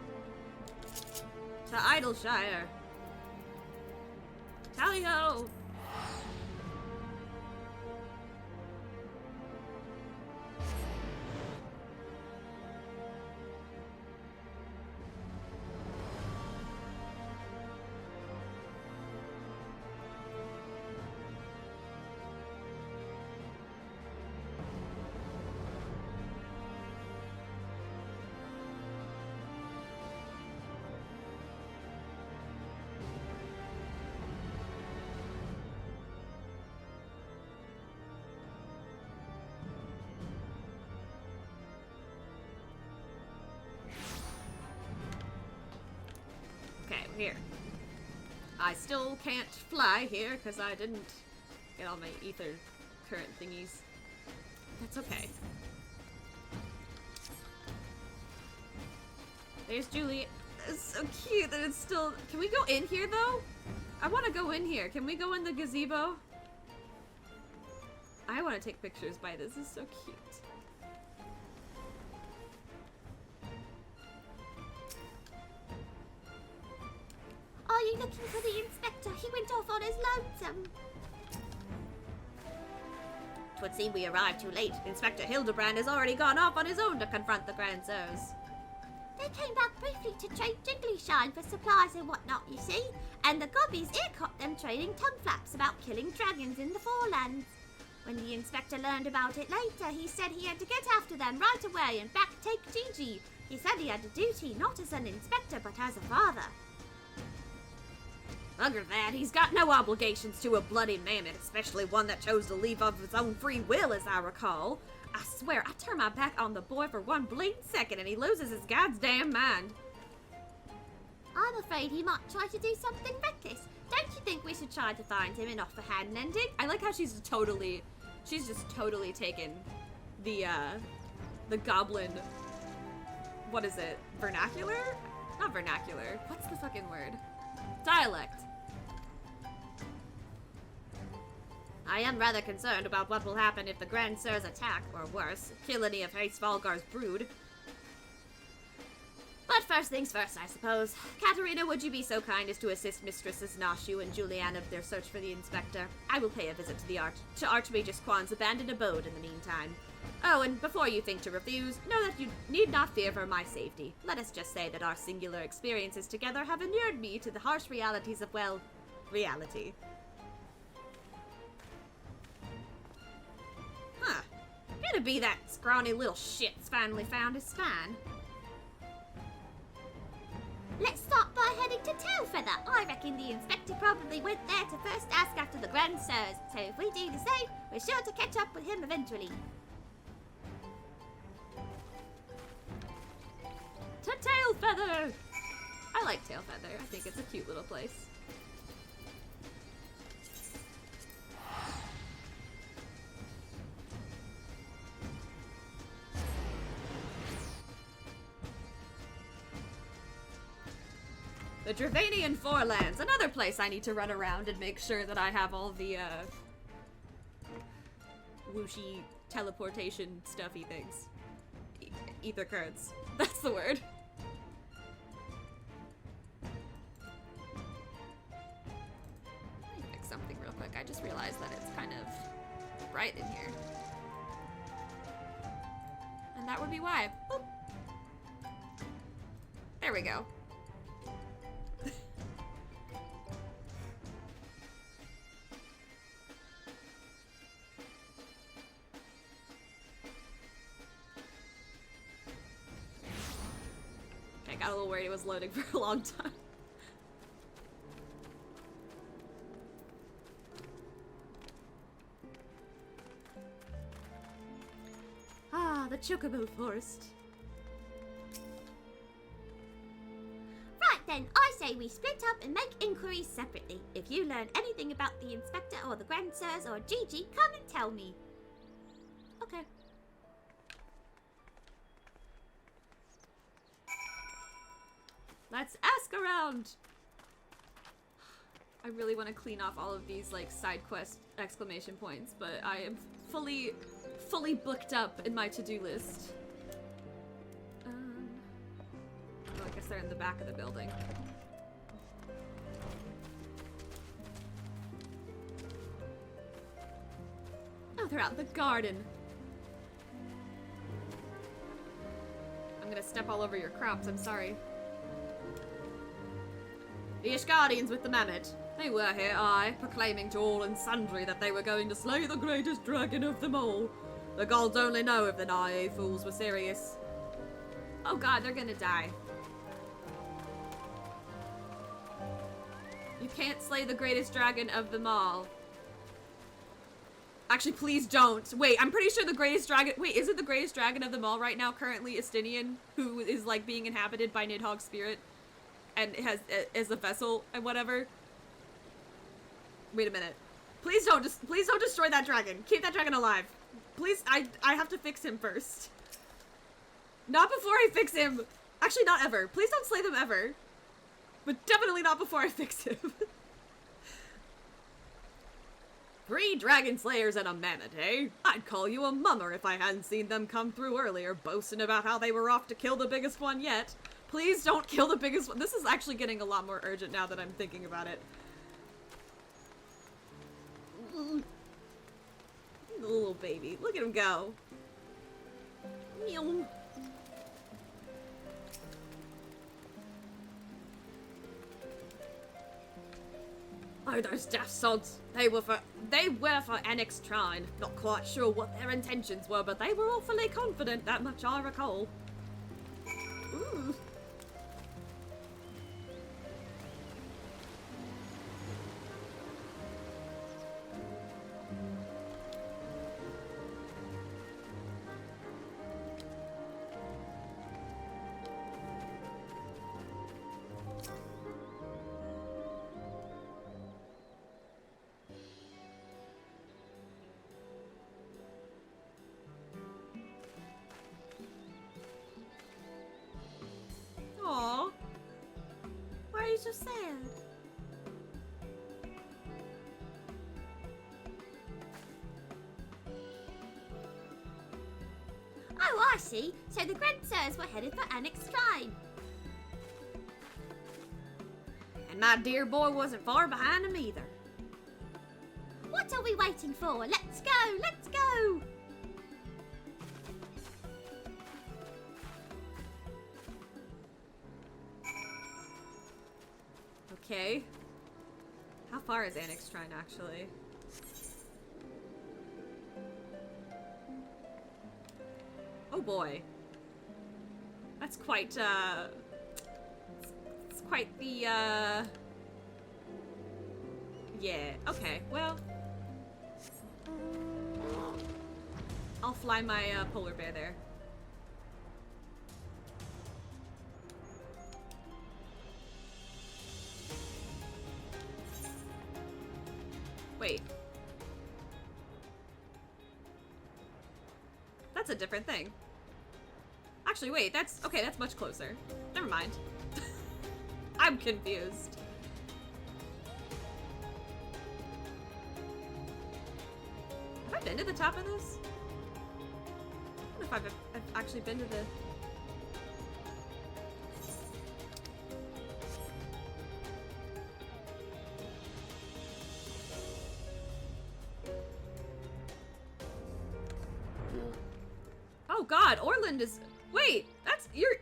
To Idleshire. Tally-ho! Okay, we're here. I still can't fly here because I didn't get all my ether current thingies. That's okay. There's Julie. It's so cute that it's still... Can we go in here, though? I want to go in here. Can we go in the gazebo? I want to take pictures by this. This is so cute. Are you looking for the inspector? He went off on his lonesome. 'Twould seem we arrived too late. Inspector Hildibrand has already gone off on his own to confront the Grand Sirs. They came back briefly to trade Jigglyshine for supplies and whatnot, you see. And the gobbies ear-caught them trading tongue flaps about killing dragons in the Forelands. When the inspector learned about it later, he said he had to get after them right away and back take Gigi. He said he had a duty not as an inspector but as a father. Bugger that, he's got no obligations to a bloody mammoth, especially one that chose to leave of his own free will, as I recall. I swear, I turn my back on the boy for one blatant second and he loses his goddamn mind. I'm afraid he might try to do something reckless. Don't you think we should try to find him and offer hand ending? I like how she's just totally taken the goblin, what is it, vernacular? Not vernacular, what's the fucking word? Dialect. I am rather concerned about what will happen if the Grand Sirs attack, or worse, kill any of Haste Valgar's brood. But first things first, I suppose. Katerina, would you be so kind as to assist Mistresses Nashu and Julianne of their search for the inspector? I will pay a visit to Archmagus Quan's abandoned abode in the meantime. Oh, and before you think to refuse, know that you need not fear for my safety. Let us just say that our singular experiences together have inured me to the harsh realities of, well, reality. Huh. Gonna be that scrawny little shit's finally found his spine. Let's start by heading to Tailfeather. I reckon the inspector probably went there to first ask after the Grand Sirs, so if we do the same, we're sure to catch up with him eventually. To Tailfeather! I like Tailfeather. I think it's a cute little place. The Dravanian Forelands, another place I need to run around and make sure that I have all the, whooshy teleportation stuffy things. Ether cards. That's the word. Let me fix something real quick. I just realized that it's kind of bright in here. And that would be why. Boop. There we go. got a little worried it was loading for a long time. Ah, the Chocobo Forest. Right then, I say we split up and make inquiries separately. If you learn anything about the Inspector or the Grand Sirs or Gigi, come and tell me. Okay. Let's ask around. I really want to clean off all of these like side quest exclamation points, but I am fully booked up in my to-do list. Oh, I guess they're in the back of the building. Oh, they're out in the garden. I'm gonna step all over your crops, I'm sorry. The Ishgardians with the mammoth. They were here, aye, proclaiming to all and sundry that they were going to slay the greatest dragon of them all. The gods only know if the naive fools were serious. Oh god, they're gonna die. You can't slay the greatest dragon of them all. Actually, please don't. Wait, I'm pretty sure the greatest dragon- Wait, is it the greatest dragon of them all right now currently Estinian, who is like being inhabited by Nidhogg's spirit? And has as a vessel and whatever. Wait a minute. Please don't destroy that dragon. Keep that dragon alive. Please, I have to fix him first. Not before I fix him. Actually, not ever. Please don't slay them ever. But definitely not before I fix him. 3 dragon slayers and a mammoth, eh? I'd call you a mummer if I hadn't seen them come through earlier, boasting about how they were off to kill the biggest one yet. Please don't kill the biggest one. This is actually getting a lot more urgent now that I'm thinking about it. The little baby. Look at him go. Meow. Oh, those daft sods. They were for Annex Trine. Not quite sure what their intentions were, but they were awfully confident, that much I recall. Ooh. Aww. Why are you so sad? Oh, I see. So the Grand Sirs were headed for Annex Trine. And my dear boy wasn't far behind them either. What are we waiting for? Let's go! Let's go! Okay. How far is Annex Trine, actually? Oh boy. That's quite, it's quite the, yeah, okay, well. I'll fly my, polar bear there. Wait. That's a different thing. Actually, wait, that's okay, that's much closer. Never mind. I'm confused. Have I been to the top of this? I don't know if I've actually been to the... Oh god, Orland is... Wait, that's... You're...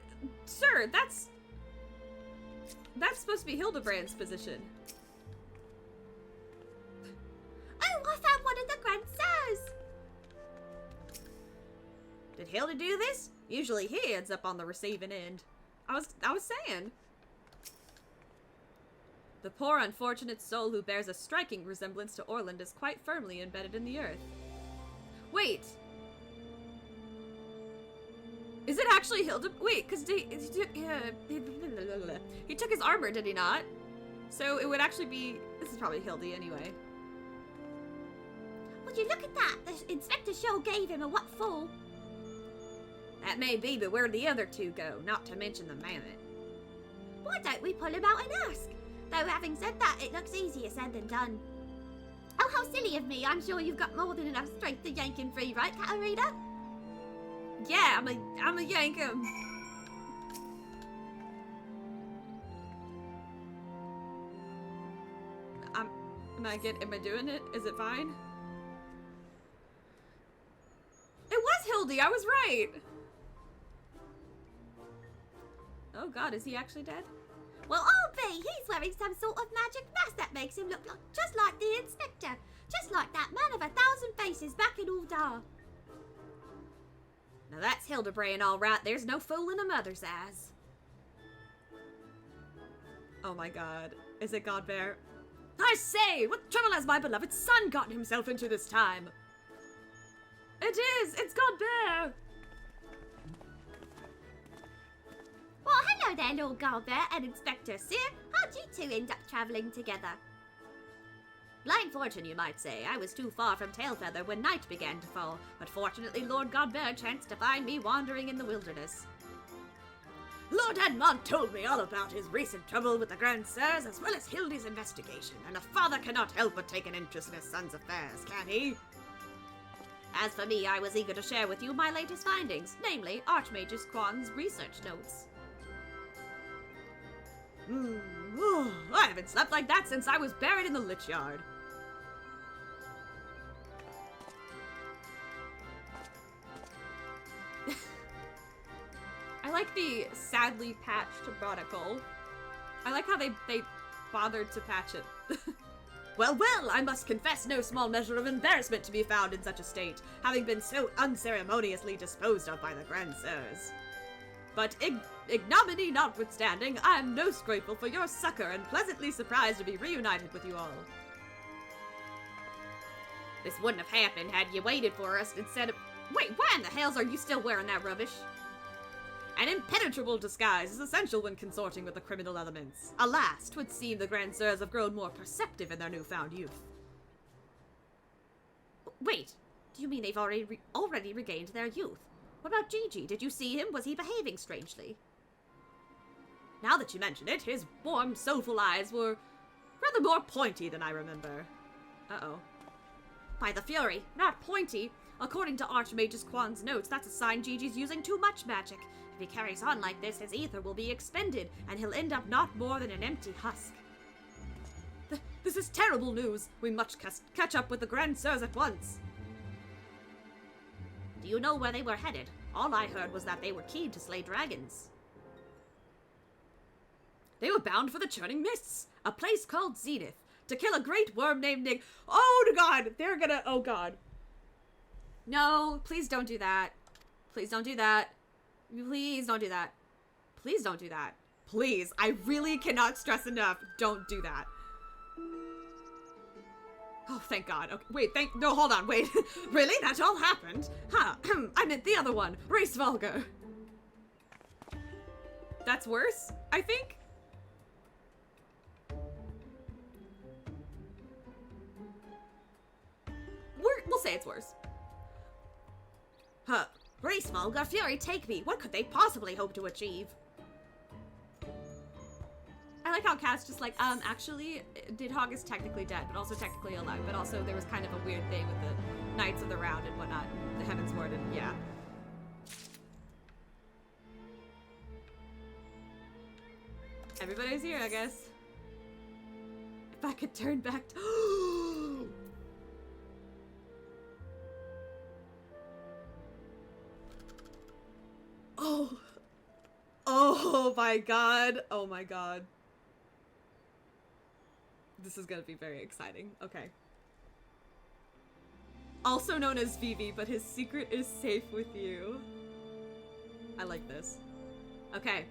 Sir, that's... That's supposed to be Hildibrand's position. Oh, I found one of the Grand Sirs! Did Hilda do this? Usually he ends up on the receiving end. I was saying. The poor unfortunate soul who bears a striking resemblance to Orland is quite firmly embedded in the earth. Wait. Is it actually Hildibrand? Wait, because he took his armor, did he not? So it would actually be... This is probably Hildy anyway. Would you look at that? The Inspector sure gave him a what for? That may be, but where'd the other two go? Not to mention the mammoth. Why don't we pull him out and ask? Though having said that, it looks easier said than done. Oh, how silly of me. I'm sure you've got more than enough strength to yank him free, right, Katarina? Yeah, I'm a yank him. Am I doing it? Is it fine? It was Hildy, I was right. Oh god, is he actually dead? Well, I'll be. He's wearing some sort of magic mask that makes him look like just like the Inspector. Just like that man of 1,000 faces back in Uldar. Now that's Hildibrand, all right. There's no fooling a mother's eyes. Oh my god. Is it Godbear? I say, what trouble has my beloved son gotten himself into this time? It is! It's Godbear! Well, hello there, Lord Galbear and Inspector Sir. How'd you two end up travelling together? Blind fortune, you might say. I was too far from Tailfeather when night began to fall, but fortunately Lord Godbear chanced to find me wandering in the wilderness. Lord Edmond told me all about his recent trouble with the Grand Sirs, as well as Hildy's investigation, and a father cannot help but take an interest in his son's affairs, can he? As for me, I was eager to share with you my latest findings, namely Archmage's Quan's research notes. I haven't slept like that since I was buried in the Lich Yard. I like the sadly patched Barnacle. I like how they bothered to patch it. Well, I must confess no small measure of embarrassment to be found in such a state, having been so unceremoniously disposed of by the Grand Sirs. But ignominy notwithstanding, I am most grateful for your succor and pleasantly surprised to be reunited with you all. This wouldn't have happened had you waited for us instead of... Wait, why in the hells are you still wearing that rubbish? An impenetrable disguise is essential when consorting with the criminal elements. Alas, 'twould seem the Grand Sirs have grown more perceptive in their newfound youth. Wait, do you mean they've already regained their youth? What about Gigi? Did you see him? Was he behaving strangely? Now that you mention it, his warm, soulful eyes were rather more pointy than I remember. Uh-oh. By the Fury, not pointy. According to Archmage's Quan's notes, that's a sign Gigi's using too much magic. If he carries on like this, his ether will be expended, and he'll end up not more than an empty husk. This is terrible news. We must catch up with the Grand Sirs at once. Do you know where they were headed? All I heard was that they were keen to slay dragons. They were bound for the Churning Mists, a place called Zenith, to kill a great worm named Nick. Oh god, they're gonna, oh god. No, please don't do that. Please don't do that. Please don't do that. Please don't do that. Please, I really cannot stress enough, don't do that. Oh, thank God. Okay, wait, no, hold on, wait. Really? That all happened? Huh, I meant the other one, Race Volga. That's worse, I think? We'll say it's worse. Huh, Race Volga, Fury, take me. What could they possibly hope to achieve? I like how Cass just like, actually, Didhogg is technically dead, but also technically alive, but also there was kind of a weird thing with the Knights of the Round and whatnot, the Heaven's Ward, and yeah. Everybody's here, I guess. If I could turn back to... Oh. Oh my god. Oh my god. This is gonna be very exciting. Okay. Also known as Vivi, but his secret is safe with you. I like this. Okay.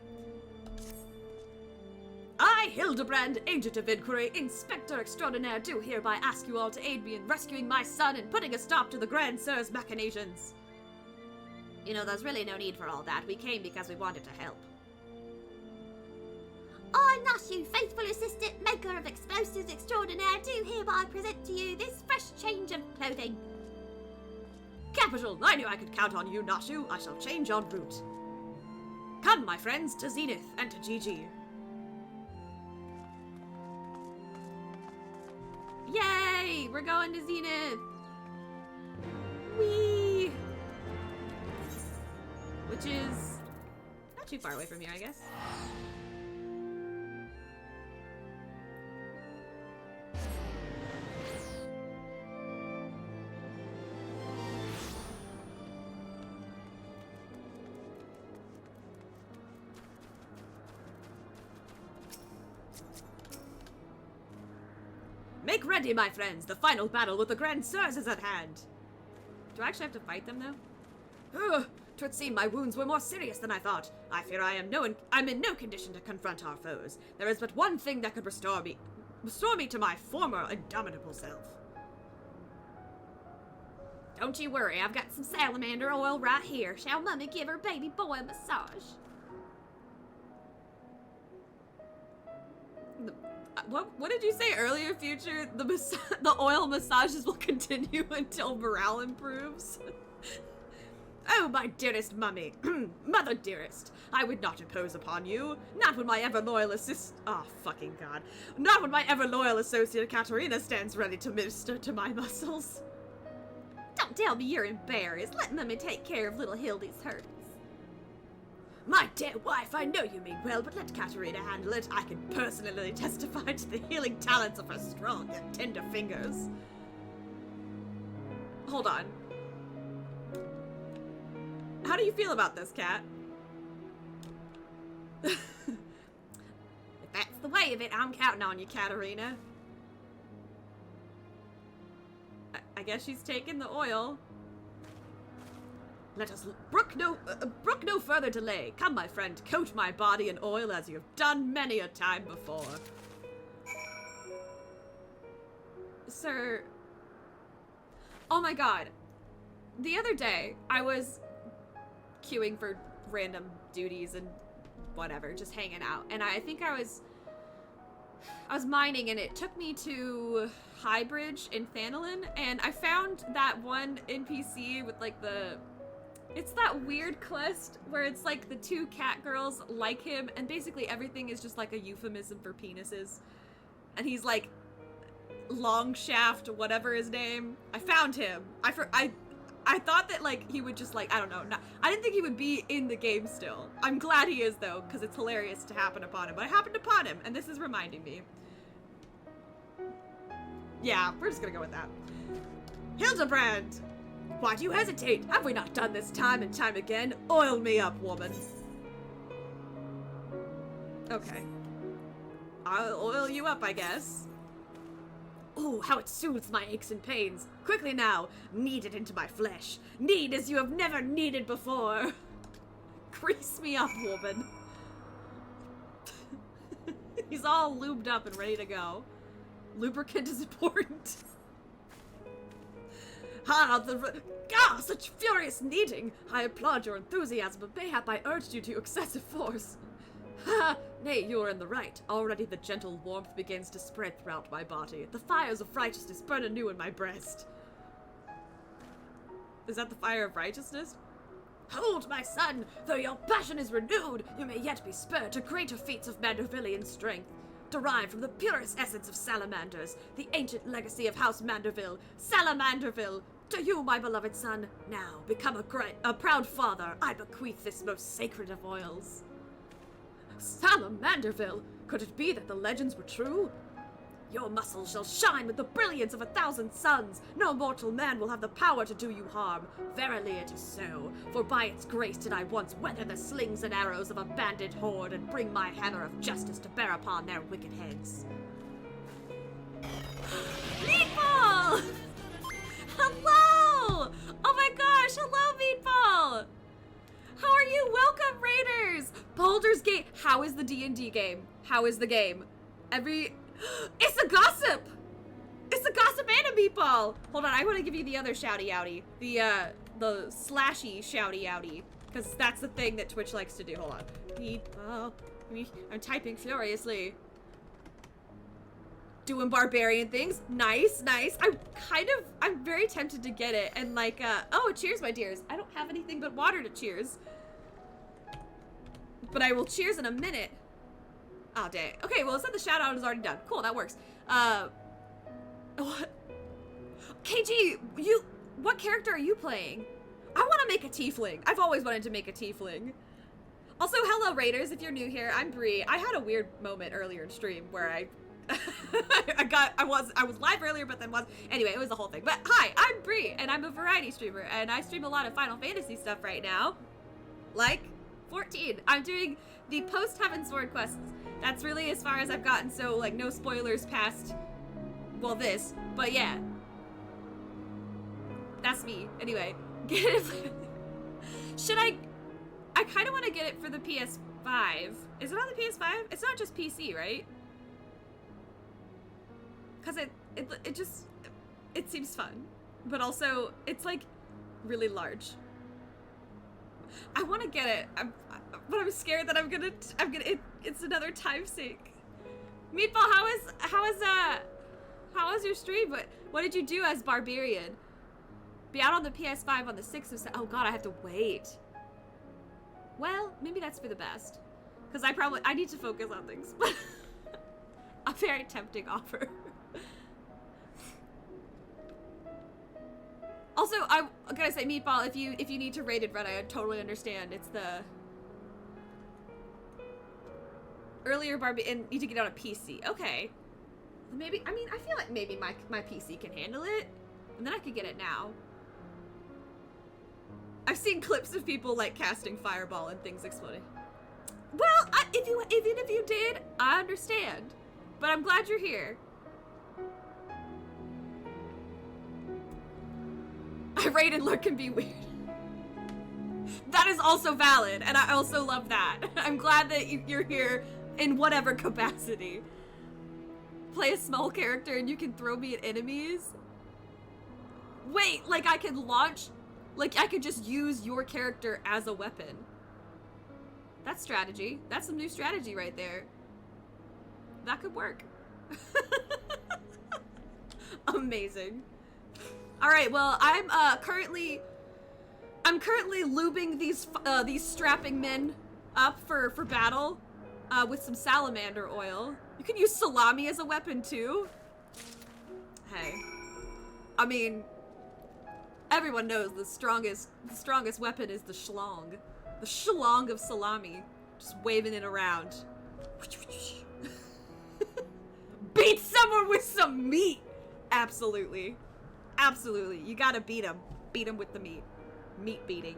Hildibrand, Agent of Inquiry, Inspector Extraordinaire, do hereby ask you all to aid me in rescuing my son and putting a stop to the Grand Sir's machinations. You know, there's really no need for all that. We came because we wanted to help. I, Nashu, faithful assistant, maker of explosives extraordinaire, do hereby present to you this fresh change of clothing. Capital! I knew I could count on you, Nashu. I shall change en route. Come, my friends, to Zenith and to Gigi. Yay! We're going to Zenith! Whee! Which is not too far away from here, I guess. Make ready, my friends! The final battle with the Grand Sirs is at hand! Do I actually have to fight them, though? Twould seem my wounds were more serious than I thought. I fear I'm in no condition to confront our foes. There is but one thing that could restore me to my former indomitable self. Don't you worry, I've got some salamander oil right here. Shall Mummy give her baby boy a massage? What did you say earlier, Future? The oil massages will continue until morale improves? Oh, my dearest Mummy. Mother dearest. I would not impose upon you. Not when my ever-loyal fucking God. Not when my ever-loyal associate Katarina stands ready to minister to my muscles. Don't tell me you're embarrassed. Let Mummy take care of little Hildy's hurts. My dear wife, I know you mean well, but let Katarina handle it. I can personally testify to the healing talents of her strong and tender fingers. Hold on. How do you feel about this, Kat? If that's the way of it, I'm counting on you, Katarina. I guess she's taking the oil. Let us brook no further delay. Come, my friend, coat my body in oil as you have done many a time before. Sir. Oh my god. The other day, I was queuing for random duties and whatever, just hanging out. And I think I was mining, and it took me to Highbridge in Thanalin, and I found that one NPC with like it's that weird quest where it's like the two cat girls like him, and basically everything is just like a euphemism for penises. And he's like Longshaft, whatever his name. I found him. I thought that like he would just like, I don't know, I didn't think he would be in the game still. I'm glad he is though, because it's hilarious to happen upon him. But I happened upon him, and this is reminding me. Yeah, we're just gonna go with that. Hildibrand! Why do you hesitate? Have we not done this time and time again? Oil me up, woman. Okay. I'll oil you up, I guess. Oh, how it soothes my aches and pains. Quickly now, knead it into my flesh. Knead as you have never kneaded before. Grease me up, woman. He's all lubed up and ready to go. Lubricant is important. Such furious kneading! I applaud your enthusiasm, but mayhap I urged you to excessive force. Ha! Nay, you are in the right. Already the gentle warmth begins to spread throughout my body. The fires of righteousness burn anew in my breast. Is that the fire of righteousness? Hold, my son! Though your passion is renewed, you may yet be spurred to greater feats of Mandervillian strength. Derived from the purest essence of salamanders, the ancient legacy of House Manderville, Salamanderville. To you, my beloved son, now become a proud father, I bequeath this most sacred of oils. Salamanderville! Could it be that the legends were true? Your muscles shall shine with the brilliance of 1,000 suns. No mortal man will have the power to do you harm. Verily it is so, for by its grace did I once weather the slings and arrows of a bandit horde and bring my hammer of justice to bear upon their wicked heads. Meatball! Hello! Oh my gosh, hello, Meatball! How are you? Welcome, Raiders! Baldur's Gate. How is the D&D game? How is the game? It's a gossip! It's a gossip and a meatball! Hold on, I want to give you the other shouty outy. The slashy shouty outy. Because that's the thing that Twitch likes to do. Hold on. Meatball. I'm typing furiously. Doing barbarian things. Nice, nice. I'm very tempted to get it. And like, oh, cheers, my dears. I don't have anything but water to cheers. But I will cheers in a minute. Oh, dang. Okay, well, it said the shout out is already done. Cool, that works. What? KG, what character are you playing? I want to make a tiefling. I've always wanted to make a tiefling. Also, hello, Raiders. If you're new here, I'm Bree. I had a weird moment earlier in stream where I was live earlier, but then anyway, it was the whole thing. But hi, I'm Bree, and I'm a variety streamer, and I stream a lot of Final Fantasy stuff right now. Like 14. I'm doing the post-Heaven Sword quests. That's really as far as I've gotten, so like no spoilers past, well, this. But yeah. That's me. Anyway, get it. Should I kind of want to get it for the PS5. Is it on the PS5? It's not just PC, right? Because it seems fun. But also, it's like really large. I want to get it, but I'm scared that it's another time sink. Meatball, how was your stream? What did you do as Barbarian? Be out on the PS5 on the 6th of September. Oh god, I have to wait. Well, maybe that's for the best. Because I need to focus on things. A very tempting offer. Also, I'm gonna say, Meatball, if you need to rated run, I totally understand. It's the earlier Barbie and need to get on a PC. Okay. Maybe, I mean, I feel like maybe my PC can handle it, and then I could get it now. I've seen clips of people like casting fireball and things exploding. Well, even if you did, I understand. But I'm glad you're here. Raid and look can be weird. That is also valid, and I also love that. I'm glad that you're here in whatever capacity. Play a small character and you can throw me at enemies? Wait, like I can launch? Like I could just use your character as a weapon? That's strategy. That's some new strategy right there. That could work. Amazing. All right, well, I'm currently lubing these strapping men up for battle with some salamander oil. You can use salami as a weapon too. Hey, I mean, everyone knows the strongest weapon is the schlong of salami, just waving it around. Beat someone with some meat. Absolutely. Absolutely. You gotta beat him. Beat him with the meat. Meat beating.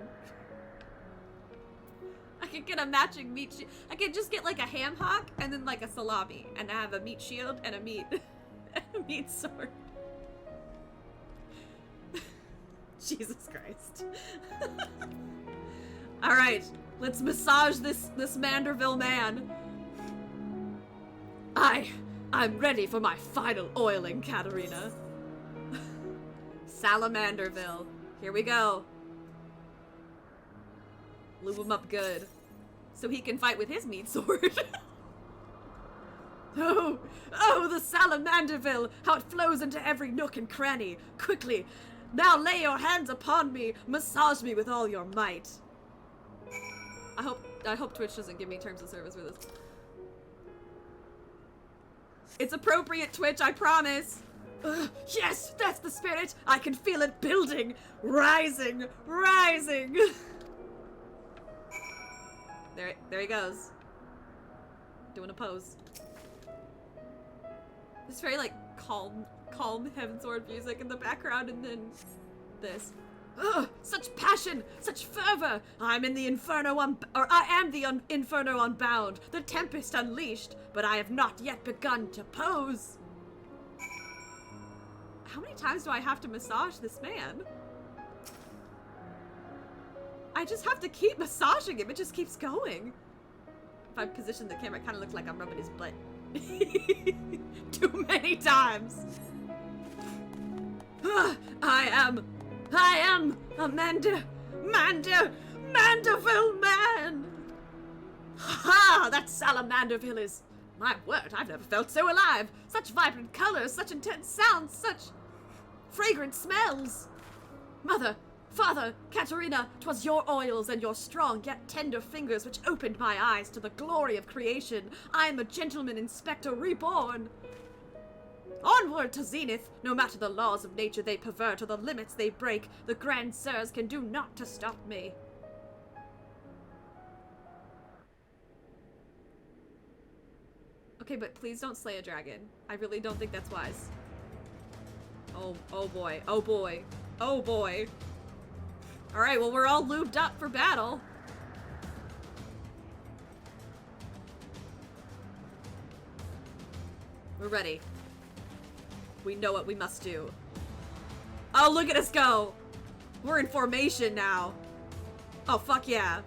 I could get a matching meat shield. I could just get like a ham hock and then like a salami and have a meat shield and a meat sword. Jesus Christ. Alright, let's massage this Manderville man. I'm ready for my final oiling, Katarina. Salamanderville. Here we go. Lube him up good. So he can fight with his meat sword. Oh, the Salamanderville! How it flows into every nook and cranny. Quickly, now lay your hands upon me. Massage me with all your might. I hope Twitch doesn't give me terms of service for this. It's appropriate, Twitch, I promise. Yes, that's the spirit. I can feel it building, rising. There he goes. Doing a pose. It's very like calm Heavensward music in the background, and then this. Ugh, such passion, such fervor. I am the Inferno unbound, the Tempest unleashed, but I have not yet begun to pose. How many times do I have to massage this man? I just have to keep massaging him. It just keeps going. If I position the camera, it kind of looks like I'm rubbing his butt. Too many times. I am Mandeville Man. Ha! That Salamanderville is, my word, I've never felt so alive. Such vibrant colors, such intense sounds, such fragrant smells. Mother, Father, Katerina, 'twas your oils and your strong yet tender fingers which opened my eyes to the glory of creation. I am a gentleman inspector reborn. Onward to zenith, no matter the laws of nature they pervert or the limits they break, the Grand Sirs can do naught to stop me. Okay, but please don't slay a dragon. I really don't think that's wise. Oh boy, oh boy, oh boy. Alright, well we're all lubed up for battle. We're ready. We know what we must do. Oh, look at us go! We're in formation now. Oh, fuck yeah.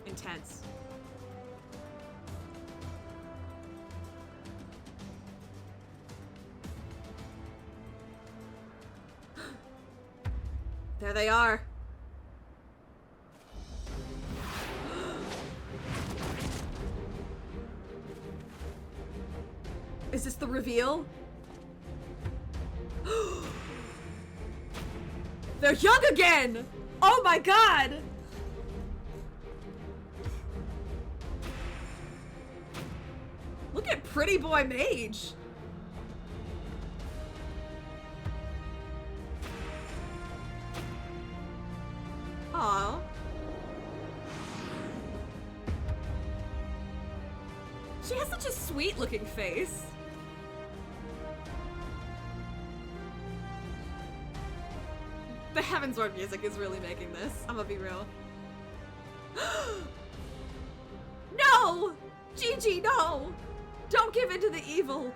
Intense. There they are. Is this the reveal? They're young again! Oh my god! Look at Pretty Boy Mage. Aww. She has such a sweet looking face. The Heavensward music is really making this. I'm gonna be real. No! Gigi, no! Don't give in to the evil!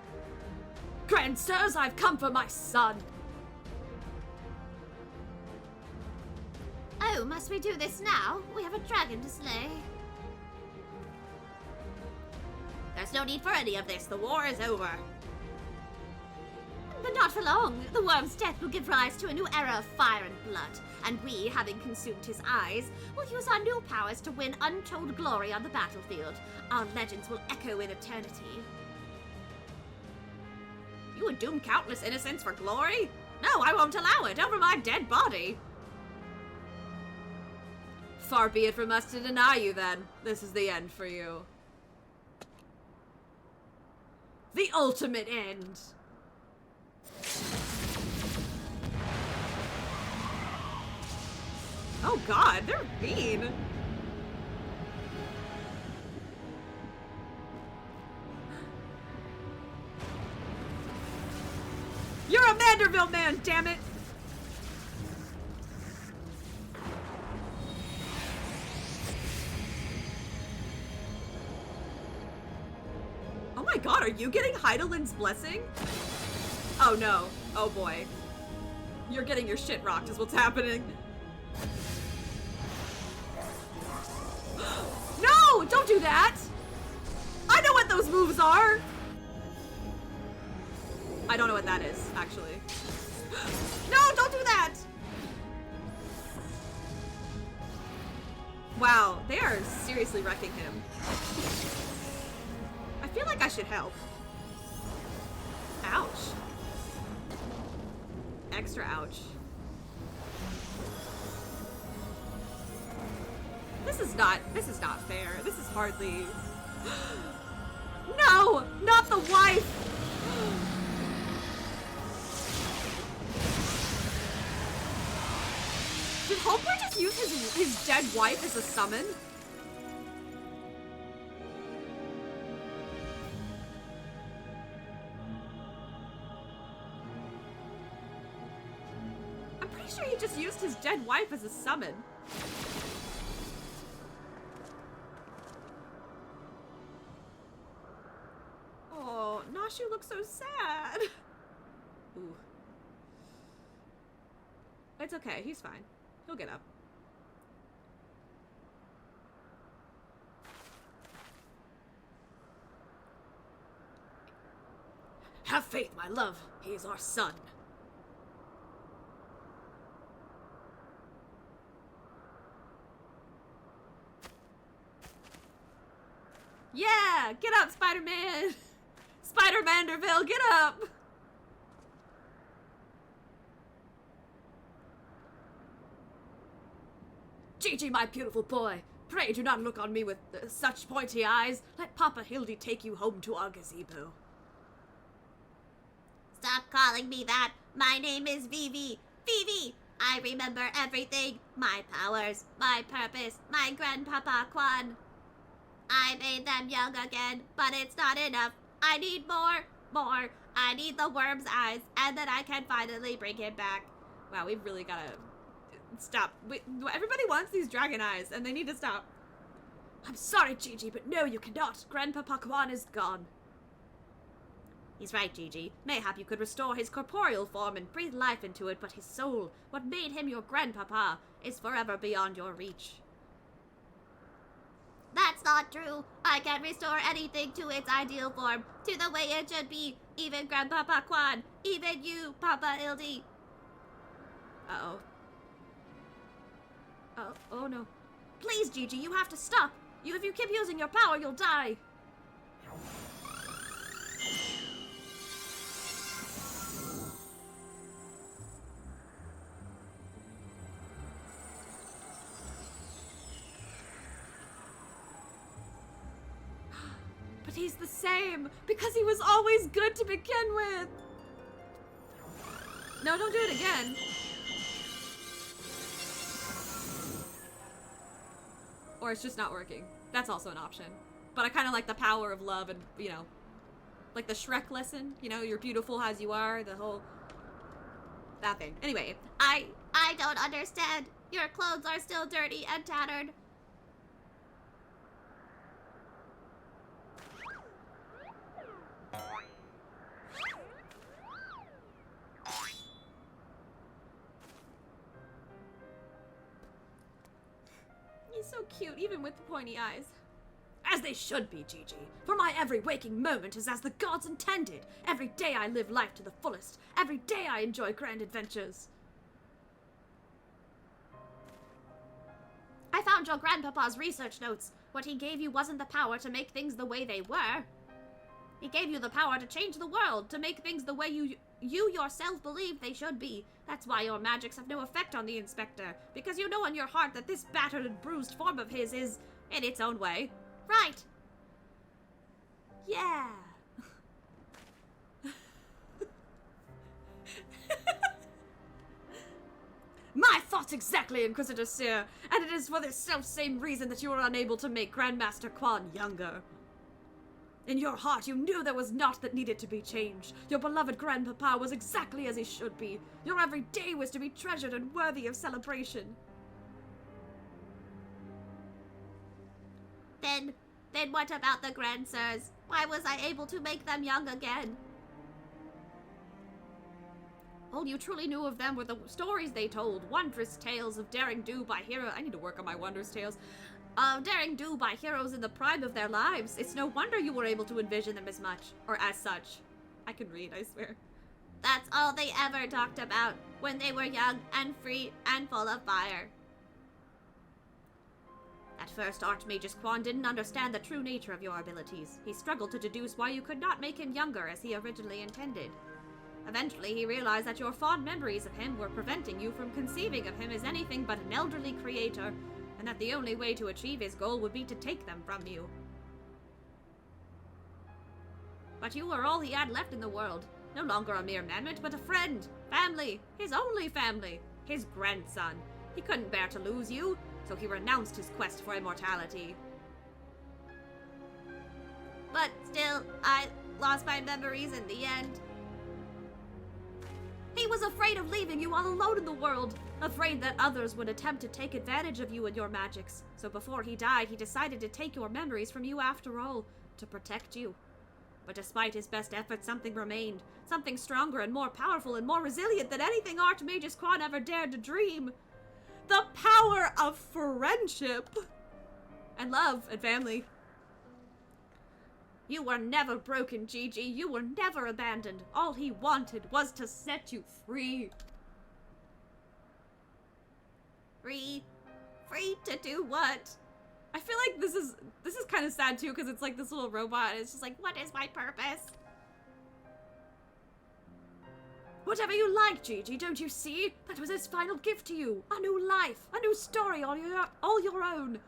Grand Sirs, I've come for my son! Oh, must we do this now? We have a dragon to slay. There's no need for any of this. The war is over. But not for long. The worm's death will give rise to a new era of fire and blood, and we, having consumed his eyes, will use our new powers to win untold glory on the battlefield. Our legends will echo in eternity. You would doom countless innocents for glory? No, I won't allow it over my dead body. Far be it from us to deny you, then. This is the end for you. The ultimate end. Oh god, they're mean. You're a Manderville man, damn it! Oh my god, are you getting Heidelin's blessing? Oh no. Oh boy. You're getting your shit rocked is what's happening. No! Don't do that! I know what those moves are! I don't know what that is, actually. No, don't do that! Wow, they are seriously wrecking him. I feel like I should help. Ouch. Extra ouch. This is not fair. This is hardly... No! Not the wife! Did Homeboy just use his dead wife as a summon? I'm pretty sure he just used his dead wife as a summon. Oh, Nashu looks so sad. Ooh. It's okay, he's fine. He'll get up. Have faith, my love. He is our son. Yeah! Get up, Spider-Man! Spider-Manderville, get up! Gigi, my beautiful boy, pray do not look on me with such pointy eyes. Let Papa Hildy take you home to our gazebo. Stop calling me that. My name is Vivi. Vivi! I remember everything. My powers, my purpose, my grandpapa Quan. I made them young again, but it's not enough. I need more. I need the worm's eyes, and then I can finally bring him back. Wow, we've really gotta stop. Everybody wants these dragon eyes, and they need to stop. I'm sorry, Gigi, but no, you cannot. Grandpapa Quan is gone. He's right, Gigi. Mayhap you could restore his corporeal form and breathe life into it, but his soul, what made him your grandpapa, is forever beyond your reach. That's not true. I can restore anything to its ideal form, to the way it should be. Even Grandpapa Quan, even you, Papa Hildy. Uh-oh. Oh no. Please, Gigi, you have to stop. If you keep using your power, you'll die. But he's the same, because he was always good to begin with. No, don't do it again. Or it's just not working. That's also an option. But I kind of like the power of love and, you know, like the Shrek lesson, you know, you're beautiful as you are, the whole, that thing. Anyway, I don't understand. Your clothes are still dirty and tattered. he's so cute, even with the pointy eyes. As they should be, Gigi. For my every waking moment is as the gods intended. Every day I live life to the fullest. Every day I enjoy grand adventures. I found your grandpapa's research notes. What he gave you wasn't the power to make things the way they were. He gave you the power to change the world, to make things the way you yourself believe they should be. That's why your magics have no effect on the Inspector, because you know in your heart that this battered and bruised form of his is, in its own way, right. Yeah. My thoughts exactly, Inquisitor Seer, and it is for this self-same reason that you were unable to make Grandmaster Quan younger. In your heart, you knew there was naught that needed to be changed. Your beloved grandpapa was exactly as he should be. Your every day was to be treasured and worthy of celebration. Then what about the Grandsirs? Why was I able to make them young again? All you truly knew of them were the stories they told. Wondrous tales of daring do by hero. I need to work on my wondrous tales. Daring do by heroes in the prime of their lives. It's no wonder you were able to envision them as much, or as such. I can read, I swear. That's all they ever talked about when they were young and free and full of fire. At first, Archmagus Quan didn't understand the true nature of your abilities. He struggled to deduce why you could not make him younger as he originally intended. Eventually, he realized that your fond memories of him were preventing you from conceiving of him as anything but an elderly creator, and that the only way to achieve his goal would be to take them from you. But you were all he had left in the world. No longer a mere amendment, but a friend, family, his only family, his grandson. He couldn't bear to lose you, so he renounced his quest for immortality. But still, I lost my memories in the end. He was afraid of leaving you all alone in the world, afraid that others would attempt to take advantage of you and your magics. So before he died, he decided to take your memories from you after all, to protect you. But despite his best efforts, something remained. Something stronger and more powerful and more resilient than anything Archmagus Quan ever dared to dream. The power of friendship. And love and family. You were never broken, Gigi. You were never abandoned. All he wanted was to set you free. Free? Free to do what? I feel like this is kind of sad too, because it's like this little robot. And it's just like, What is my purpose? whatever you like, Gigi. Don't you see? That was his final gift to you. A new life, a new story, all your own.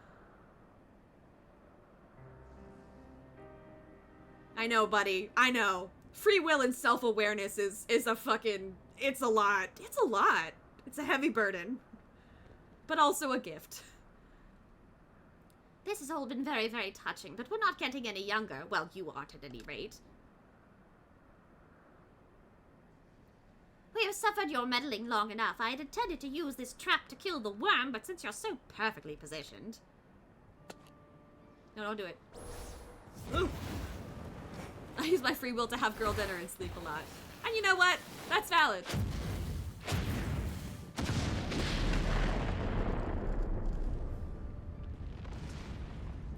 I know, buddy. I know. Free will and self-awareness is a fucking... It's a lot. It's a lot. It's a heavy burden. But also a gift. This has all been very, very touching, but we're not getting any younger. Well, you aren't at any rate. We have suffered your meddling long enough. I had intended to use this trap to kill the worm, but since you're so perfectly positioned... No, don't do it. Ooh. I use my free will to have girl dinner and sleep a lot. And you know what? That's valid.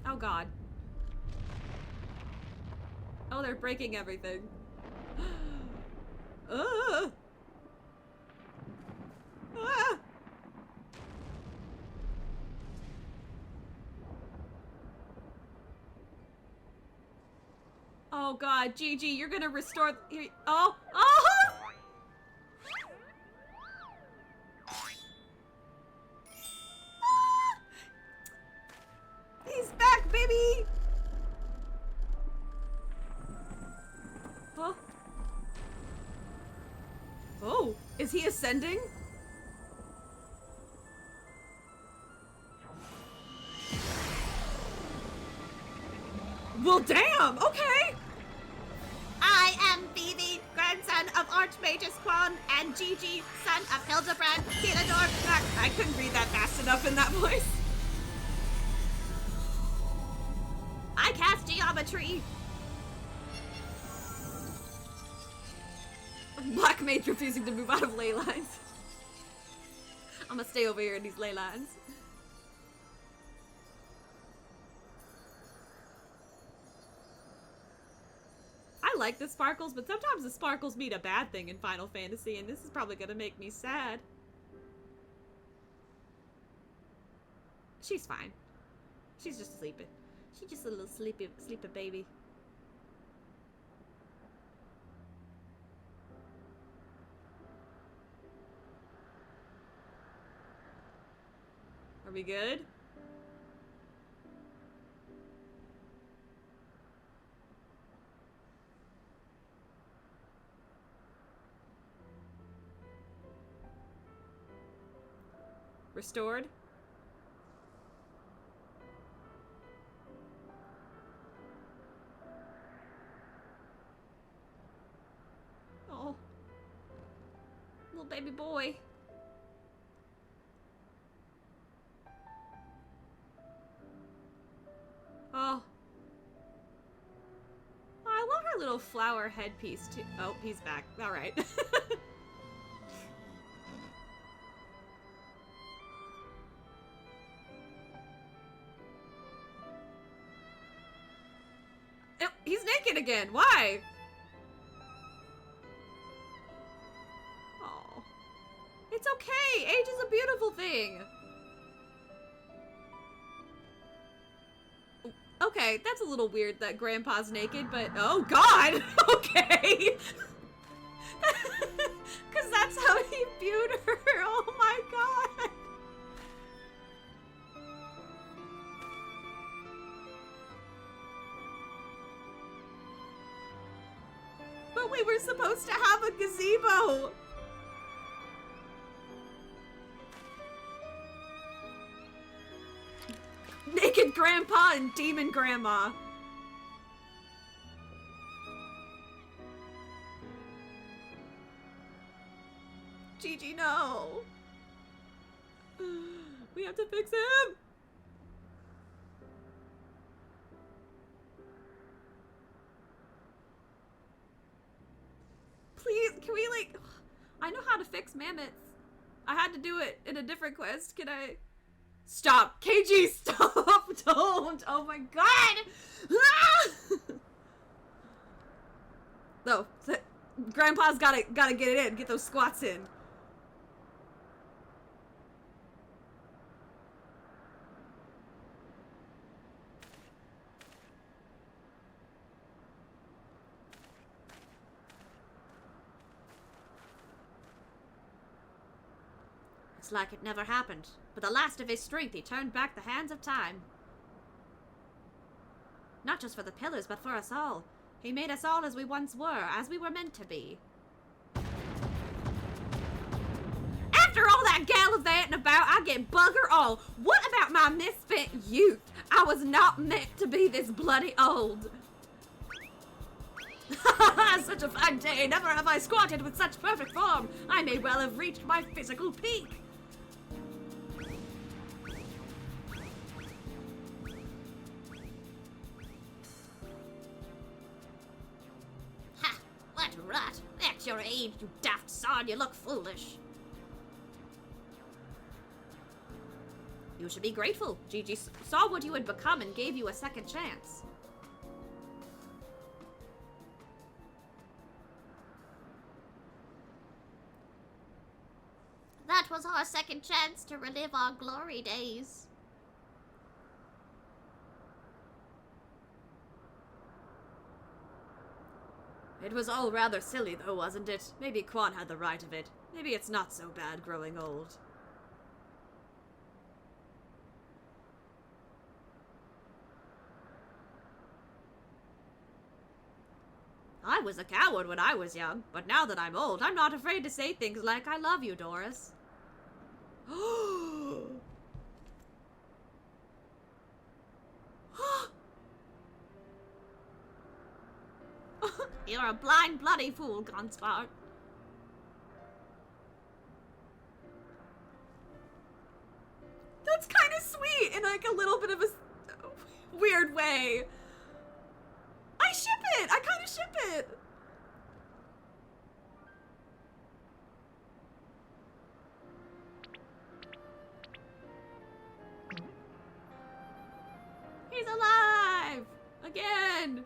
Oh god. Oh, they're breaking everything. Ah! Ah! Oh god, Gigi, you're gonna restore... Oh! Oh! He's back, baby! Oh. Oh, is he ascending? Well, damn, okay! I am Phoebe, grandson of Archmagus Quan, and Gigi, son of Hildibrand, Hildibrand. I couldn't read that fast enough in that voice. I cast geometry. Black mage refusing to move out of ley lines. I'm gonna stay over here in these ley lines. I like the sparkles, but sometimes the sparkles mean a bad thing in Final Fantasy, and this is probably gonna make me sad. She's fine. She's just sleeping. She's just a little sleepy baby. Are we good? Restored? Oh. Little baby boy. Oh. Oh, I love her little flower headpiece too. Oh, he's back. Alright. He's naked again. Why? Oh. It's okay. Age is a beautiful thing. Okay, that's a little weird that Grandpa's naked, but oh god! Okay! Because that's how he viewed her. Oh my god! But we were supposed to have a gazebo! Naked Grandpa and Demon Grandma. Gigi, no. We have to fix him. Please, can we like... I know how to fix mammoths. I had to do it in a different quest. Can I... Stop! KG, stop! Don't! Oh my god! Ah! No, Grandpa's gotta get it in, get those squats in. It's like it never happened. With the last of his strength, he turned back the hands of time. Not just for the pillars, but for us all. He made us all as we once were, as we were meant to be. After all that gallivanting about, I get bugger all. What about my misspent youth? I was not meant to be this bloody old. Such a fine day. Never have I squatted with such perfect form. I may well have reached my physical peak. Ha! What rot! At your age, you daft sod, you look foolish. You should be grateful. Gigi saw what you had become and gave you a second chance. That was our second chance to relive our glory days. It was all rather silly, though, wasn't it? Maybe Quan had the right of it. Maybe it's not so bad growing old. I was a coward when I was young, but now that I'm old, I'm not afraid to say things like, I love you, Doris. You're a blind, bloody fool, Gonspart. That's kind of sweet in like a little bit of a weird way. I ship it. I kind of ship it. He's alive! Again!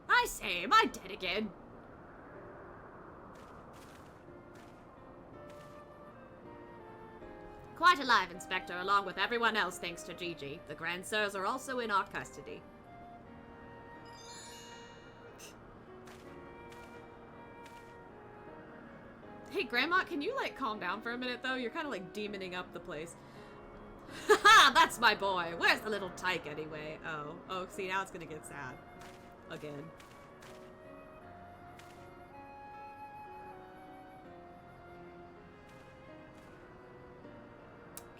I say, am I dead again? Quite alive, Inspector, along with everyone else thanks to Gigi. The Grand Sirs are also in our custody. Hey, Grandma, can you, like, calm down for a minute, though? You're kind of, like, demoning up the place. Haha, that's my boy! Where's the little tyke, anyway? Oh, see, now it's gonna get sad. Again.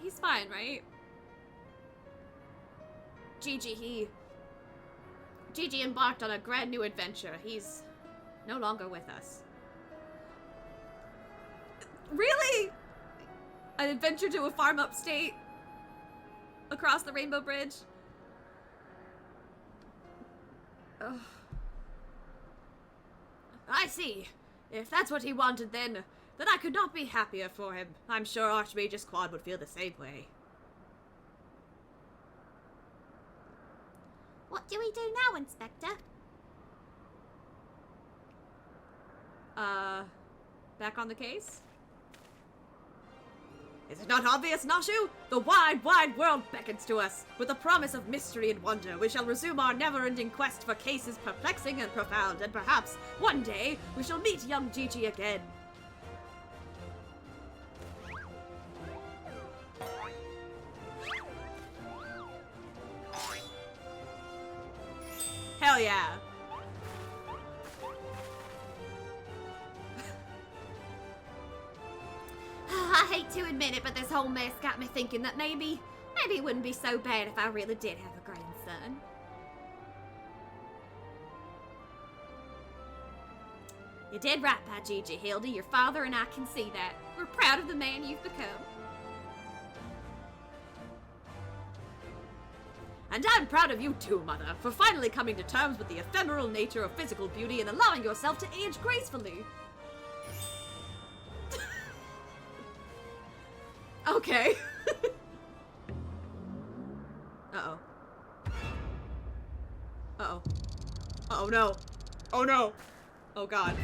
He's fine, right? Gigi embarked on a brand new adventure. He's no longer with us. Really? An adventure to a farm upstate? Across the Rainbow Bridge? Ugh. I see. If that's what he wanted, then I could not be happier for him. I'm sure Archmage Quad would feel the same way. What do we do now, Inspector? Back on the case? Is it not obvious, Nashu? The wide, wide world beckons to us. With the promise of mystery and wonder, we shall resume our never-ending quest for cases perplexing and profound, and perhaps, one day, we shall meet young Gigi again. Hell yeah. I hate to admit it, but this whole mess got me thinking that maybe it wouldn't be so bad if I really did have a grandson. You did right by Gigi, Hildy. Your father and I can see that. We're proud of the man you've become. And I'm proud of you too, Mother, for finally coming to terms with the ephemeral nature of physical beauty and allowing yourself to age gracefully. Okay. Uh-oh. Uh-oh. Oh no. Oh no. Oh god.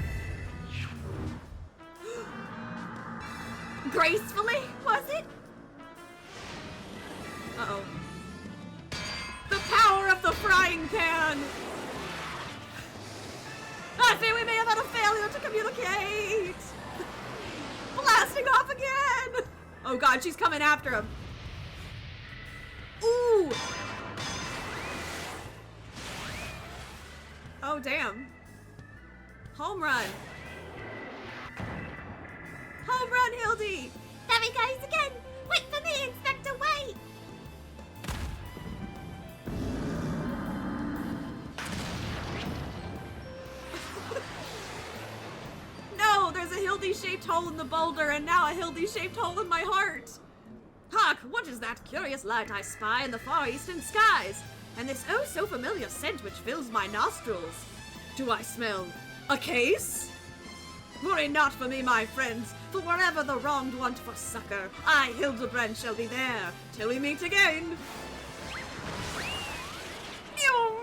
Gracefully, was it? Uh-oh. The power of the frying pan! I think we may have had a failure to communicate! Blasting off again! Oh god, she's coming after him. Ooh! Oh damn. Home run. Home run, Hildy! There he goes again! Wait for me, Inspector, wait! No, there's a Hildy-shaped hole in the boulder, and now a Hildy-shaped hole in my heart. Hark, what is that curious light I spy in the far eastern skies? And this oh so familiar scent which fills my nostrils. Do I smell a case? Worry not for me, my friends, for wherever the wronged want for succor, I, Hildibrand, shall be there till we meet again. Meow.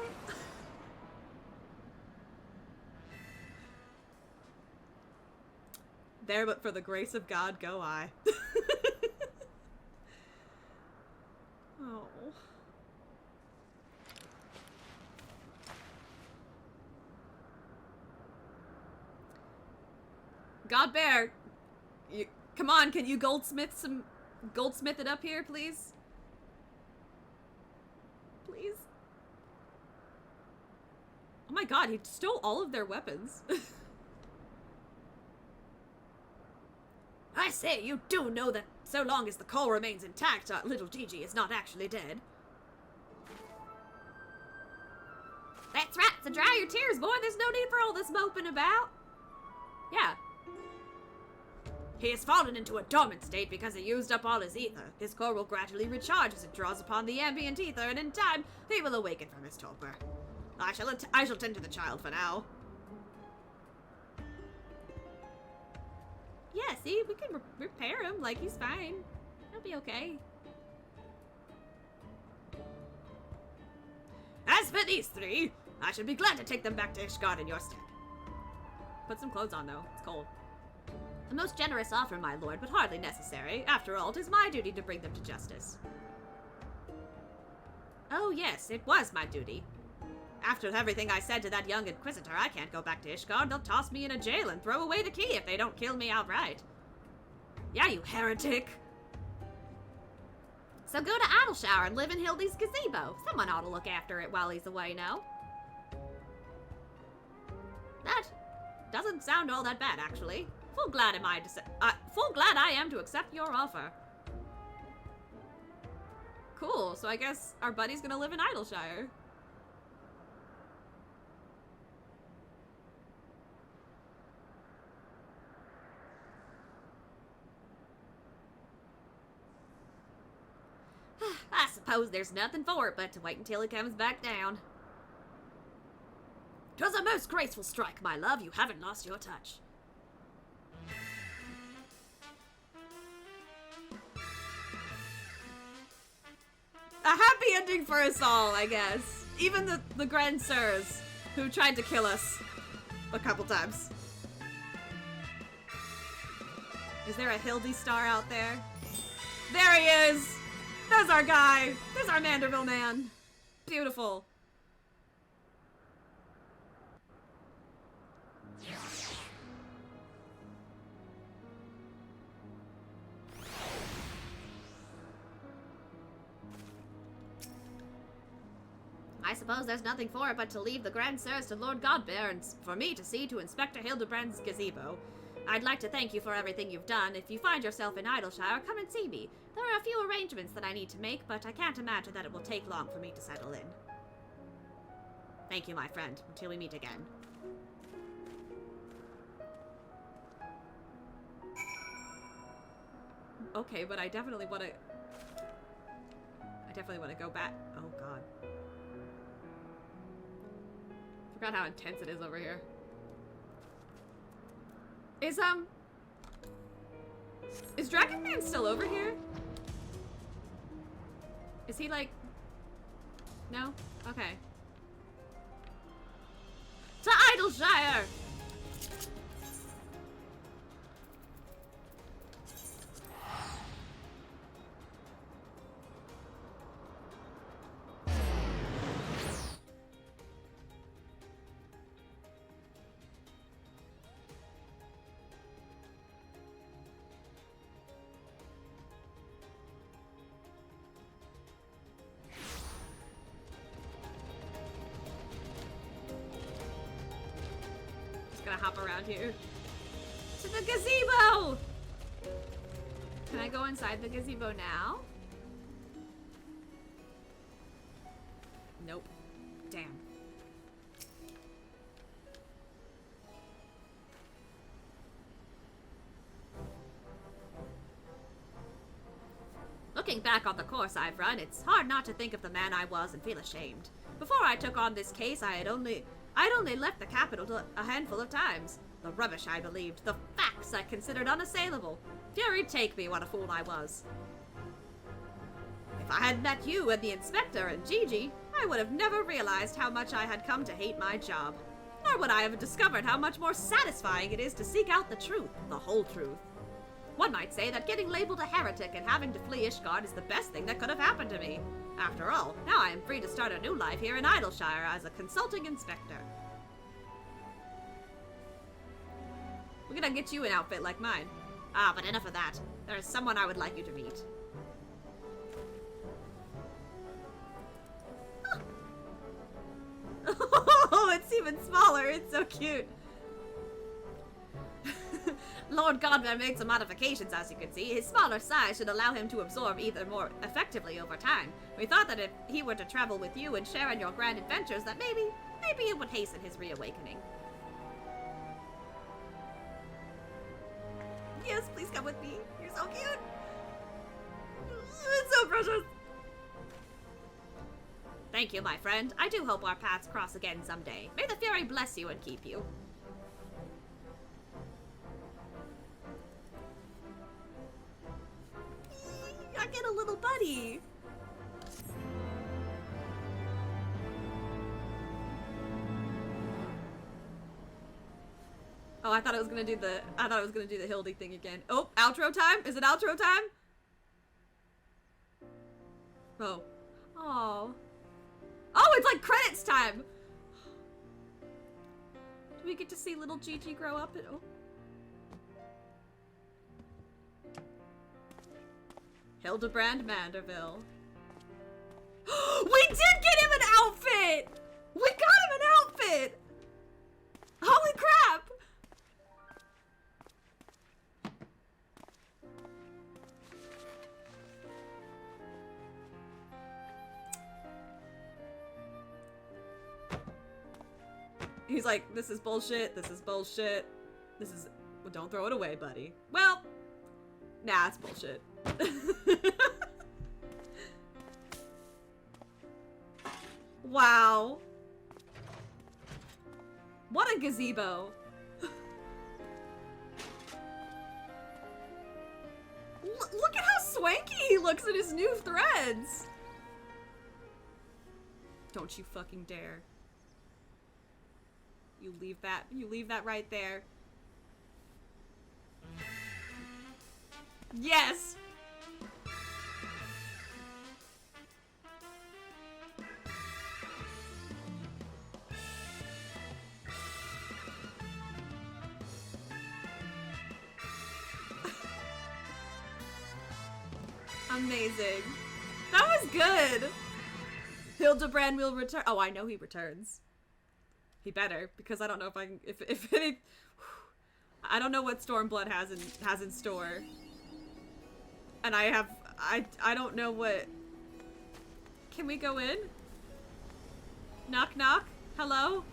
There but for the grace of God go I. Oh. God Bear, you, come on, can you goldsmith it up here, please? Please? Oh my god, he stole all of their weapons. I say, you do know that so long as the coal remains intact, little Gigi is not actually dead. That's right, so dry your tears, boy. There's no need for all this moping about. Yeah. He has fallen into a dormant state because he used up all his ether. His core will gradually recharge as it draws upon the ambient ether, and in time, he will awaken from his torpor. I shall tend to the child for now. Yeah, see, we can repair him, like, he's fine. He'll be okay. As for these three, I should be glad to take them back to Ishgard in your stead. Put some clothes on, though. It's cold. A most generous offer, my lord, but hardly necessary. After all, 'tis my duty to bring them to justice. Oh, yes, it was my duty. After everything I said to that young inquisitor, I can't go back to Ishgard. They'll toss me in a jail and throw away the key if they don't kill me outright. Yeah, you heretic. So go to Adelshower and live in Hildy's gazebo. Someone ought to look after it while he's away now. That doesn't sound all that bad, actually. Full glad I am to accept your offer. Cool, so I guess our buddy's gonna live in Idleshire. I suppose there's nothing for it but to wait until he comes back down. 'Twas a most graceful strike, my love. You haven't lost your touch. A happy ending for us all, I guess. Even the Grand Sirs, who tried to kill us a couple times. Is there a Hildy star out there? There he is! There's our guy! There's our Manderville man! Beautiful. I suppose there's nothing for it but to leave the Grand Sirs to Lord Godbear and for me to see to Inspector Hildibrand's gazebo. I'd like to thank you for everything you've done. If you find yourself in Idleshire, come and see me. There are a few arrangements that I need to make, but I can't imagine that it will take long for me to settle in. Thank you, my friend. Until we meet again. Okay, but I definitely want to go back. Oh, God. Forgot how intense it is over here. Is Dragon Man still over here? Is he like... No? Okay. To Idleshire! Gonna hop around here. To the gazebo! Can I go inside the gazebo now? Nope. Damn. Looking back on the course I've run, it's hard not to think of the man I was and feel ashamed. Before I took on this case, I'd only left the capital a handful of times. The rubbish I believed, the facts I considered unassailable. Fury take me, what a fool I was. If I had met you and the inspector and Gigi, I would have never realized how much I had come to hate my job. Nor would I have discovered how much more satisfying it is to seek out the truth, the whole truth. One might say that getting labeled a heretic and having to flee Ishgard is the best thing that could have happened to me. After all, now I am free to start a new life here in Idleshire as a consulting inspector. We're gonna get you an outfit like mine. Ah, but enough of that. There is someone I would like you to meet. Oh, it's even smaller. It's so cute. Lord Godman made some modifications, as you can see. His smaller size should allow him to absorb either more effectively over time. We thought that if he were to travel with you and share in your grand adventures, that maybe it would hasten his reawakening. Yes, please come with me. You're so cute. It's so precious. Thank you, my friend. I do hope our paths cross again someday. May the Fury bless you and keep you. I get a little buddy. Oh, I thought it was gonna do the Hildy thing again. Oh, outro time? Is it outro time? Oh. Oh. Oh, it's like credits time! Do we get to see little Gigi grow up? Oh. Hildibrand Manderville. We did get him an outfit! We got him an outfit! Holy crap! He's like, this is bullshit, this is bullshit, this is... Well, don't throw it away, buddy. Well, nah, it's bullshit. Wow. What a gazebo. Look at how swanky he looks in his new threads. Don't you fucking dare. You leave that right there. Yes! Amazing. That was good. Hildibrand will return. Oh, I know he returns. He better, because I don't know if I can, if any, I don't know what Stormblood has in store. And I don't know what, can we go in? Knock knock, hello?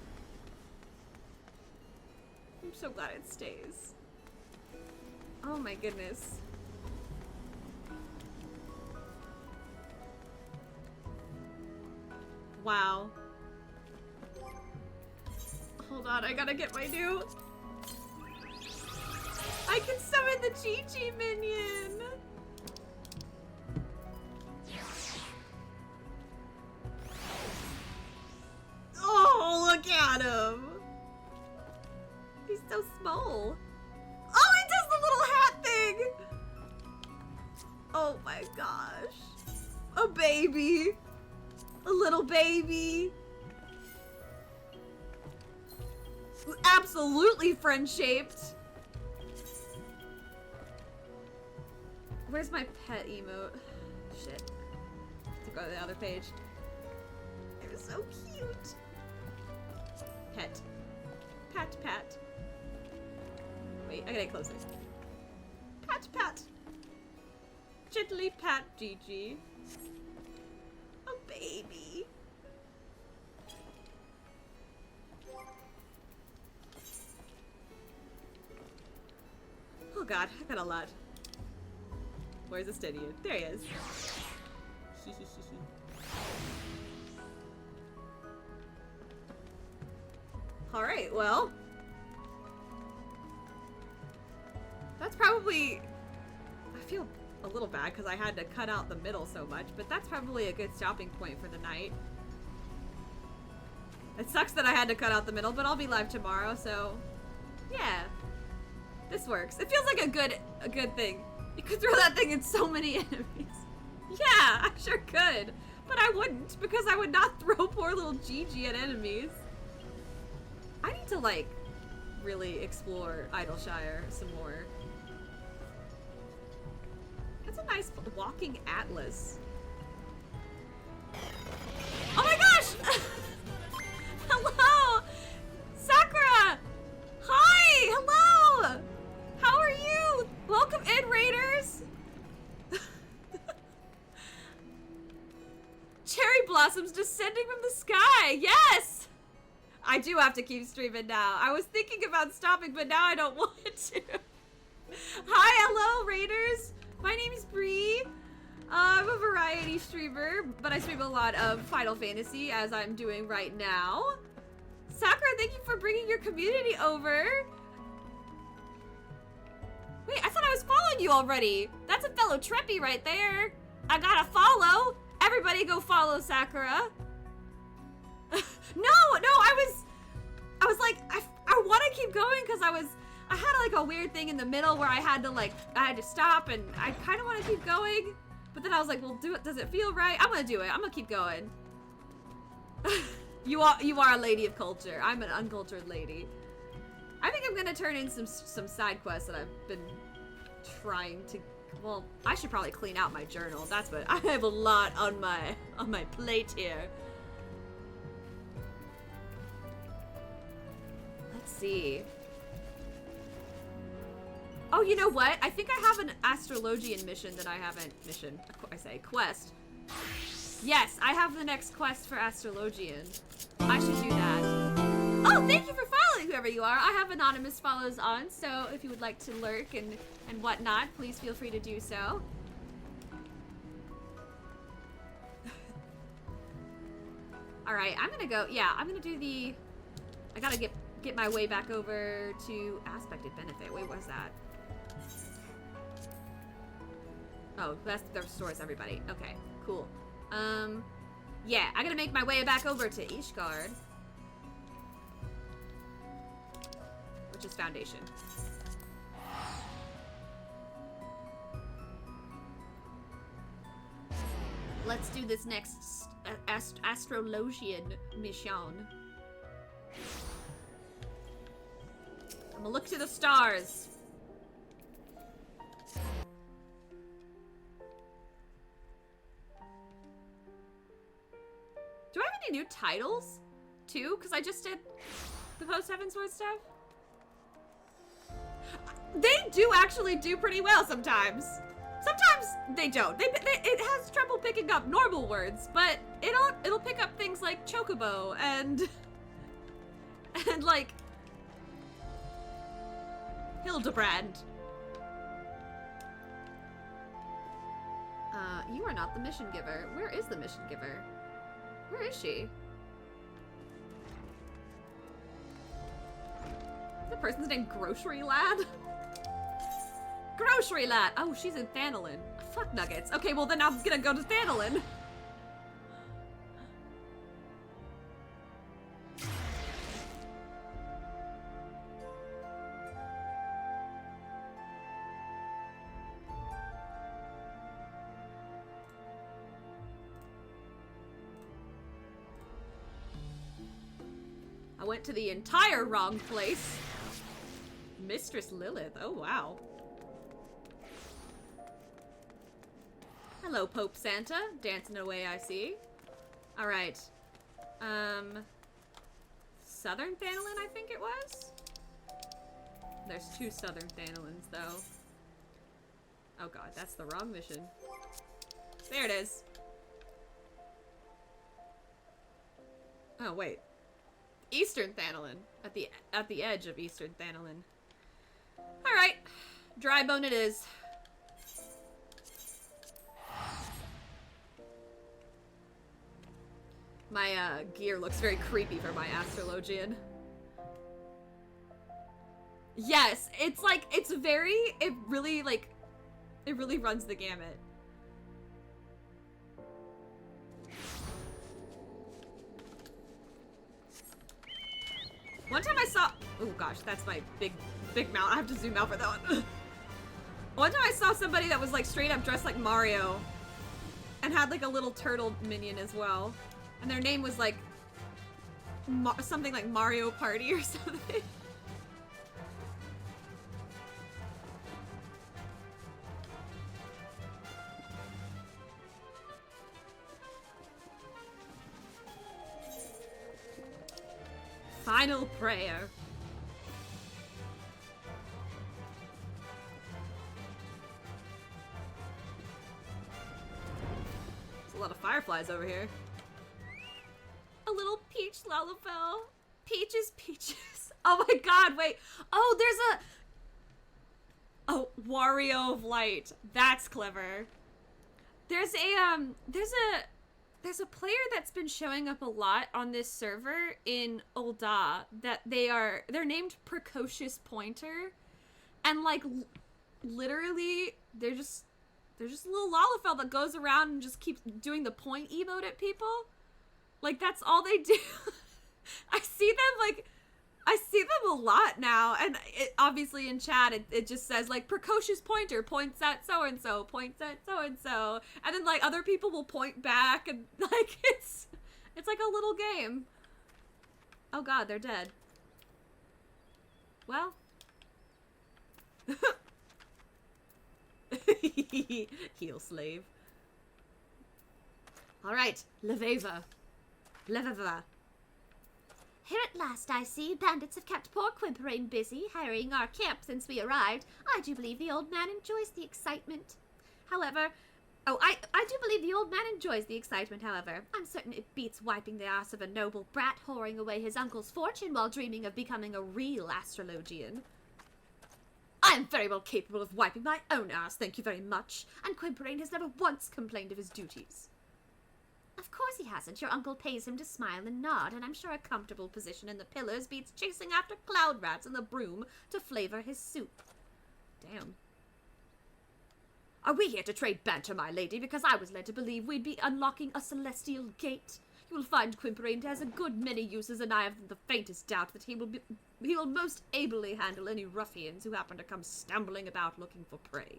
I'm so glad it stays. Oh my goodness. Wow. Hold on, I gotta get my new... I can summon the Chi-Chi minion! Oh, look at him! He's so small. Oh, he does the little hat thing! Oh my gosh. A baby. A little baby. Absolutely friend-shaped. Where's my pet emote? Shit. To go to the other page. It was so cute. Pet. Pat, pat. Wait, I gotta get closer. Pat, pat. Gently pat Gigi. A baby. Oh god, I got a lot. Where's the Stydian? There he is. Alright, well. That's probably... I feel a little bad because I had to cut out the middle so much, but that's probably a good stopping point for the night. It sucks that I had to cut out the middle, but I'll be live tomorrow, so... Yeah. This works. It feels like a good thing. You could throw that thing at so many enemies. Yeah, I sure could. But I wouldn't, because I would not throw poor little Gigi at enemies. I need to, like, really explore Idleshire some more. That's a nice walking atlas. Oh my gosh! Hello! Sakura! Hi! Hello! How are you? Welcome in, Raiders! Cherry blossoms descending from the sky! Yes! I do have to keep streaming now. I was thinking about stopping, but now I don't want to. Hi, hello, Raiders! My name is Bree. I'm a variety streamer, but I stream a lot of Final Fantasy, as I'm doing right now. Sakura, thank you for bringing your community over. Wait, I thought I was following you already. That's a fellow Treppy right there. I gotta follow. Everybody go follow Sakura. No, I was like, I want to keep going because I had like a weird thing in the middle where I had to stop and I kind of want to keep going. But then I was like, well, does it feel right? I'm gonna do it. I'm gonna keep going. You are a lady of culture. I'm an uncultured lady. I think I'm gonna turn in some side quests that I've been trying to. Well, I should probably clean out my journal. That's what I have a lot on my plate here. Let's see. Oh, you know what? I think I have an astrologian mission that I haven't quest. Yes, I have the next quest for astrologian. I should do that. Oh, thank you for following whoever you are. I have anonymous follows on, so if you would like to lurk and whatnot, please feel free to do so. All right, I'm gonna go. Yeah, I'm gonna do the. I gotta get my way back over to Aspected Benefit. Wait, what was that? Oh, that restores everybody. Okay, cool. Yeah, I gotta make my way back over to Ishgard, which is Foundation. Let's do this next astrologian mission. I'm gonna look to the stars. Do I have any new titles, too? Because I just did the post-Heaven Sword stuff. They do actually do pretty well sometimes. Sometimes they don't. It has trouble picking up normal words, but it'll pick up things like chocobo and like Hildibrand. You are not the mission giver. Where is the mission giver? Where is she? The person's name Grocery Lad? Grocery lot. Oh, she's in Thanolin. Fuck nuggets. Okay, well then I'm gonna go to Thanolin. I went to the entire wrong place. Mistress Lilith. Oh, wow. Hello, Pope Santa. Dancing away, I see. Alright. Southern Thanolin, I think it was? There's 2 Southern Thanolins, though. Oh god, that's the wrong mission. There it is. Oh, wait. Eastern Thanolin. At the edge of Eastern Thanolin. Alright. Dry bone it is. My gear looks very creepy for my astrologian. Yes, it's like, it really runs the gamut. One time I saw, oh gosh, that's my big mount. I have to zoom out for that one. One time I saw somebody that was like straight up dressed like Mario and had like a little turtle minion as well. And their name was like something like Mario Party or something. Final prayer. There's a lot of fireflies over here. A little peach Lalafell. Peaches, peaches. Oh my god, wait. Oh, there's a... Oh, Wario of Light. That's clever. There's a player that's been showing up a lot on this server in Ul'dah that they're named Precocious Pointer, and like literally they're just a little Lalafell that goes around and just keeps doing the point emote at people. Like that's all they do. I see them a lot now, and obviously in chat it just says like Precocious Pointer points at so and so, points at so and so, and then like other people will point back, and like it's like a little game. Oh god, they're dead. Well. Heal slave. Alright, Leveva. Leveva. Here at last, I see. Bandits have kept poor Quimperain busy, harrying our camp since we arrived. I do believe the old man enjoys the excitement. However, I do believe the old man enjoys the excitement, however. I'm certain it beats wiping the ass of a noble brat whoring away his uncle's fortune while dreaming of becoming a real astrologian. I am very well capable of wiping my own ass, thank you very much, and Quimperain has never once complained of his duties. Of course he hasn't. Your uncle pays him to smile and nod, and I'm sure a comfortable position in the pillars beats chasing after cloud rats in the broom to flavor his soup. Damn. Are we here to trade banter, my lady? Because I was led to believe we'd be unlocking a celestial gate. You will find Quimperain has a good many uses, and I haven't the faintest doubt that he will most ably handle any ruffians who happen to come stumbling about looking for prey.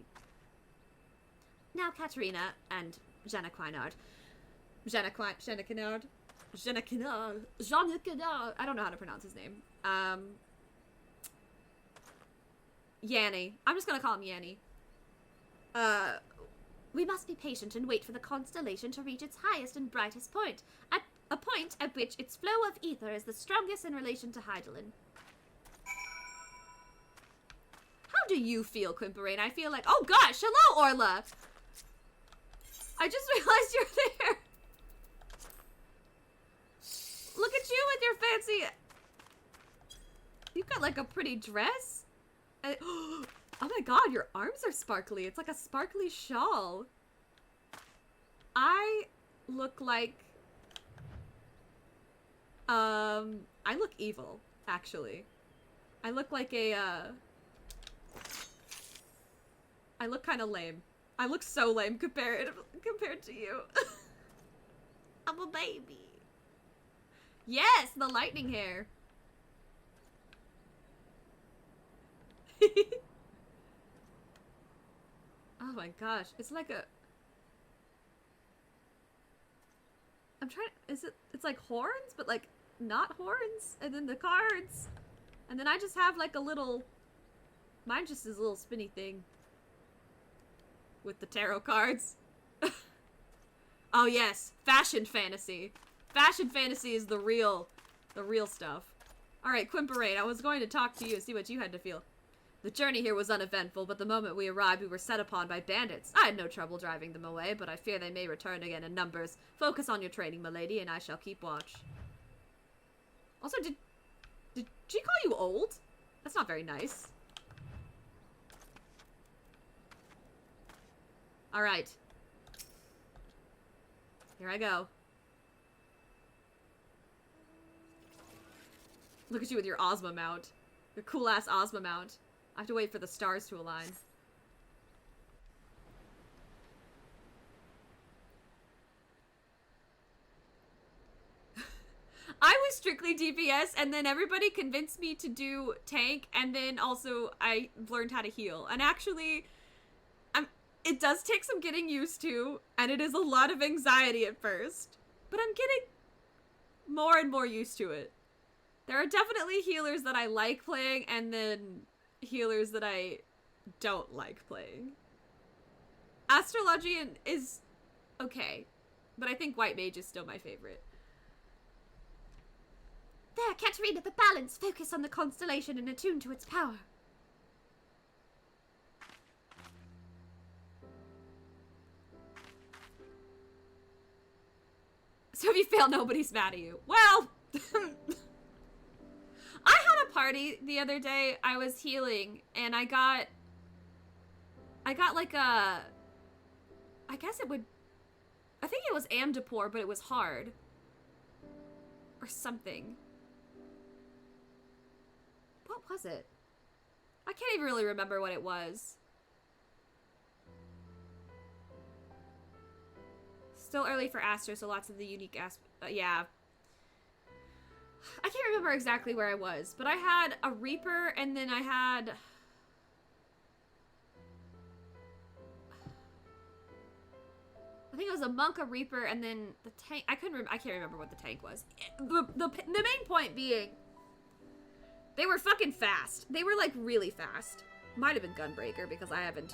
Now, Katerina and Jenna Quinard. Jenna Quinard. I don't know how to pronounce his name. Yanni. I'm just gonna call him Yanni. We must be patient and wait for the constellation to reach its highest and brightest point. At a point at which its flow of ether is the strongest in relation to Hydaelyn. How do you feel, Quimperain? I feel like... Oh gosh! Hello, Orla! I just realized you're there! Look at you with your fancy... You've got like a pretty dress. Oh my god, your arms are sparkly. It's like a sparkly shawl. I look like... I look evil, actually. I look like a, I look kind of lame. I look so lame compared to you. I'm a baby. Yes, the lightning hair. Oh my gosh, it's like a... I'm trying... It's like horns, but like not horns, and then the cards. And then I just have like a little... Mine just is a little spinny thing. With the tarot cards. Oh yes, fashion fantasy. Fashion fantasy is the real stuff. Alright, Quimperate, I was going to talk to you and see what you had to feel. The journey here was uneventful, but the moment we arrived, we were set upon by bandits. I had no trouble driving them away, but I fear they may return again in numbers. Focus on your training, milady, and I shall keep watch. Also, did she call you old? That's not very nice. Alright. Here I go. Look at you with your Ozma mount. Your cool-ass Ozma mount. I have to wait for the stars to align. I was strictly DPS, and then everybody convinced me to do tank, and then also I learned how to heal. And actually, it does take some getting used to, and it is a lot of anxiety at first. But I'm getting more and more used to it. There are definitely healers that I like playing, and then healers that I don't like playing. Astrologian is okay, but I think White Mage is still my favorite. There, Katarina, the balance. Focus on the constellation and attune to its power. So if you fail, nobody's mad at you. Well, I had a party the other day. I was healing, and I got like a... I guess it would... I think it was Amdapor, but it was hard. Or something. What was it? I can't even really remember what it was. Still early for Astro, so lots of the unique yeah. I can't remember exactly where I was, but I had a Reaper, and then I had... I think it was a Monk, a Reaper, and then the tank... I can't remember what the tank was. The main point being, they were fucking fast. They were, like, really fast. Might have been Gunbreaker, because I haven't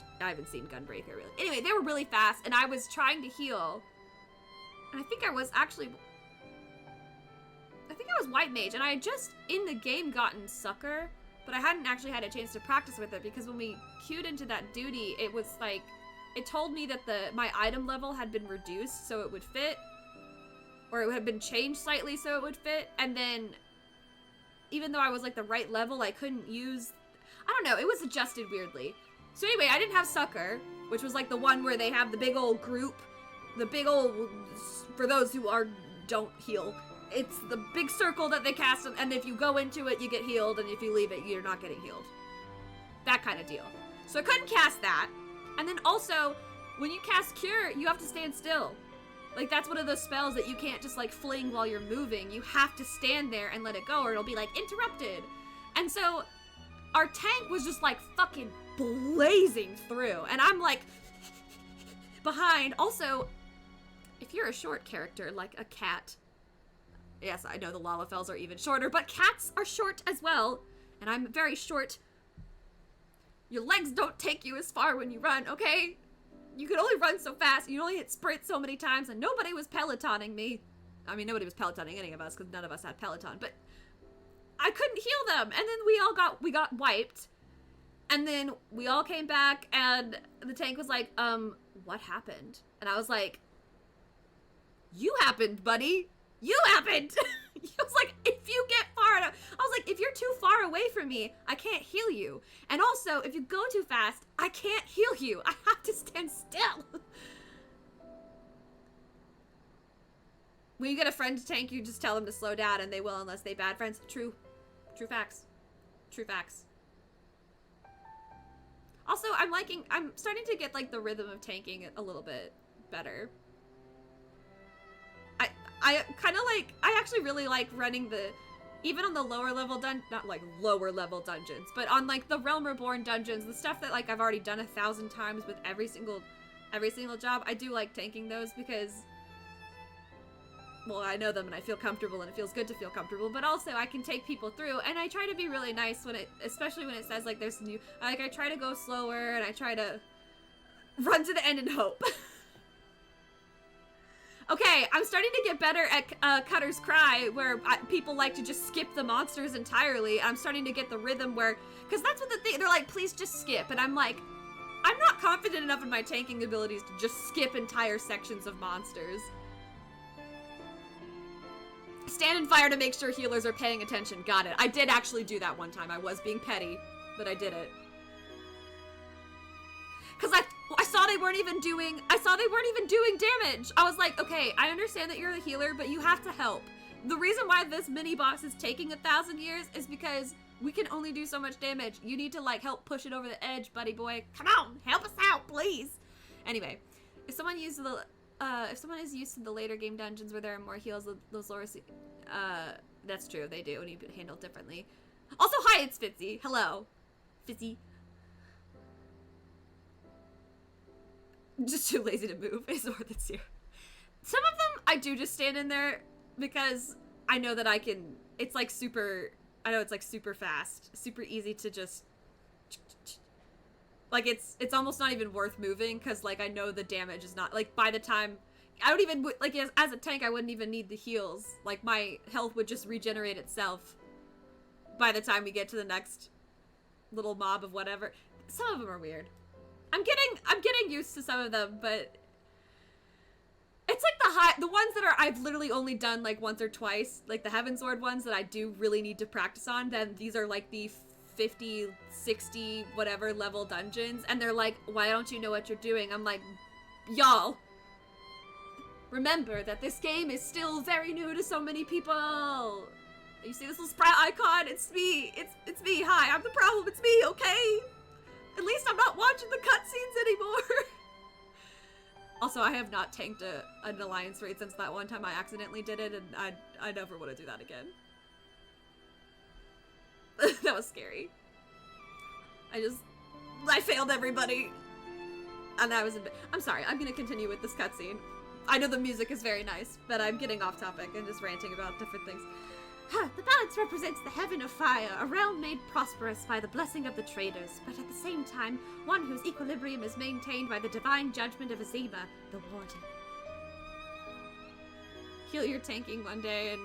seen Gunbreaker, really. Anyway, they were really fast, and I was trying to heal. And I think I was actually... I think I was White Mage, and I had just, in the game, gotten Succor, but I hadn't actually had a chance to practice with it, because when we queued into that duty, it was like... It told me that my item level had been reduced so it would fit, or it had been changed slightly so it would fit, and then, even though I was, like, the right level, I couldn't use... I don't know, it was adjusted weirdly. So anyway, I didn't have Succor, which was, like, the one where they have the big old group, the big old... For those who don't heal, it's the big circle that they cast, and if you go into it, you get healed, and if you leave it, you're not getting healed. That kind of deal. So I couldn't cast that. And then also, when you cast Cure, you have to stand still. Like, that's one of those spells that you can't just, like, fling while you're moving. You have to stand there and let it go, or it'll be, like, interrupted. And so, our tank was just, like, fucking blazing through. And I'm, like, behind. Also, if you're a short character, like a cat... Yes, I know the Lalafels are even shorter, but cats are short as well. And I'm very short. Your legs don't take you as far when you run, okay? You can only run so fast. You can only hit sprint so many times, and nobody was Pelotoning me. I mean, nobody was Pelotoning any of us, because none of us had Peloton, but I couldn't heal them. And then we got wiped. And then we all came back, and the tank was like, what happened? And I was like, you happened, buddy. You happened. I was like, if you get far enough, I was like, if you're too far away from me, I can't heal you. And also, if you go too fast, I can't heal you. I have to stand still. When you get a friend to tank, you just tell them to slow down, and they will unless they bad friends. True. True facts. True facts. Also, I'm starting to get like the rhythm of tanking a little bit better. I kind of like, I actually really like running even on the lower level not like lower level dungeons, but on like the Realm Reborn dungeons, the stuff that like I've already done 1,000 times with every single job, I do like tanking those because, well, I know them and I feel comfortable and it feels good to feel comfortable, but also I can take people through, and I try to be really nice especially when it says like there's new, like I try to go slower and I try to run to the end and hope. Okay, I'm starting to get better at Cutter's Cry, where people like to just skip the monsters entirely. I'm starting to get the rhythm where, because that's what they're like, please just skip, and I'm like, I'm not confident enough in my tanking abilities to just skip entire sections of monsters. Stand and fire to make sure healers are paying attention. Got it. I did actually do that one time. I was being petty, but I did it. Cause I saw they weren't even doing damage. I was like, okay, I understand that you're a healer, but you have to help. The reason why this mini boss is taking 1,000 years is because we can only do so much damage. You need to like help push it over the edge, buddy boy. Come on, help us out, please. Anyway, if someone is used to the later game dungeons where there are more heals, those lower, that's true, they do need to be handled differently. Also, hi, it's Fitzy. Hello, Fitzy. Just too lazy to move is more that's here. Some of them I do just stand in there because I know that I can, it's like super, I know it's like super fast, super easy to just, like it's almost not even worth moving because like I know the damage is not, like by the time, I don't even, like as a tank I wouldn't even need the heals. Like my health would just regenerate itself by the time we get to the next little mob of whatever. Some of them are weird. I'm getting used to some of them, but it's like the ones that I've literally only done like once or twice, like the Heavensward ones that I do really need to practice on. Then these are like the 50, 60, whatever level dungeons, and they're like, why don't you know what you're doing? I'm like, y'all, remember that this game is still very new to so many people. You see this little sprite icon? It's me. It's me. Hi, I'm the problem. It's me, okay? At least I'm not watching the cutscenes anymore. Also, I have not tanked an alliance raid since that one time I accidentally did it, and I never want to do that again. That was scary. I failed everybody. And I was I'm sorry, I'm gonna continue with this cutscene. I know the music is very nice, but I'm getting off topic and just ranting about different things. The balance represents the heaven of fire, a realm made prosperous by the blessing of the traders, but at the same time, one whose equilibrium is maintained by the divine judgment of Azima, the warden. Heal your tanking one day and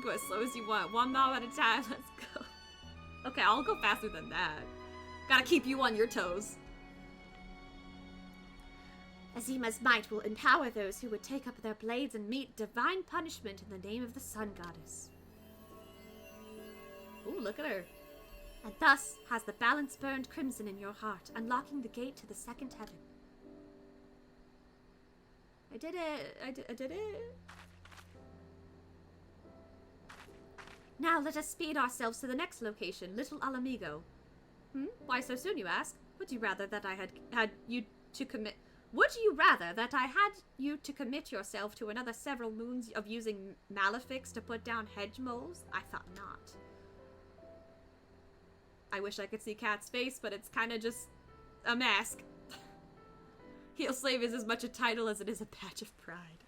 go as slow as you want, one mob at a time, let's go. Okay, I'll go faster than that. Gotta keep you on your toes. Azima's might will empower those who would take up their blades and meet divine punishment in the name of the Sun Goddess. Ooh, look at her. And thus has the balance burned crimson in your heart, unlocking the gate to the second heaven. I did it! I did it! Now let us speed ourselves to the next location, Little Alamigo. Why so soon, you ask? Would you rather that I had you to commit... Would you rather that I had you to commit yourself to another several moons of using Malefics to put down hedge moles? I thought not. I wish I could see Cat's face, but it's kind of just a mask. Heel Slave is as much a title as it is a patch of pride.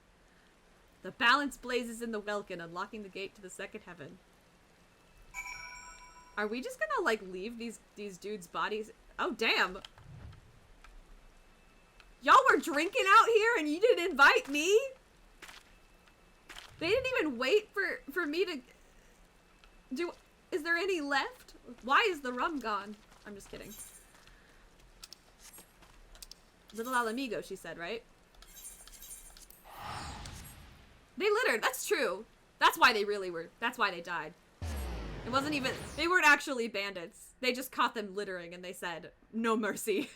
The balance blazes in the Welkin, unlocking the gate to the second heaven. Are we just gonna, like, leave these dudes' bodies? Oh, damn! Y'all were drinking out here and you didn't invite me? They didn't even wait for me to do... Is there any left? Why is the rum gone? I'm just kidding. Little Alamigo, she said, right? They littered, that's true. That's why they really were, that's why they died. It wasn't even, they weren't actually bandits. They just caught them littering and they said, no mercy.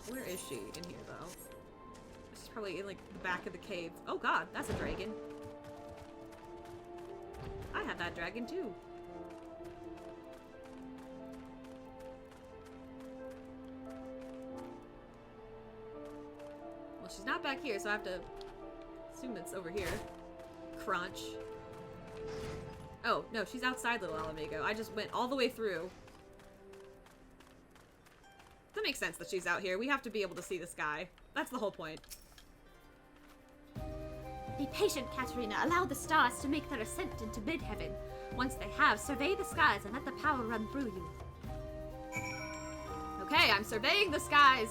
Where is she in here, though? She's probably in, like, the back of the cave. Oh god, that's a dragon. that dragon too. Well, she's not back here, so I have to assume it's over here. Crunch. Oh, no, she's outside Little Alamigo. I just went all the way through. That makes sense that she's out here. We have to be able to see the sky. That's the whole point. Be patient, Katerina. Allow the stars to make their ascent into mid-heaven. Once they have, survey the skies and let the power run through you. Okay, I'm surveying the skies.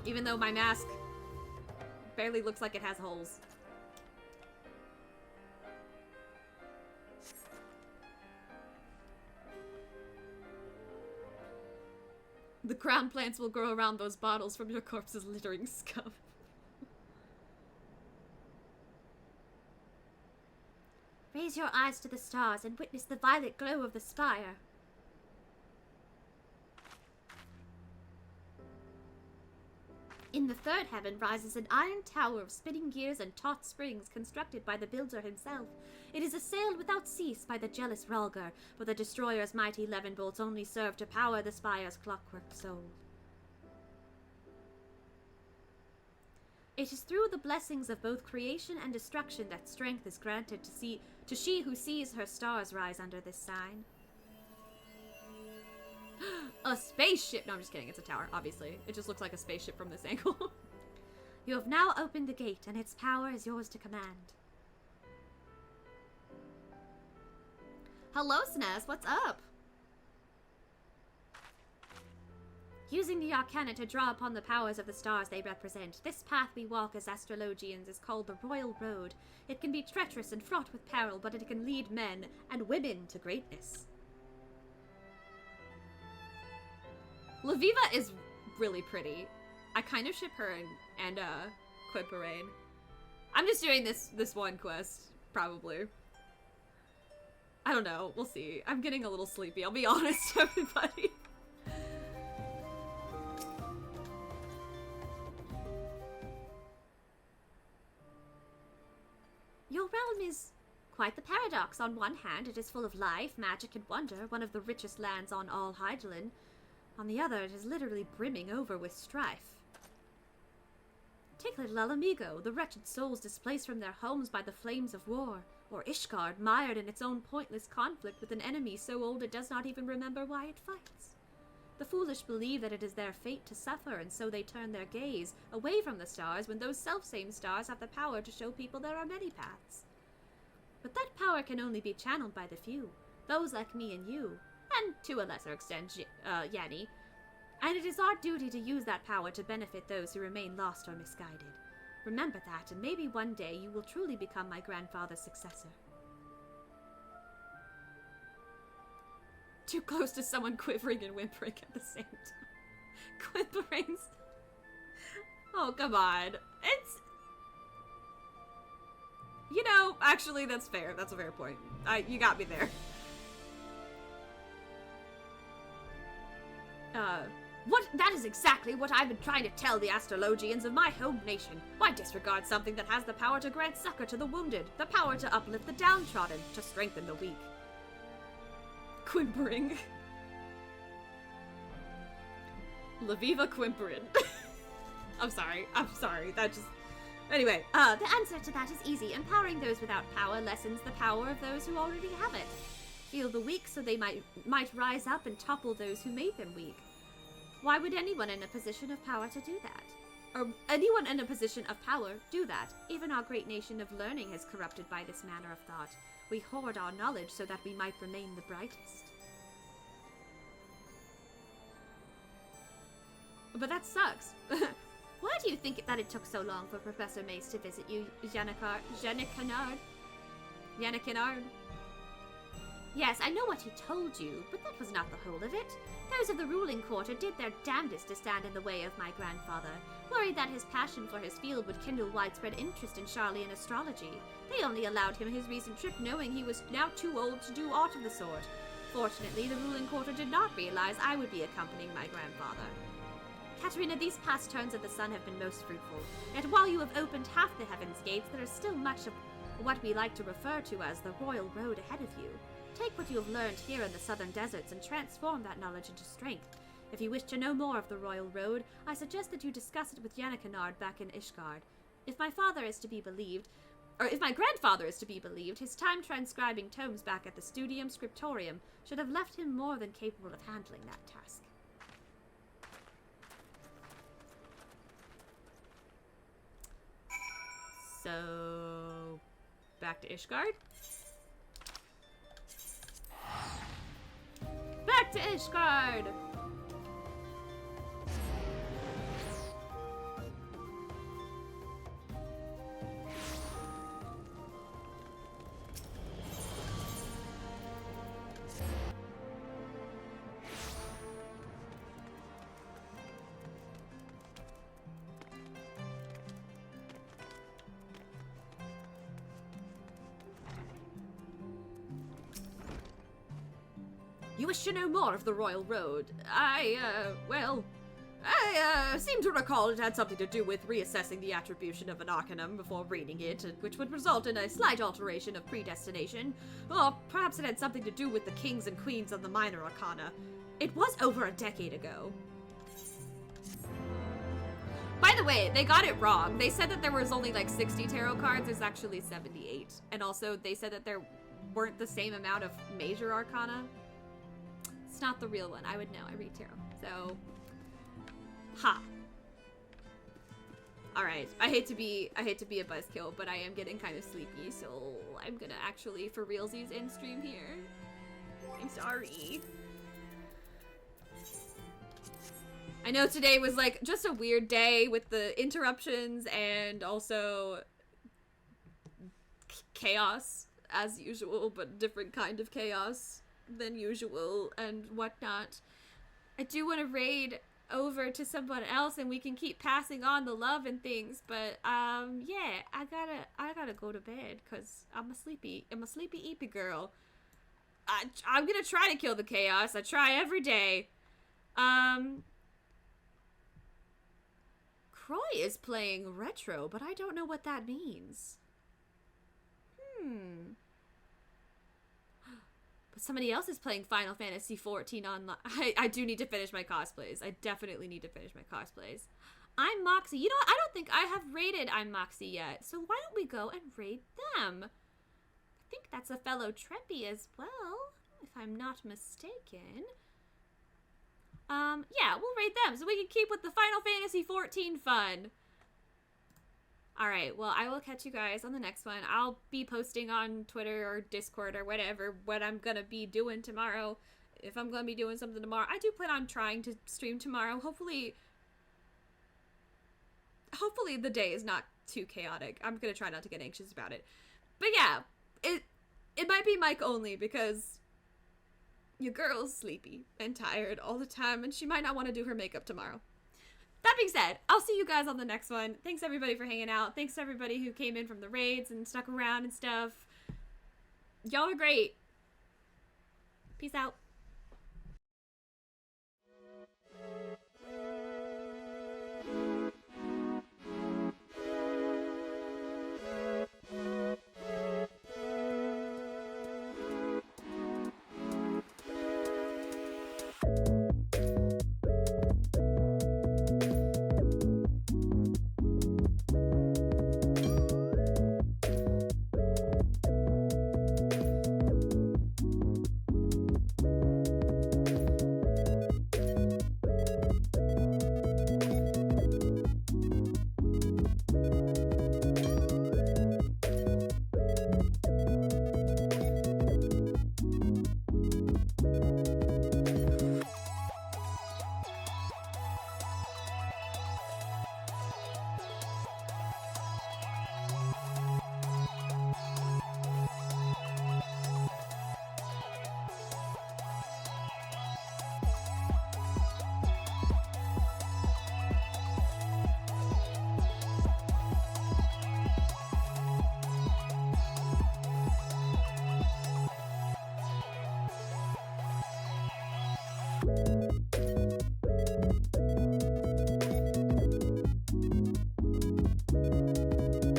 Even though my mask barely looks like it has holes. The crown plants will grow around those bottles from your corpse's littering scum. Raise your eyes to the stars and witness the violet glow of the spire. In the third heaven rises an iron tower of spinning gears and taut springs constructed by the builder himself. It is assailed without cease by the jealous Rhalgr, but the destroyer's mighty 11 bolts only serve to power the spire's clockwork soul. It is through the blessings of both creation and destruction that strength is granted to she who sees her stars rise under this sign. A spaceship! No, I'm just kidding. It's a tower, obviously. It just looks like a spaceship from this angle. You have now opened the gate, and its power is yours to command. Hello, Snez. What's up? Using the arcana to draw upon the powers of the stars they represent, this path we walk as astrologians is called the Royal Road. It can be treacherous and fraught with peril, but it can lead men and women to greatness. Laviva is really pretty. I kind of ship her and Quiparain. I'm just doing this one quest, probably. I don't know. We'll see. I'm getting a little sleepy. I'll be honest, everybody. Your realm is quite the paradox. On one hand, it is full of life, magic, and wonder, one of the richest lands on all Hydaelyn. On the other, it is literally brimming over with strife. Take Little Alamigo, the wretched souls displaced from their homes by the flames of war, or Ishgard, mired in its own pointless conflict with an enemy so old it does not even remember why it fights. The foolish believe that it is their fate to suffer, and so they turn their gaze away from the stars when those self-same stars have the power to show people there are many paths. But that power can only be channeled by the few, those like me and you, and to a lesser extent, Yanni. And it is our duty to use that power to benefit those who remain lost or misguided. Remember that, and maybe one day you will truly become my grandfather's successor. Too close to someone quivering and whimpering at the same time. Quivering. Oh, come on. It's... You know, actually, that's fair. That's a fair point. You got me there. That is exactly what I've been trying to tell the astrologians of my home nation. Why disregard something that has the power to grant succor to the wounded, the power to uplift the downtrodden, to strengthen the weak? Quimpering. Laviva Quimpering. I'm sorry. That just... Anyway, the answer to that is easy. Empowering those without power lessens the power of those who already have it. Heal the weak so they might rise up and topple those who made them weak. Why would anyone in a position of power to do that? Or anyone in a position of power do that? Even our great nation of learning is corrupted by this manner of thought. We hoard our knowledge so that we might remain the brightest. but that sucks. Why do you think that it took so long for Professor Mace to visit you, Yannick Kennard? Yes, I know what he told you, but that was not the whole of it. Those of the ruling quarter did their damnedest to stand in the way of my grandfather, worried that his passion for his field would kindle widespread interest in Charlian astrology. They only allowed him his recent trip knowing he was now too old to do aught of the sort. Fortunately, the ruling quarter did not realize I would be accompanying my grandfather. Katerina, these past turns of the sun have been most fruitful. Yet while you have opened half the heaven's gates, there is still much what we like to refer to as the royal road ahead of you. Take what you have learned here in the southern deserts and transform that knowledge into strength. If you wish to know more of the royal road, I suggest that you discuss it with Yannickannard back in Ishgard. If my grandfather is to be believed, his time transcribing tomes back at the Studium Scriptorium should have left him more than capable of handling that task. So, back to Ishgard. Back to Ishgard! You wish to know more of the Royal Road. I seem to recall it had something to do with reassessing the attribution of an arcanum before reading it, which would result in a slight alteration of predestination. Or perhaps it had something to do with the kings and queens of the minor arcana. It was over a decade ago. By the way, they got it wrong. They said that there was only like 60 tarot cards. There's actually 78. And also, they said that there weren't the same amount of major arcana. It's not the real one. I would know. I read tarot. So, ha. All right. I hate to be a buzzkill, but I am getting kind of sleepy, so I'm gonna actually for realsies end stream here. I'm sorry. I know today was like just a weird day with the interruptions and also chaos as usual, but different kind of chaos than usual and whatnot. I do want to raid over to someone else and we can keep passing on the love and things, but yeah, I gotta go to bed because I'm a sleepy eepy girl. I'm gonna try to kill the chaos. I try every day. Croy is playing retro, but I don't know what that means. But somebody else is playing Final Fantasy XIV online. I do need to finish my cosplays. I definitely need to finish my cosplays. I'm Moxie. You know what? I don't think I have raided I'm Moxie yet. So why don't we go and raid them? I think that's a fellow Treppy as well, if I'm not mistaken. Yeah, we'll raid them so we can keep with the Final Fantasy XIV fun. Alright, well, I will catch you guys on the next one. I'll be posting on Twitter or Discord or whatever what I'm gonna be doing tomorrow. If I'm gonna be doing something tomorrow. I do plan on trying to stream tomorrow. Hopefully the day is not too chaotic. I'm gonna try not to get anxious about it. But yeah, it might be mic only because your girl's sleepy and tired all the time and she might not want to do her makeup tomorrow. That being said, I'll see you guys on the next one. Thanks everybody for hanging out. Thanks to everybody who came in from the raids and stuck around and stuff. Y'all are great. Peace out.